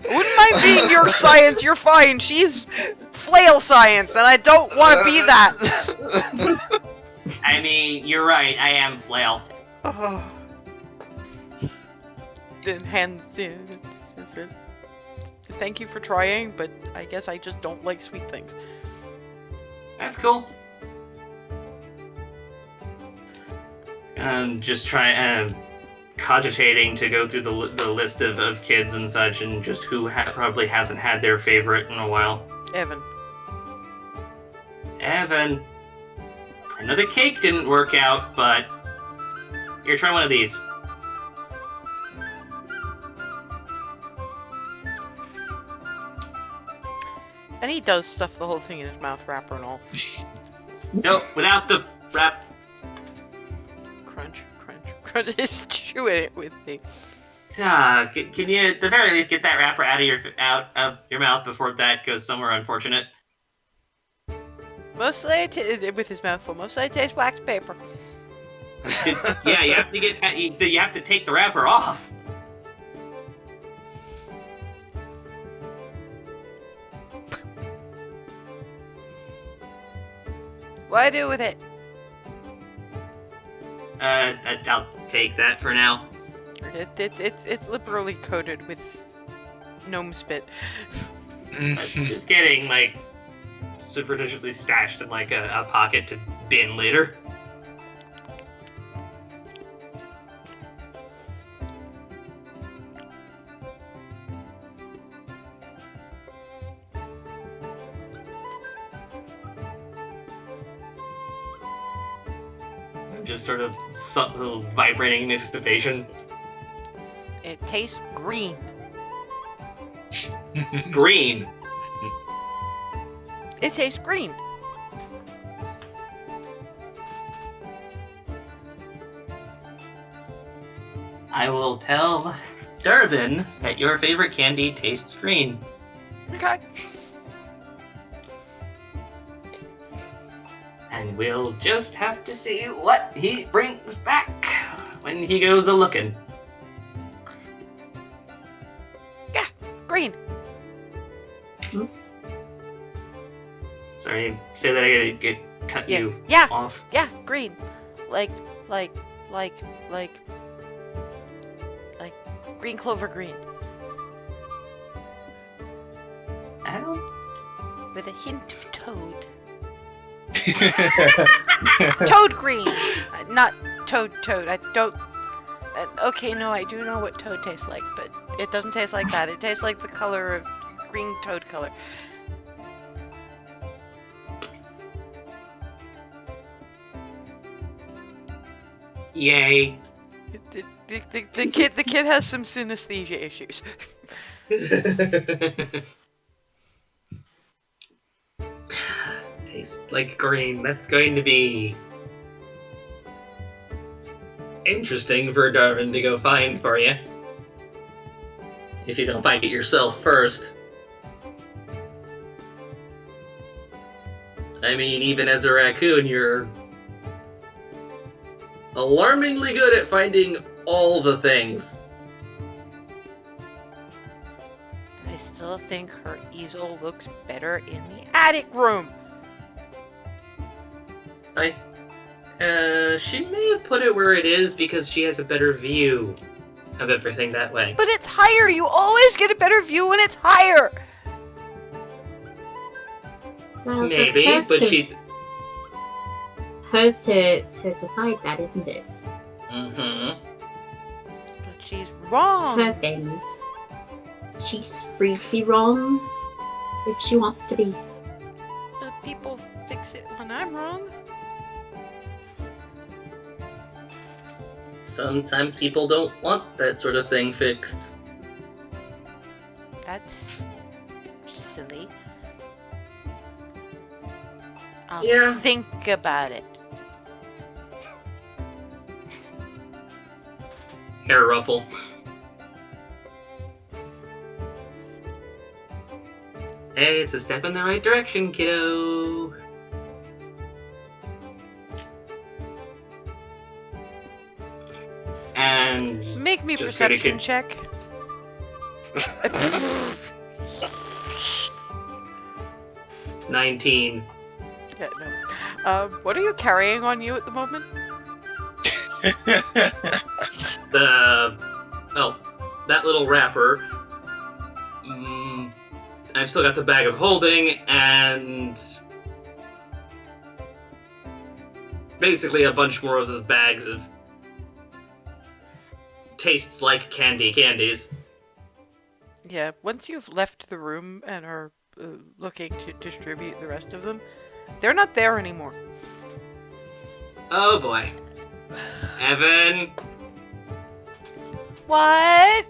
I wouldn't mind being your science, you're fine. She's flail science, and I don't want to be that. I mean, you're right. I am flail. Then hands. Thank you for trying, but I guess I just don't like sweet things. That's cool. Just cogitating to go through the list of kids and such, and just who probably hasn't had their favorite in a while. Evan. Evan. I know the cake didn't work out, but here, try one of these. And he does stuff the whole thing in his mouth, wrapper and all. No, without the wrap. Crunch, crunch, crunch. Just chewing it with me. Can you at the very least get that wrapper out of your mouth before that goes somewhere unfortunate? Mostly with his mouth full. Mostly I taste wax paper. Yeah, you have to take the wrapper off. What do I do with it? I'll take that for now. It's liberally coated with gnome spit. It's just getting like superstitiously stashed in like a pocket to bin later. Just sort of subtle vibrating anticipation. It tastes green. Green. It tastes green. I will tell Dervin that your favorite candy tastes green. Okay. And we'll just have to see what he brings back when he goes a-looking. Yeah, green. Sorry, say that again. cut Yeah. you Yeah. off. Yeah, green. Like, like, like, like green clover green. I don't. With a hint of toad. Toad green! Not toad. I don't. Okay, no, I do know what toad tastes like, but it doesn't taste like that. It tastes like the color of green toad color. Yay. The kid has some synesthesia issues. Tastes like green. That's going to be interesting for Darwin to go find for you. If you don't find it yourself first. I mean, even as a raccoon, you're alarmingly good at finding all the things. I still think her easel looks better in the attic room. She may have put it where it is because she has a better view of everything that way. But it's higher. You always get a better view when it's higher. Well, Maybe, it's but hers to decide that, isn't it? Mm-hmm. But she's It's wrong. her things. She's free to be wrong if she wants to be. But people fix it when I'm wrong. Sometimes people don't want that sort of thing fixed. That's silly. I'll Yeah. think about it. Hair ruffle. Hey, it's a step in the right direction, kiddo. And Make me Just gonna perception get- check. 19. Yeah, no. What are you carrying on you at the moment? That little wrapper. I've still got the bag of holding and basically a bunch more of the bags of tastes like candies. Yeah, once you've left the room and are looking to distribute the rest of them, they're not there anymore. Oh boy. Evan, What?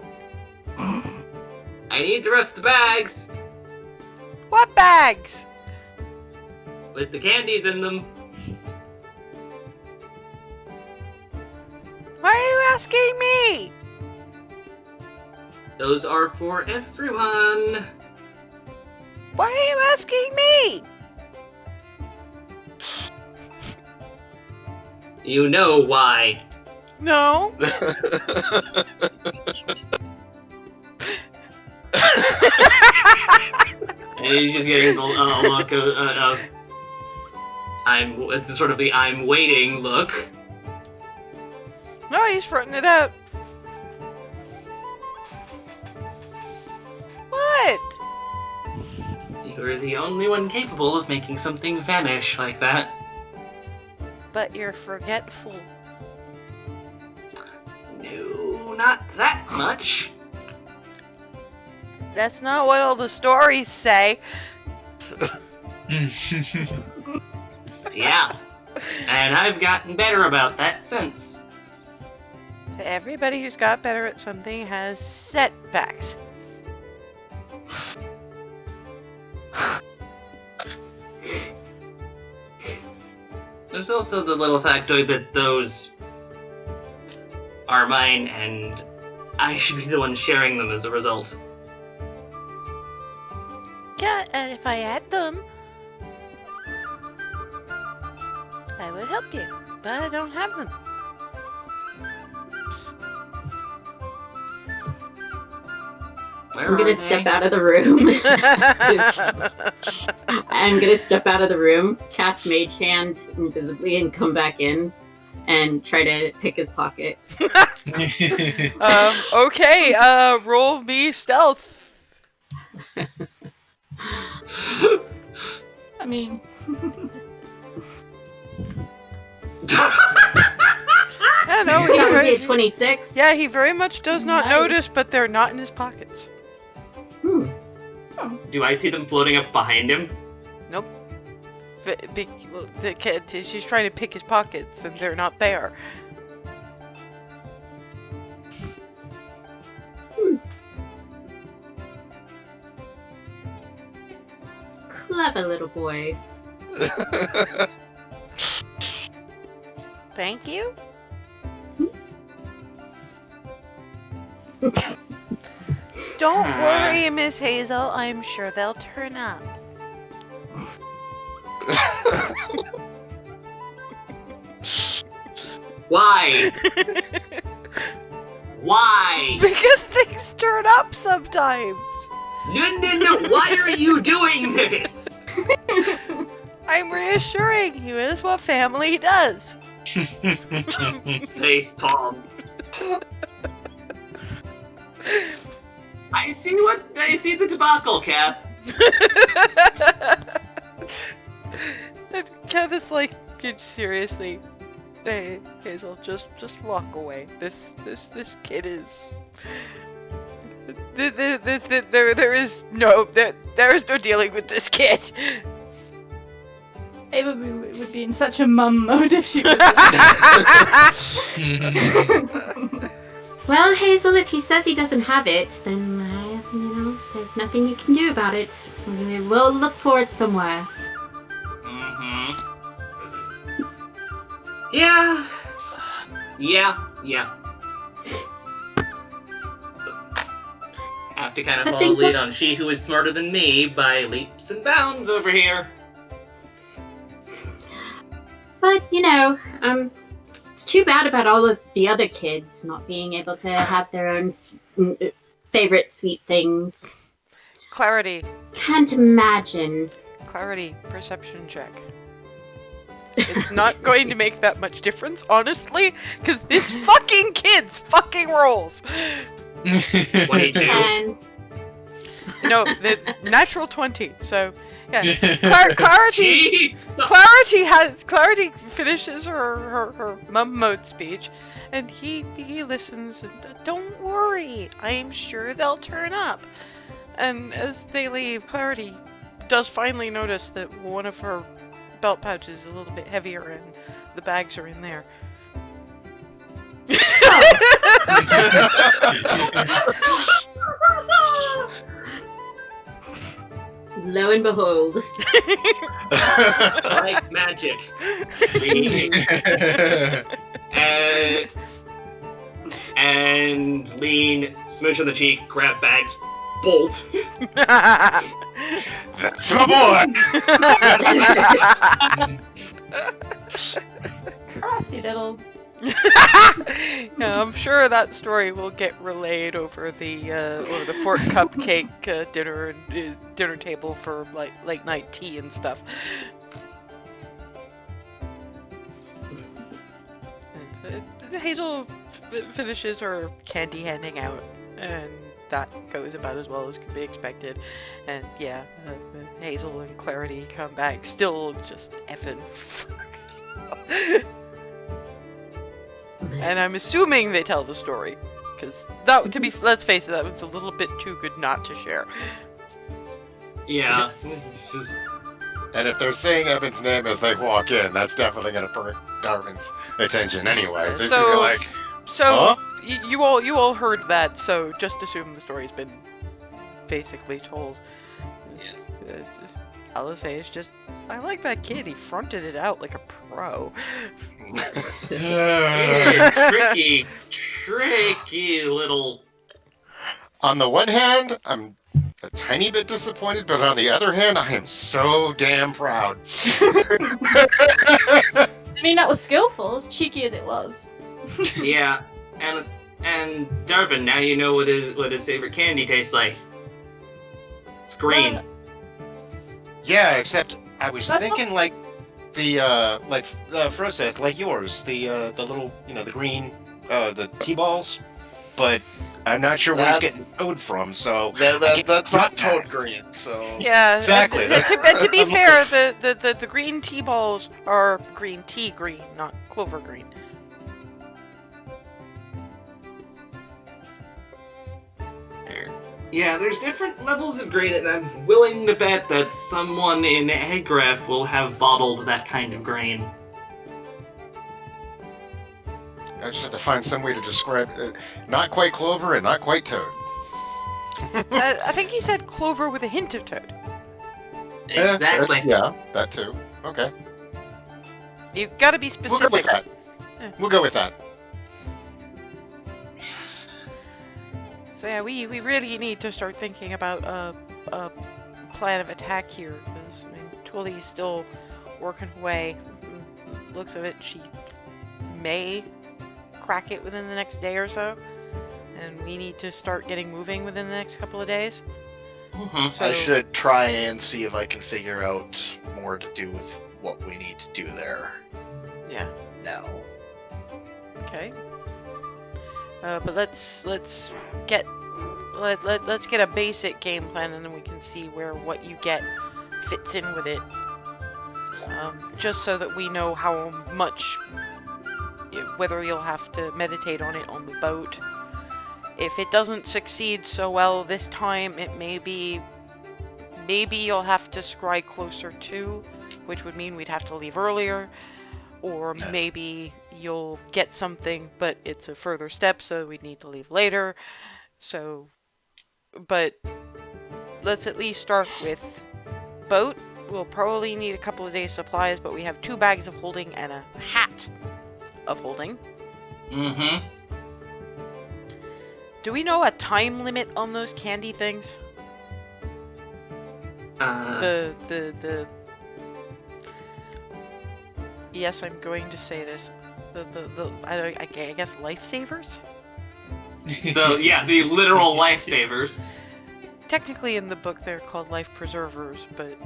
I need the rest of the bags What bags? with the candies in them. Why are you asking me? Those are for everyone. Why are you asking me? You know why. No. And he's just getting a look of it's sort of the I'm waiting look. No, he's fronting it out. What? You're the only one capable of making something vanish like that. But you're forgetful. No, not that much. That's not what all the stories say. Yeah. And I've gotten better about that since. Everybody who's got better at something has setbacks. There's also the little factoid that those are mine and I should be the one sharing them as a result. Yeah, and if I had them, I would help you. But I don't have them. Where I'm gonna are step they? out of the room. I'm gonna step out of the room, cast Mage Hand invisibly, and come back in and try to pick his pocket. Okay, roll me stealth. I mean, Yeah, no, he That would be a very, 26. yeah, he very much does not Nice. notice, but they're not in his pockets. Hmm. Do I see them floating up behind him? Well, the kid, she's trying to pick his pockets, and they're not there. Clever little boy. Thank you. Don't worry, Miss Hazel. I'm sure they'll turn up. Why? Why? Because things turn up sometimes. No. Why are you doing this? I'm reassuring you. It's what family does. Face palm. I see the debacle, Cap. Cat is like, seriously. Hey, Hazel, just walk away. This kid is. There is no dealing with this kid. Ava would be in such a mum mode if she was. Well, Hazel, if he says he doesn't have it, then, there's nothing you can do about it. We'll look for it somewhere. Mm-hmm. Yeah. Have to kind of I follow think the lead that- on she who is smarter than me by leaps and bounds over here. But, it's too bad about all of the other kids not being able to have their own favorite sweet things. Clarity, Can't imagine. perception check. It's not going to make that much difference, honestly, because this fucking kid's fucking rolls. 22. And No, the natural 20. So, yeah. Clarity Jeez. Clarity finishes her mum mode speech, and he listens. And don't worry, I'm sure they'll turn up. And as they leave, Clarity does finally notice that one of her belt pouches is a little bit heavier, and the bags are in there. lo and behold. Like magic. Lean, and lean, smooch on the cheek, grab bags, bolt. That's my boy. Crafty little. Yeah, I'm sure that story will get relayed over the Fort Cupcake dinner table for like late night tea and stuff. Hazel finishes her candy handing out, and that goes about as well as could be expected. And yeah, Hazel and Clarity come back, still just effing. And I'm assuming they tell the story, because let's face it, that was a little bit too good not to share. Yeah. And if they're saying Evan's name as they walk in, that's definitely going to perk Darwin's attention anyway. Just So- to be like, So huh? you all heard that, so just assume the story's been basically told. Yeah. All I'll say is just, I like that kid. He fronted it out like a pro. Tricky little. On the one hand, I'm a tiny bit disappointed, but on the other hand, I am so damn proud. I mean, that was skillful, as cheeky as it was. Yeah, and And Darvin, now you know what his favorite candy tastes like. It's green. Yeah, except I was That's thinking like Froseth, like yours, the little, the green, the T-balls, but I'm not sure where he's That- getting toad from, so I guess That's not that. toad green, so Yeah, Exactly, to be fair, the green tea balls are green tea green, not clover green. Yeah, there's different levels of green, and I'm willing to bet that someone in Egref will have bottled that kind of green. I just have to find some way to describe it. Not quite clover and not quite toad. I think he said clover with a hint of toad. Exactly. Yeah, that too. Okay. You've got to be We'll go specific. with that. Yeah. We'll go with that. So yeah, we really need to start thinking about a plan of attack here, because I mean, Twilly's still working away. Looks of it, she may crack it within the next day or so, and we need to start getting moving within the next couple of days. Mhm. So, I should try and see if I can figure out more to do with what we need to do there Yeah. now. Okay. But let's get let's get a basic game plan, and then we can see where what you get fits in with it. Just so that we know how much, whether you'll have to meditate on it on the boat. If it doesn't succeed so well this time, it maybe you'll have to scry closer to, which would mean we'd have to leave earlier. Or maybe you'll get something, but it's a further step, so we'd need to leave later. So, but let's at least start with boat. We'll probably need a couple of days' supplies, but we have 2 bags of holding and a hat of holding. Mm-hmm. Do we know a time limit on those candy things? The Yes, I'm going to say this. I guess lifesavers? The literal lifesavers. Technically in the book they're called life preservers, but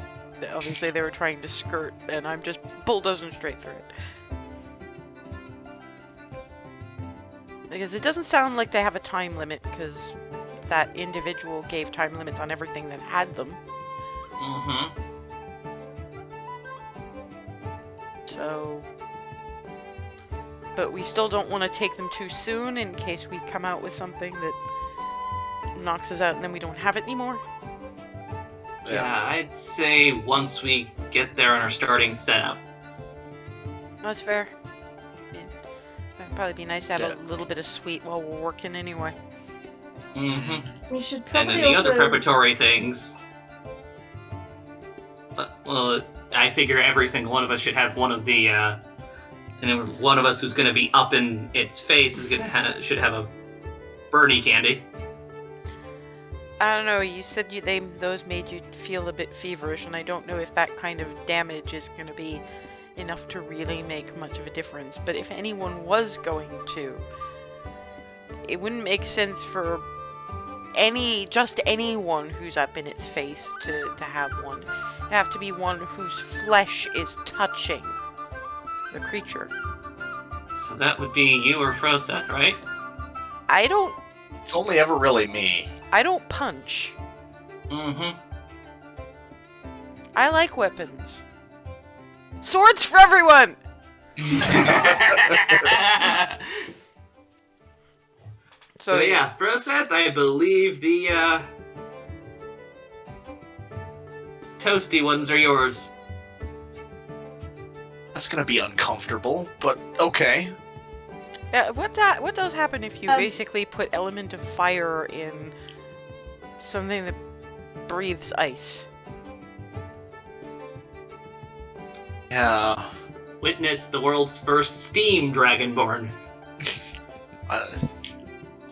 obviously they were trying to skirt, and I'm just bulldozing straight through it. Because it doesn't sound like they have a time limit, because that individual gave time limits on everything that had them. Mm-hmm. So... But we still don't want to take them too soon in case we come out with something that knocks us out and then we don't have it anymore. Yeah, I'd say once we get there and are starting setup. That's fair. Yeah. It'd probably be nice to have a little bit of sweet while we're working anyway. Mm-hmm. We should And probably then the other also- preparatory things. Well, I figure every single one of us should have one of the, and then one of us who's going to be up in its face is should have a birdie candy. I don't know, you said those made you feel a bit feverish, and I don't know if that kind of damage is going to be enough to really make much of a difference. But if anyone was going to, it wouldn't make sense for just anyone who's up in its face to have one. It'd have to be one whose flesh is touching the creature. So that would be you or Froseth, right? It's only ever really me. I don't punch. Mm-hmm. I like weapons. Swords for everyone! So yeah, Froseth, I believe the toasty ones are yours. That's gonna be uncomfortable, but okay. Yeah, what does happen if you basically put element of fire in something that breathes ice? Yeah. Witness the world's first steam dragonborn.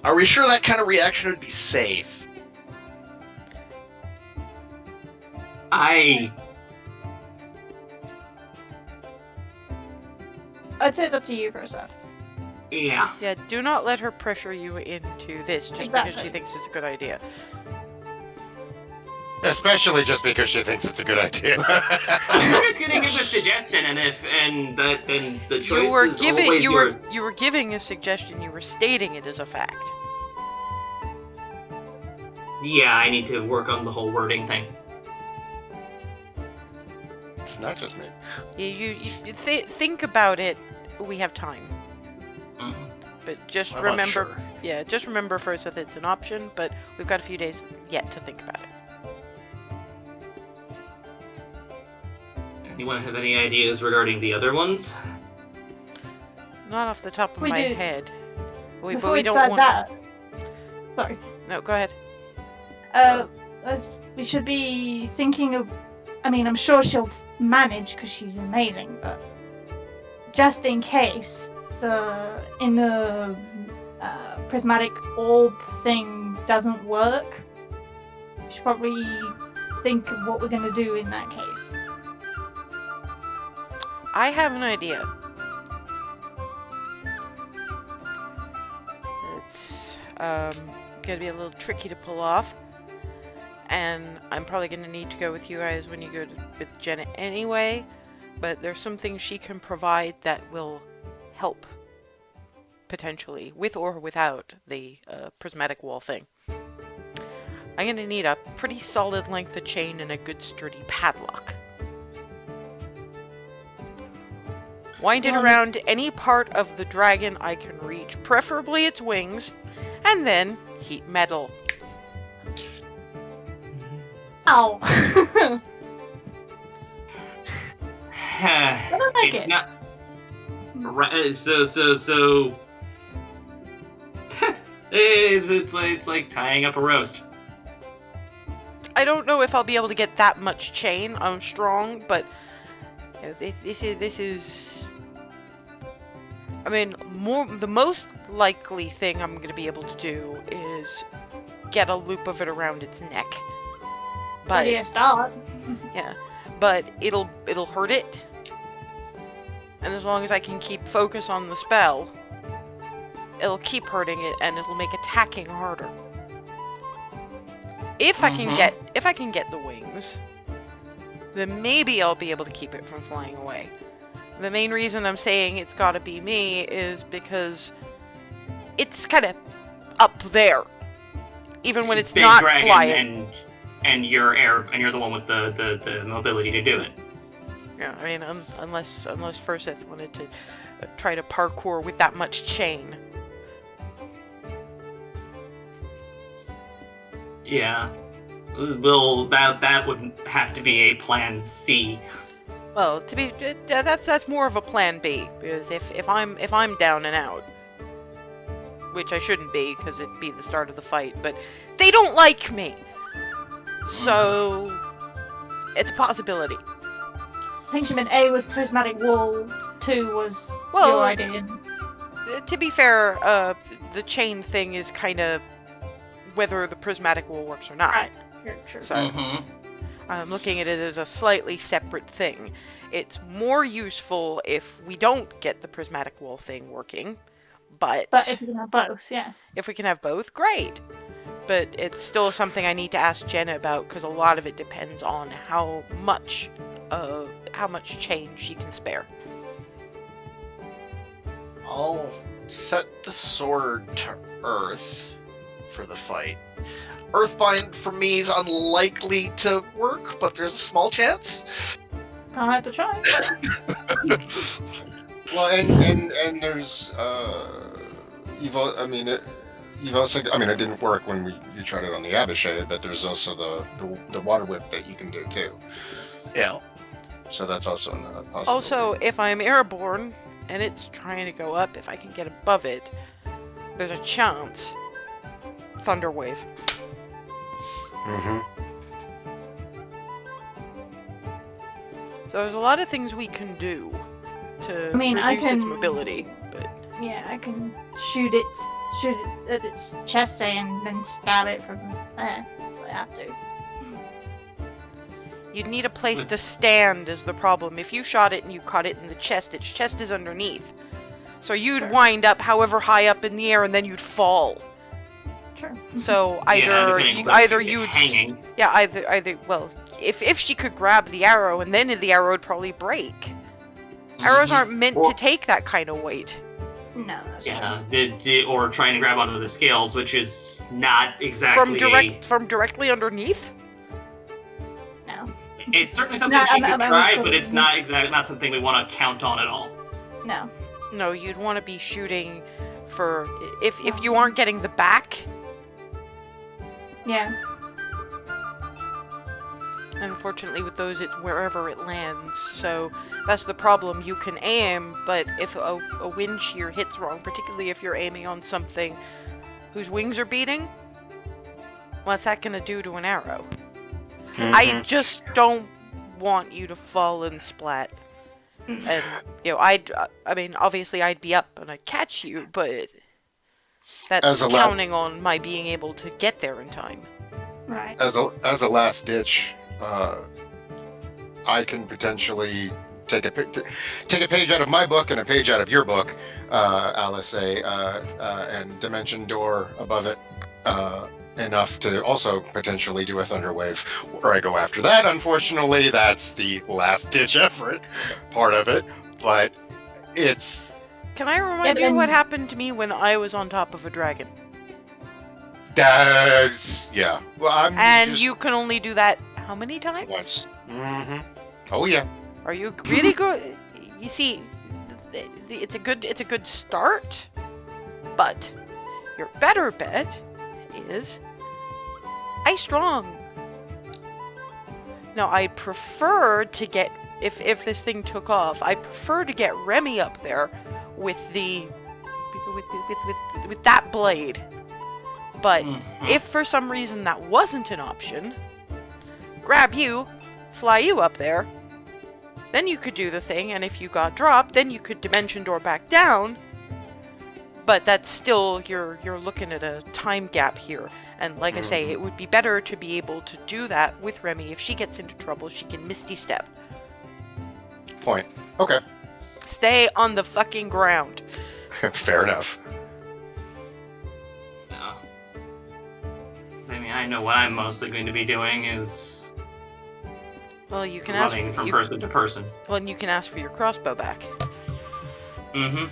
Are we sure that kind of reaction would be safe? I'd say it's up to you first off. Yeah. Yeah, do not let her pressure you into this just because she Exactly. thinks it's a good idea. Especially just because she thinks it's a good idea. I'm just gonna give a suggestion, and then the choice You were is giving always yours. you were giving a suggestion. You were stating it as a fact. Yeah, I need to work on the whole wording thing. It's not just me. Think about it. We have time, Mhm. but just I'm not remember. sure. Yeah, just remember first that it's an option, but we've got a few days yet to think about it. Anyone have any ideas regarding the other ones? Not off the top of We my do- head. But Before we we don't decide want. that, sorry. No, go ahead. We should be thinking of. I mean, I'm sure she'll manage because she's amazing, but just in case the inner prismatic orb thing doesn't work, we should probably think of what we're gonna do in that case. I have an idea. It's gonna be a little tricky to pull off, and I'm probably gonna need to go with you guys when you go with Jenna anyway. But there's some things she can provide that will help potentially, with or without the prismatic wall thing. I'm gonna need a pretty solid length of chain and a good sturdy padlock. Wind it around any part of the dragon I can reach, preferably its wings, and then heat metal. Ow! I don't like It's it. not. Right, so. it's like tying up a roast. I don't know if I'll be able to get that much chain. I'm strong, but you know, this is. I mean, the most likely thing I'm going to be able to do is get a loop of it around its neck. But Ready to start. yeah, but it'll hurt it. And as long as I can keep focus on the spell, it'll keep hurting it, and it'll make attacking harder. If I can get the wings, then maybe I'll be able to keep it from flying away. The main reason I'm saying it's gotta be me is because it's kind of up there, even when it's Big not dragon flying. and you're the one with the mobility to do it. Yeah, I mean, unless Furseth wanted to try to parkour with that much chain. Yeah. Well, that would have to be a plan C. Well, that's more of a plan B, because if I'm down and out, which I shouldn't be because it'd be the start of the fight, but they don't like me, so it's a possibility. I think she meant A was prismatic wall, 2 was Well, your idea. To be fair, the chain thing is kind of whether the prismatic wall works or not. Right. Sure. So Mm-hmm. I'm looking at it as a slightly separate thing. It's more useful if we don't get the prismatic wall thing working, but if you can have both, yeah. if we can have both, great. But it's still something I need to ask Jenna about because a lot of it depends on how much chain she can spare. I'll set the sword to Earth for the fight. Earthbind for me is unlikely to work, but there's a small chance. I'll have to try. Well, and there's you've also, I mean, it didn't work when you tried it on the Abishai, but there's also the water whip that you can do too. Yeah. So that's also a possibility. Also, if I'm airborne and it's trying to go up, if I can get above it, there's a chance. Thunderwave. Mm-hmm. So there's a lot of things we can do to I mean, I reduce its can- mobility, but Yeah, I can shoot it at its chest, say, and then stab it from there if I have to. you'd need a place to stand is the problem. If you shot it and you caught it in the chest, its chest is underneath. So you'd Sure. wind up however high up in the air, and then you'd fall. Sure. So Yeah, either depending you, on either if you'd hanging. yeah either well if she could grab the arrow, and then the arrow would probably break. Arrows Mhm. aren't meant Or- to take that kind of weight. No, that's Yeah, or trying to grab onto the scales, which is not exactly From directly underneath. true. No. It's certainly something No, she I'm could try, sure. but it's not something we want to count on at all. No. No, you'd want to be shooting for if you aren't getting the back. Yeah. Unfortunately, with those, it's wherever it lands. So that's the problem. You can aim, but if a wind shear hits wrong, particularly if you're aiming on something whose wings are beating, what's that gonna do to an arrow? I just don't want you to fall and splat. And I mean, obviously, I'd be up and I'd catch you, but that's As a counting on my being able to get there in time. Right. As a last ditch, I can potentially take a page out of my book and a page out of your book, Alice, and dimension door above it, enough to also potentially do a thunder wave. Where I go after that, unfortunately, that's the last ditch effort part of it, but it's Can I remind Yeah, you what and- happened to me when I was on top of a dragon? that's yeah. Well, I'm And just you can only do that how many times? once. Oh yeah. Are you really good? You see, it's a good start, but your better bet is ice strong. Now, I'd prefer to get if this thing took off, I'd prefer to get Remy up there with the with that blade. But Mhm. if for some reason that wasn't an option, grab you, fly you up there, then you could do the thing, and if you got dropped, then you could dimension door back down. But that's still, you're looking at a time gap here. And like I say, it would be better to be able to do that with Remy. If she gets into trouble, she can Misty Step. Point. Okay. Stay on the fucking ground. Fair enough. Yeah. I mean, I know what I'm mostly going to be doing is Well, you can ask running for, from you, person to person. well, and you can ask for your crossbow back. Mm-hmm.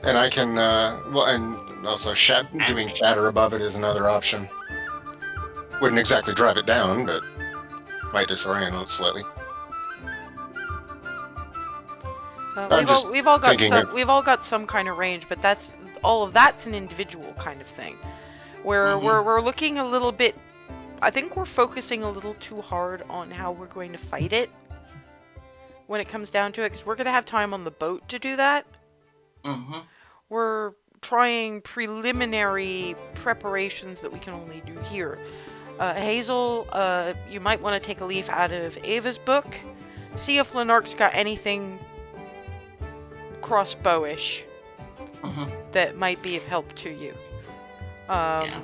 And I can, and also doing shatter above it is another option. Wouldn't exactly drive it down, but might disorient it slightly. I'm just We've all got thinking we've all got some kind of range, but that's an individual kind of thing. Where Mhm. we're looking a little bit. I think we're focusing a little too hard on how we're going to fight it when it comes down to it, because we're going to have time on the boat to do that. Mm-hmm. We're trying preliminary preparations that we can only do here. Hazel, you might want to take a leaf out of Ava's book. See if Lenark's got anything crossbowish Mm-hmm. that might be of help to you. Yeah.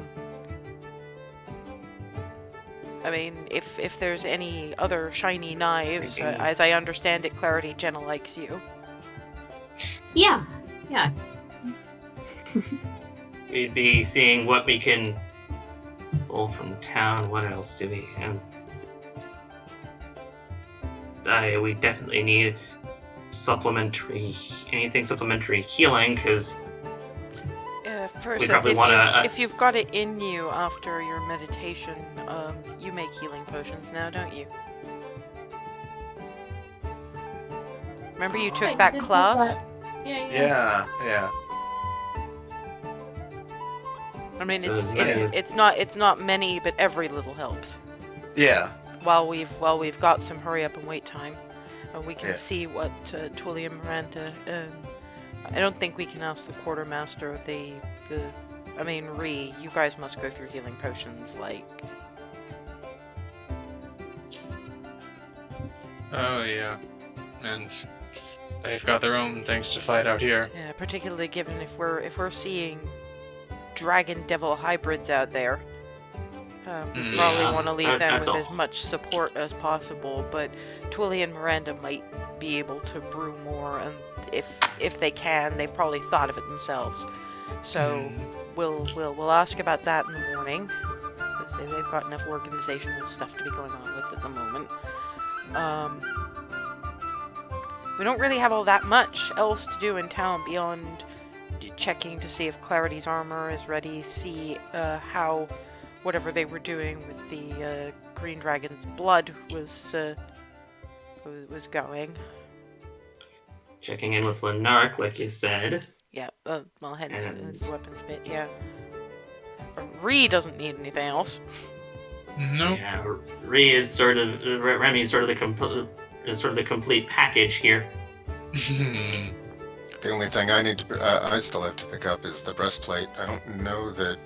I mean, if there's any other shiny knives, Maybe. as I understand it, Clarity, Jenna likes you. Yeah. Yeah. We'd be seeing what we can pull from town. What else do we? And we definitely need anything supplementary healing, because First, We probably wanna, if you've got it in you after your meditation, you make healing potions now, don't you? Remember you took I that did do class? that. Yeah. Yeah. I mean, So it's not many, but every little helps. Yeah. While we've got some hurry up and wait time, we can Yeah. see what Twilly and Miranda. I don't think we can ask the quartermaster. I mean, you guys must go through healing potions like. Oh yeah, and they've got their own things to fight out here. Yeah, particularly given if we're seeing dragon devil hybrids out there. We probably Yeah, want to leave them that's with all. as much support as possible, but Twilly and Miranda might be able to brew more, and if they can, they've probably thought of it themselves. So we'll ask about that in the morning, because they've got enough organizational stuff to be going on with at the moment. We don't really have all that much else to do in town beyond checking to see if Clarity's armor is ready, see how whatever they were doing with the green dragon's blood was going. Checking in with Lenark, like you said. Yeah, well, hence And- his weapons bit, yeah. Ree doesn't need anything else. No. Yeah, Remy is sort of the complete package here. The only thing I need to, I still have to pick up is the breastplate. I don't know that.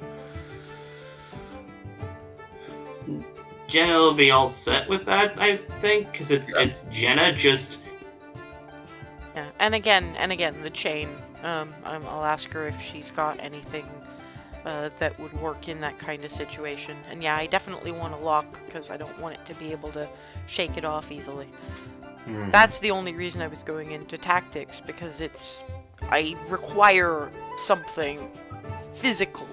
Jenna will be all set with that, I think, because it's Jenna. Just Yeah, and again, the chain. I'll ask her if she's got anything that would work in that kind of situation. And yeah, I definitely want a lock because I don't want it to be able to shake it off easily. Mhm. That's the only reason I was going into tactics, because I require something physical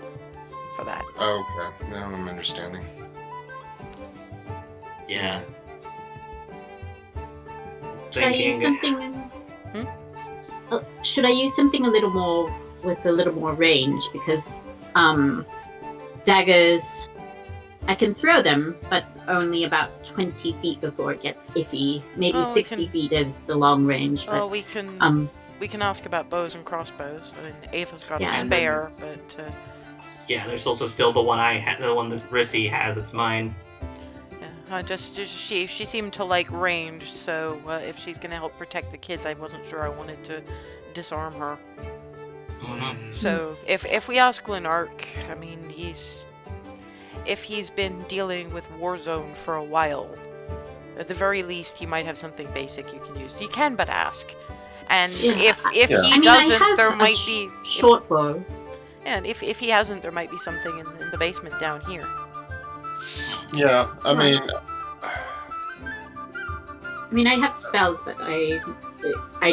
for that. Okay, now I'm understanding. yeah. Should I use something? Hmm? Should I use something a little more with a little more range? Because daggers, I can throw them, but only about 20 feet before it gets iffy. Maybe Oh, we 60 can- feet is the long range. But Oh, we can ask about bows and crossbows. I mean, Ava's got Yeah, a and spare, but Yeah, there's also still the one the one that Rissy has. It's mine. yeah, she seemed to like range. So if she's gonna help protect the kids, I wasn't sure I wanted to disarm her. Mhm. So if we ask Glenark, I mean, if he's been dealing with Warzone for a while, at the very least he might have something basic you can use. You can but ask. And Yeah, if Yeah. he I mean, I doesn't, have there a might be short bow. and if he hasn't, there might be something in the basement down here. Yeah, I mean, I mean, I have spells, but I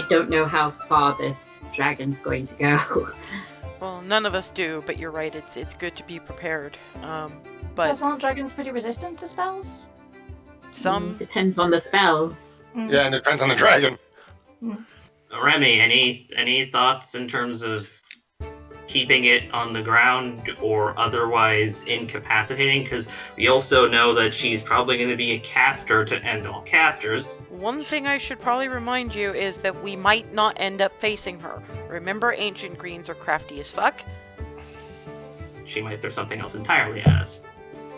don't know how far this dragon's going to go. Well, none of us do, but you're right. It's good to be prepared. But Aren't dragons pretty resistant to spells? some Depends on the spell. yeah, and it depends on the dragon. Remy, any thoughts in terms of keeping it on the ground or otherwise incapacitating? Because we also know that she's probably going to be a caster to end all casters. one thing I should probably remind you is that we might not end up facing her. Remember, ancient greens are crafty as fuck, She might throw something else entirely at us.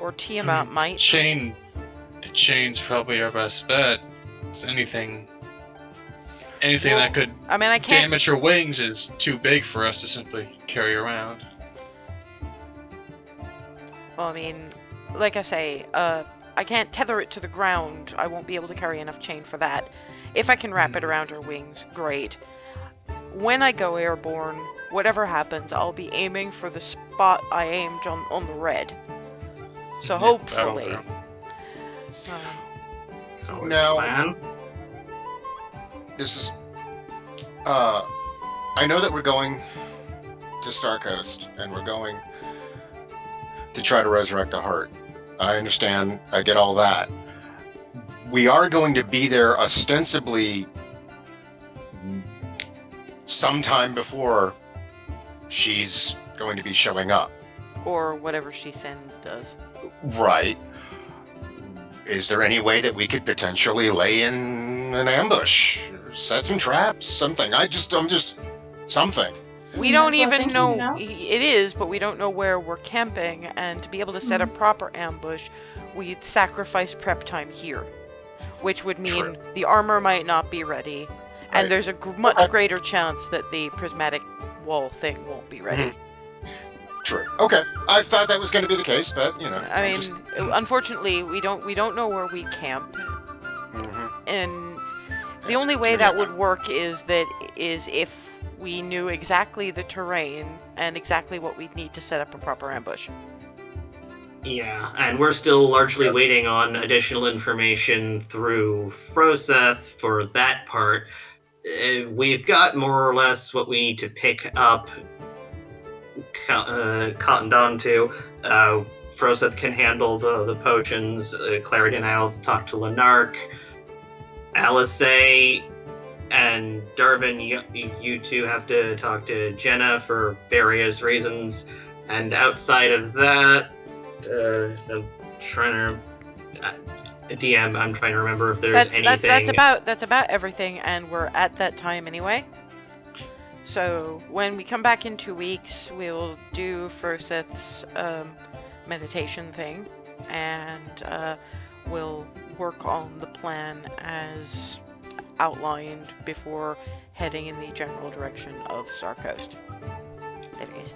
or Tiamat might. The chain's probably our best bet. It's anything Well, that could I mean, I can't. damage her wings is too big for us to simply carry around. Well, I mean, like I say, I can't tether it to the ground. I won't be able to carry enough chain for that. If I can wrap it around her wings, great. When I go airborne, whatever happens, I'll be aiming for the spot I aimed on the red. So Yeah, hopefully. battleground. So what's Now- the plan? This is, I know that we're going to Starcoast, and we're going to try to resurrect the heart. I understand, I get all that. We are going to be there ostensibly sometime before she's going to be showing up. or whatever she sends does. Right. Is there any way that we could potentially lay in an ambush? Set some traps? Something? I'm just something. We That's don't what I'm even thinking know. now. It is, but we don't know where we're camping, and to be able to set a proper ambush, we'd sacrifice prep time here, which would mean True. the armor might not be ready, Right. and there's a much Okay. greater chance that the prismatic wall thing won't be ready. True. Okay. I thought that was going to be the case, but you know. I mean, unfortunately, we don't know where we camp, Mhm. and the only way that would work is if we knew exactly the terrain and exactly what we'd need to set up a proper ambush. Yeah, and we're still largely waiting on additional information through Froseth for that part. we've got more or less what we need to pick up, cottoned onto. Froseth can handle the potions. Clarity and I'll talk to Lanark. Alice and Darvin, you two have to talk to Jenna for various reasons. And outside of that, I'm trying to... DM, I'm trying to remember if there's anything... That's about everything, and we're at that time anyway. So when we come back in 2 weeks, we'll do Froseth's meditation thing, and we'll work on the plan as outlined before heading in the general direction of Star Coast. There it is.